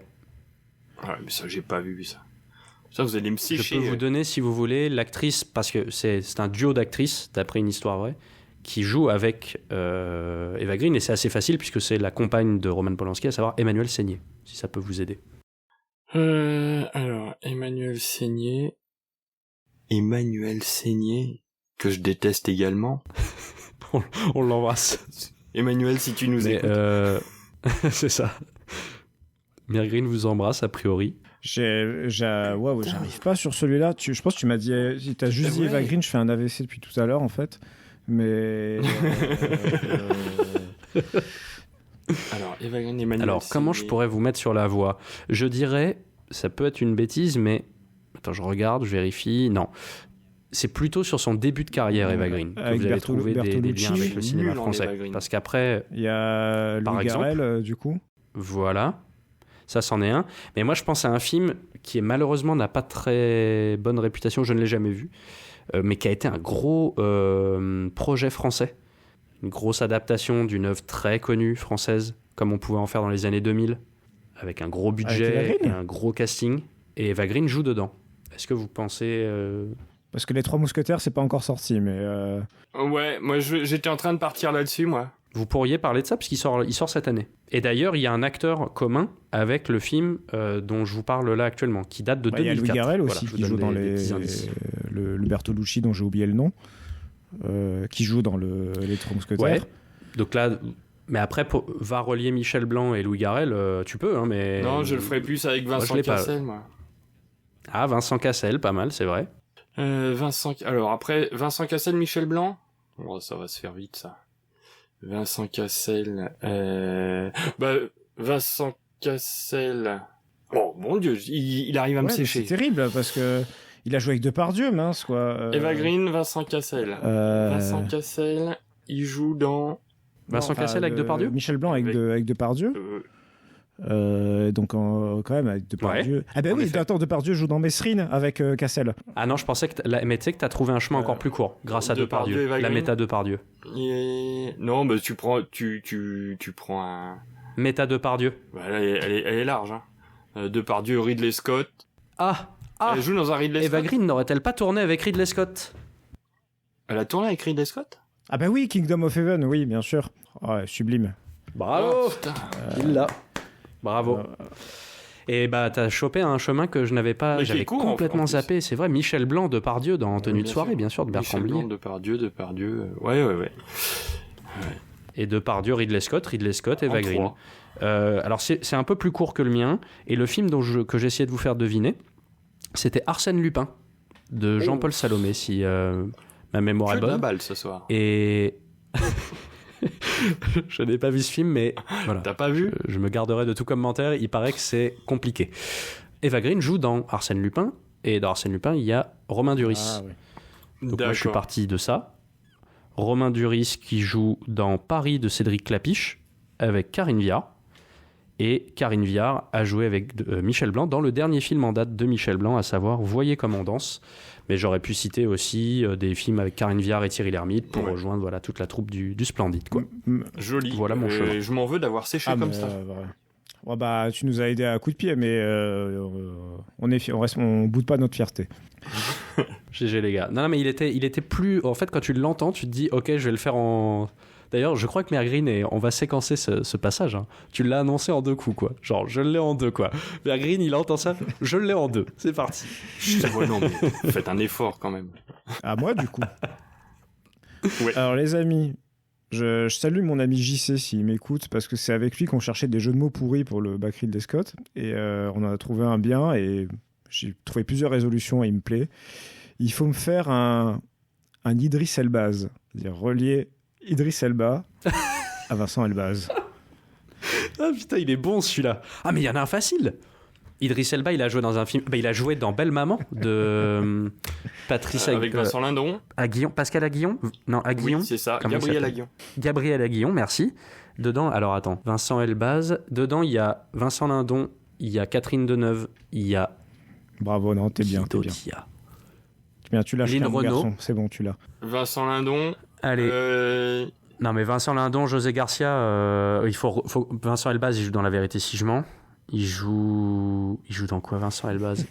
Ah, mais ça, j'ai pas vu ça. Ça, vous allez me sécher. Je peux vous donner, si vous voulez, l'actrice, parce que c'est un duo d'actrices, d'après une histoire vraie, qui joue avec Eva Green, et c'est assez facile, puisque c'est la compagne de Roman Polanski, à savoir Emmanuelle Seigner, si ça peut vous aider. Alors, Emmanuelle Seigner, que je déteste également. On l'embrasse. Emmanuel, si tu nous écoutes. C'est ça. Mère Green vous embrasse, a priori. Waouh, j'arrive pas sur celui-là. Je pense que tu m'as dit... T'as juste dit Eva Green, je fais un AVC depuis tout à l'heure, en fait. Mais... Alors, Eva Green, Emmanuel Alors, comment je pourrais vous mettre sur la voie ? Je dirais, ça peut être une bêtise, mais... Attends, je regarde, je vérifie. Non. C'est plutôt sur son début de carrière, Eva Green, que avec vous allez trouver des Bertolucci. liens avec le cinéma Nul en français. Eva Green. Parce qu'après, Il y a Par Louis Garrel, du coup. voilà, ça c'en est un. Mais moi, je pense à un film qui, malheureusement, n'a pas très bonne réputation, je ne l'ai jamais vu, mais qui a été un gros projet français. Une grosse adaptation d'une œuvre très connue française, comme on pouvait en faire dans les années 2000, avec un gros Avec Eva budget et Green un gros casting. Et Eva Green joue dedans. Est-ce que vous pensez... Parce que Les Trois Mousquetaires, c'est pas encore sorti, mais... Ouais, moi j'étais en train de partir là-dessus, moi. Vous pourriez parler de ça, parce qu'il sort cette année. Et d'ailleurs, il y a un acteur commun avec le film dont je vous parle là actuellement, qui date de 2004. Il y a Louis Garrel aussi, Voilà, je vous qui joue donne dans des petits indices. le Bertolucci, dont j'ai oublié le nom, qui joue dans Les Trois Mousquetaires. Ouais. Donc là... Mais après, va relier Michel Blanc et Louis Garrel, tu peux, hein, mais... Non, je le ferai plus avec Moi, je Vincent l'ai pas. Cassel, moi. Ah, Vincent Cassel, pas mal, c'est vrai. Alors après, Vincent Cassel, Michel Blanc. Oh, ça va se faire vite, ça. Vincent Cassel, Vincent Cassel. Oh, mon Dieu, il arrive à me Ouais, mais sécher. c'est terrible, parce que il a joué avec Depardieu, mince, quoi. Eva Green, Vincent Cassel. Vincent Cassel, il joue dans... Vincent Cassel avec Depardieu ? Michel Blanc avec Depardieu. Donc quand même avec Depardieu. Ouais, Ah ben en oui, effet. attends, Depardieu joue dans Mesrine avec Cassel. Ah non, je pensais que... Mais tu sais que t'as trouvé un chemin encore plus court, grâce à Depardieu, Depardieu. Eva La Green. méta Depardieu. Non, bah tu prends un... Méta Depardieu. Bah, elle est large, hein. Depardieu, Ridley Scott. Ah Elle joue dans un Ridley Eva Scott. Green n'aurait-elle pas tourné avec Ridley Scott ? Elle a tourné avec Ridley Scott. Ah ben oui, Kingdom of Heaven, oui, bien sûr. Ouais, sublime. Bravo. Oh, putain. Il l'a. Bravo. Et bah t'as chopé un chemin que je n'avais pas, Mais qui est j'avais court, complètement en plus. zappé. C'est vrai, Michel Blanc de Pardieu dans Tenue de Bien soirée, sûr. bien sûr, de Bertrand Michel Blier. Blanc, Depardieu. Ouais. Et de Pardieu, Ridley Scott, Eva En Green. trois. Alors c'est un peu plus court que le mien. Et le film que j'ai essayé de vous faire deviner, c'était Arsène Lupin de Jean-Paul Salomé, si ma mémoire Que est de la bonne. balle ce soir. Et je n'ai pas vu ce film, mais voilà. T'as pas vu? Je me garderai de tout commentaire. Il paraît que c'est compliqué. Eva Green joue dans Arsène Lupin. Et dans Arsène Lupin, il y a Romain Duris. Ah, oui. Donc moi, je suis parti de ça. Romain Duris qui joue dans Paris de Cédric Clapiche avec Karine Viard. Et Karine Viard a joué avec Michel Blanc dans le dernier film en date de Michel Blanc, à savoir Voyez comme on danse. Mais j'aurais pu citer aussi des films avec Karine Viard et Thierry Lhermitte pour rejoindre voilà, toute la troupe du Splendide. Quoi. Joli. Voilà mon chemin. Je m'en veux d'avoir séché comme ça. Ouais, bah, tu nous as aidé à coup de pied, mais on boude pas notre fierté. GG les gars. Non, mais il était plus... En fait, quand tu l'entends, tu te dis, ok, je vais le faire en... D'ailleurs, je crois que Mergreen, on va séquencer ce passage. Hein. Tu l'as annoncé en 2 coups, quoi. Genre, je l'ai en 2, quoi. Mergreen, il entend ça, je l'ai en 2. C'est parti. Ouais, non, mais faites un effort quand même. À moi, du coup. Ouais. Alors, les amis, je salue mon ami JC s'il m'écoute, parce que c'est avec lui qu'on cherchait des jeux de mots pourris pour le bac Ridley Scott. Et on en a trouvé un bien, et j'ai trouvé plusieurs résolutions, et il me plaît. Il faut me faire un Idriss Elbaz. C'est-à-dire relier Idriss Elba à Vincent Elbaz. Ah putain, il est bon celui-là. Ah, mais il y en a un facile. Idriss Elba, il a joué dans un film... il a joué dans Belle Maman de Patrice avec Vincent Lindon. Pascal Aguillon. Non, Aguillon. Oui, c'est ça. Comment Gabriel il Aguillon. Gabriel Aguillon, merci. Dedans, alors attends, Vincent Elbaz. Dedans, il y a Vincent Lindon, il y a Catherine Deneuve, il y a... Bravo, non, t'es bien, t'es bien. Bien, tu l'as, Lynn mon Renaud. garçon, c'est bon, tu l'as. Vincent Lindon. Allez. Non, mais Vincent Lindon, José Garcia, il faut... Vincent Elbaz, il joue dans La Vérité si je mens. Il joue dans quoi, Vincent Elbaz?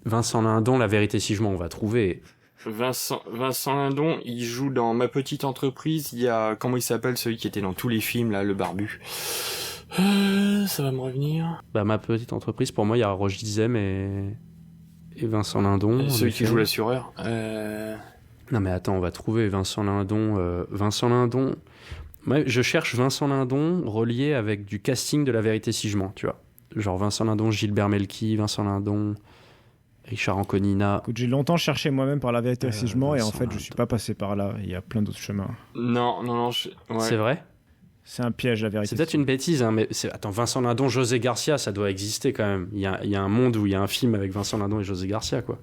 Vincent Lindon, La Vérité si je mens, on va trouver. Vincent Lindon, il joue dans Ma Petite Entreprise. Il y a, comment il s'appelle, celui qui était dans tous les films, là, le barbu. Ça va me revenir. Bah, Ma Petite Entreprise, pour moi, il y a Roche Dizem et Vincent Lindon. Celui qui joue l'assureur. Non, mais attends, on va trouver Vincent Lindon. Vincent Lindon. Moi, je cherche Vincent Lindon relié avec du casting de La Vérité si je mens, tu vois. Genre Vincent Lindon, Gilbert Melki, Vincent Lindon, Richard Anconina. Écoute, j'ai longtemps cherché moi-même par La Vérité si je mens, et en fait, Lindon. je suis pas passé par là. Il y a plein d'autres chemins. Non. Ouais. C'est vrai? C'est un piège, La Vérité. C'est peut-être une bêtise, hein, mais attends, Vincent Lindon, José Garcia, ça doit exister quand même. Il y a un monde où il y a un film avec Vincent Lindon et José Garcia, quoi.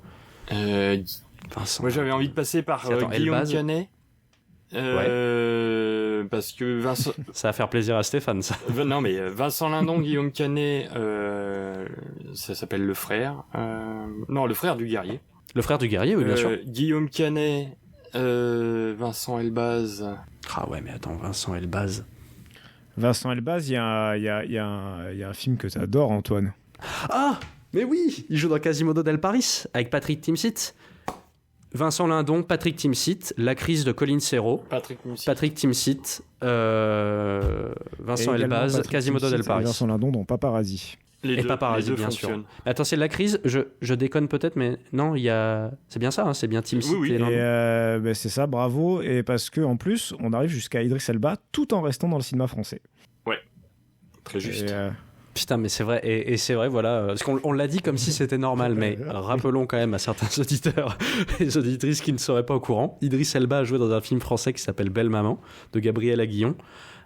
Vincent. Moi, j'avais envie de passer par Attends, Guillaume Elbaz. Canet. Parce que Vincent... Ça va faire plaisir à Stéphane, ça. Non, mais Vincent Lindon, Guillaume Canet, ça s'appelle Le Frère. Non, Le Frère du Guerrier. Le frère du guerrier, oui, bien sûr. Guillaume Canet, Vincent Elbaz. Ah ouais, mais attends, Vincent Elbaz. Vincent Elbaz, il y a un film que tu adores, Antoine. Ah, mais oui, il joue dans Quasimodo del Paris avec Patrick Timsit. Vincent Lindon, Patrick Timsit, La crise de Colin Serrault, Patrick Timsit, Vincent Et également Elbaz, Patrick Quasimodo Timsit del et Paris. Vincent Lindon dans Paparazzi. Et Paparazzi, bien sûr. Attends, c'est La crise, je déconne peut-être, mais non, il y a... C'est bien ça, hein, c'est bien Timsit Oui, oui. et Lindon. Et c'est ça, bravo. Et parce que en plus, on arrive jusqu'à Idriss Elba tout en restant dans le cinéma français. Très juste. Et, Putain, mais c'est vrai, et c'est vrai, voilà, parce qu'on l'a dit comme si c'était normal, mais rappelons quand même à certains auditeurs et auditrices qui ne seraient pas au courant, Idriss Elba a joué dans un film français qui s'appelle Belle Maman, de Gabriel Aguillon,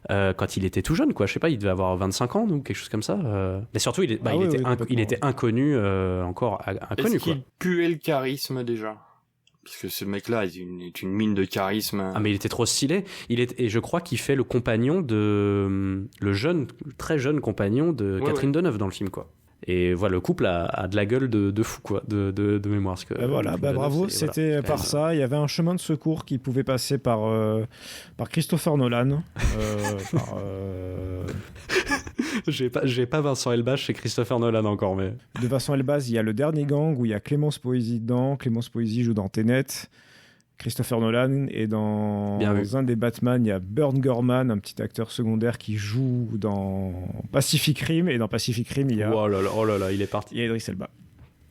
quand il était tout jeune, quoi, je sais pas, il devait avoir 25 ans ou quelque chose comme ça, mais surtout, il était inconnu, encore inconnu, Est-ce quoi. qu'il puait le charisme, déjà? Parce que ce mec-là est une mine de charisme. Ah, mais il était trop stylé. Et je crois qu'il fait le compagnon le très jeune compagnon de Catherine Deneuve dans le film, quoi. Et voilà, le couple a de la gueule de fou, quoi, de mémoire. Parce que voilà, Deneuve, bravo, c'était voilà, par ça. Il y avait un chemin de secours qui pouvait passer par Christopher Nolan. J'ai pas Vincent Elbaz chez Christopher Nolan encore, mais... De Vincent Elbaz, il y a Le Dernier Gang, où il y a Clémence Poésy dedans. Clémence Poésy joue dans Tenet. Christopher Nolan, et dans Bien vu. un des Batman, il y a Burn Gorman, un petit acteur secondaire qui joue dans Pacific Rim, et dans Pacific Rim, il y a, Oh là là, il est parti. il y a Idris Elba.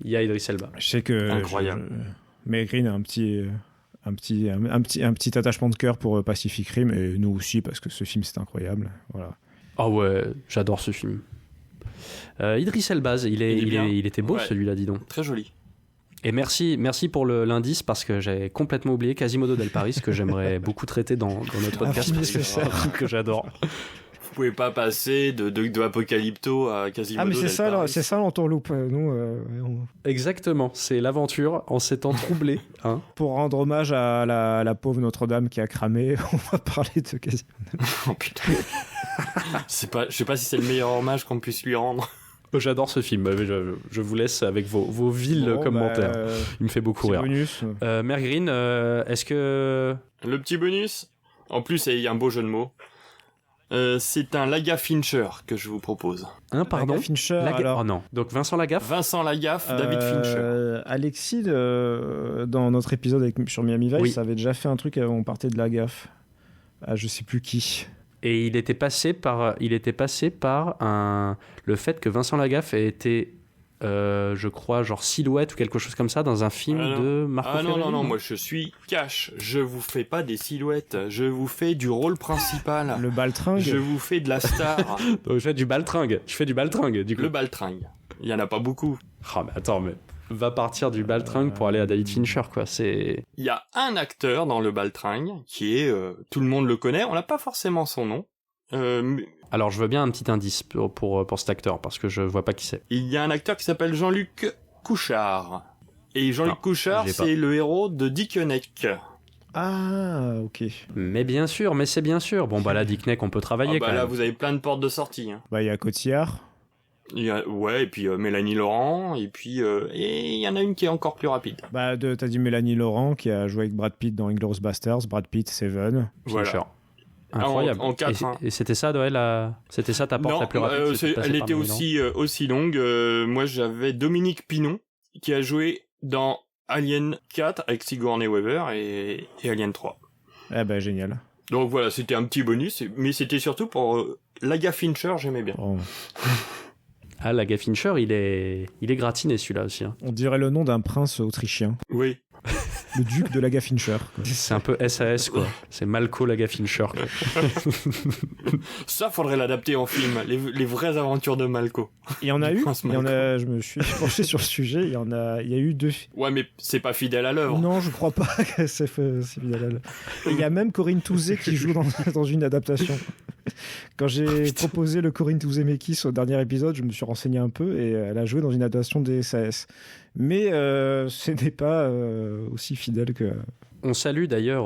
Il y a Idris Elba. Je sais que Incroyable. Meg Green a un petit attachement de cœur pour Pacific Rim, et nous aussi, parce que ce film, c'est incroyable. Voilà. Ah ouais, j'adore ce film. Idris Elba, il était beau Ouais. celui-là, dis donc. Très joli. Et merci pour l'indice, parce que j'avais complètement oublié Quasimodo del Paris, que j'aimerais beaucoup traiter dans notre podcast, film parce que c'est un nécessaire. film que j'adore. Vous pouvez pas passer de Apocalypto à Quasimodo. Ah, mais c'est del ça, Paris. c'est ça l'entourloupe. Nous, Exactement, c'est l'aventure en ces temps troublés. Hein. pour rendre hommage à la pauvre Notre-Dame qui a cramé, on va parler de Quasimodo. Oh putain. Je sais pas si c'est le meilleur hommage qu'on puisse lui rendre. J'adore ce film, je vous laisse avec vos vils Bon, commentaires. bah, Il me fait beaucoup petit rire. bonus. Mère Green, est-ce que... Le petit bonus. En plus, il y a un beau jeu de mots. C'est un Lagaffe Fincher que je vous propose. Pardon Lagaffe Fincher, Laga- alors. Oh non. Donc Vincent Lagaffe. Vincent Lagaffe, David Fincher. Alexis, dans notre épisode sur Miami Vice, Oui. avait déjà fait un truc où on partait de la gaffe. Ah, je sais plus qui. Et il était passé par le fait que Vincent Lagaffe ait été, je crois, genre Silhouette ou quelque chose comme ça dans un film Ah non. de Marco Ah non, Ferreri. moi je suis cash. Je vous fais pas des silhouettes. Je vous fais du rôle principal. Le baltringue. Je vous fais de la star. Donc, je fais du baltringue. du coup. Le baltringue. Il y en a pas beaucoup. Oh, mais attends, mais va partir du baltringue pour aller à David Fincher, quoi. C'est... Il y a un acteur dans le baltringue qui est... tout le monde le connaît. On n'a pas forcément son nom. Mais Alors, je veux bien un petit indice pour cet acteur, parce que je vois pas qui c'est. il y a un acteur qui s'appelle Jean-Luc Couchard. Et Jean-Luc Non, Couchard, j'ai pas. c'est le héros de Dickeneck. Ah, ok. Mais bien sûr, mais c'est bien sûr. Bon, bah là, Dick Neck, on peut travailler Ah bah quand là, même. vous avez plein de portes de sortie. Hein. Bah, il y a Cotillard. Ouais, et puis Mélanie Laurent, et puis et il y en a une qui est encore plus rapide. Bah, t'as dit Mélanie Laurent qui a joué avec Brad Pitt dans Inglourious Basterds. Brad Pitt, Seven. Fincher. Voilà. Incroyable. En quatre, hein. Et c'était ça, Noël, c'était ça ta porte Non, la plus rapide c'était passé elle par était Mélanie Laurent. aussi longue. Moi, j'avais Dominique Pinon qui a joué dans Alien 4 avec Sigourney Weaver et Alien 3. Eh ben, génial. Donc voilà, c'était un petit bonus, mais c'était surtout pour Lagaffe Fincher, j'aimais bien. Oh. Ah, Lagaffe Fincher, il est gratiné celui-là aussi. Hein. On dirait le nom d'un prince autrichien. Oui. Le duc de Lagaffe Fincher. Quoi. C'est un peu SAS, quoi. C'est Malco Lagaffe Fincher. Quoi. Ça, faudrait l'adapter en film, les vraies aventures de Malco. Il y en a eu. Prince Il y en Malco. a, je me suis penché sur le sujet. Il y a eu 2. Ouais, mais c'est pas fidèle à l'œuvre. Non, je crois pas que c'est fidèle à l'œuvre. Et il y a même Corinne Touzé qui joue dans une adaptation. Quand j'ai proposé le Corinne Touzé-Mekis au dernier épisode, je me suis renseigné un peu et elle a joué dans une adaptation des SAS. Mais ce n'est pas aussi fidèle que... On salue d'ailleurs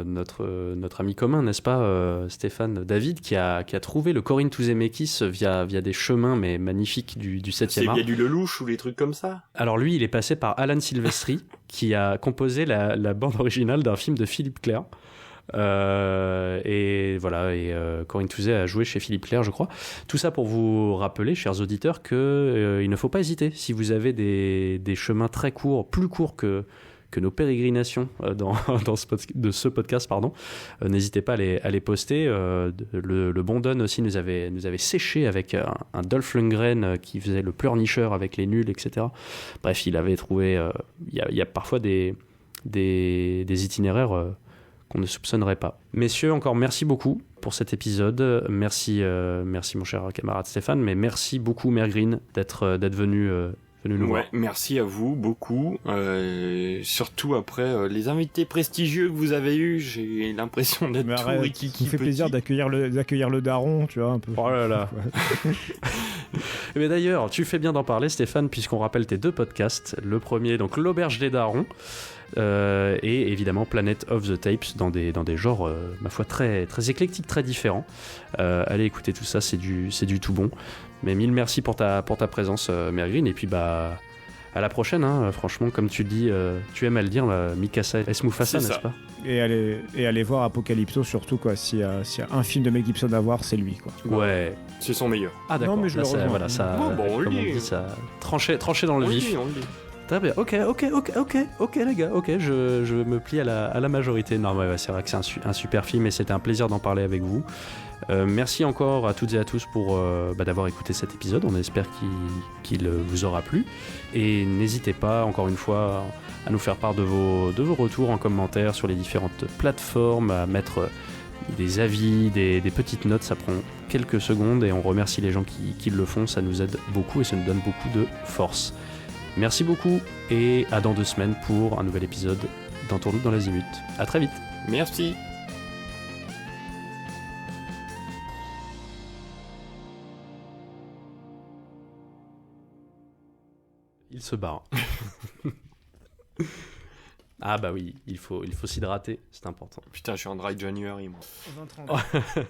notre ami commun, n'est-ce pas, Stéphane David, qui a trouvé le Corinne Touzé-Mekis via des chemins mais magnifiques du 7e C'est art. bien du Lelouch ou les trucs comme ça. Alors lui, il est passé par Alan Silvestri, qui a composé la bande originale d'un film de Philippe Clair. Et voilà, Corinne Touzé a joué chez Philippe Clair, je crois. Tout ça pour vous rappeler, chers auditeurs, que il ne faut pas hésiter. Si vous avez des chemins très courts, plus courts que nos pérégrinations dans ce podcast, pardon, n'hésitez pas à les poster. Le bon Don aussi nous avait séché avec un Dolph Lundgren qui faisait le pleurnicheur avec les nuls, etc. Bref, il avait trouvé... Il y a parfois des itinéraires... qu'on ne soupçonnerait pas. Messieurs, encore merci beaucoup pour cet épisode. Merci mon cher camarade Stéphane, mais merci beaucoup Mère Green d'être venu nous voir. Ouais, merci à vous beaucoup. Surtout après les invités prestigieux que vous avez eus, j'ai l'impression d'être Mais tout arrête, rikiki ça me fait petit. plaisir d'accueillir le daron, tu vois, un peu. Oh là là. Ouais. Mais d'ailleurs, tu fais bien d'en parler Stéphane, puisqu'on rappelle tes 2 podcasts. Le premier, donc l'Auberge des Darons, et évidemment Planet of the Tapes, dans des genres, ma foi, très, très éclectiques, très différents. Allez écouter tout ça, c'est du tout bon. Mais mille merci pour ta présence, Mère Green, et puis bah à la prochaine, hein. Franchement, comme tu dis, tu aimes à le dire, Mikasa es Mufasa, C'est n'est-ce ça. pas? Et aller voir Apocalypto, surtout, quoi. S'il y a un film de Mel Gibson à voir, c'est lui, quoi. Ouais. C'est son meilleur. Ah d'accord, Non, mais je là, le ça, rejoins. voilà, ça, Bon, on le comme on dit. dit, ça tranché dans le On le vif. dit, on le dit. Très bien, ok les gars, ok, je me plie à la majorité. Non, ouais, c'est vrai que c'est un super film et c'était un plaisir d'en parler avec vous. Merci encore à toutes et à tous pour d'avoir écouté cet épisode, on espère qu'il vous aura plu. Et n'hésitez pas, encore une fois, à nous faire part de vos retours en commentaire sur les différentes plateformes, à mettre des avis, des petites notes, ça prend quelques secondes et on remercie les gens qui le font, ça nous aide beaucoup et ça nous donne beaucoup de force. Merci beaucoup et à dans 2 semaines pour un nouvel épisode d'Entourloupe dans l'Azimut. À très vite. Merci. Il se barre. Ah bah oui, il faut s'hydrater, c'est important. Putain, je suis en dry January, moi. 20-30.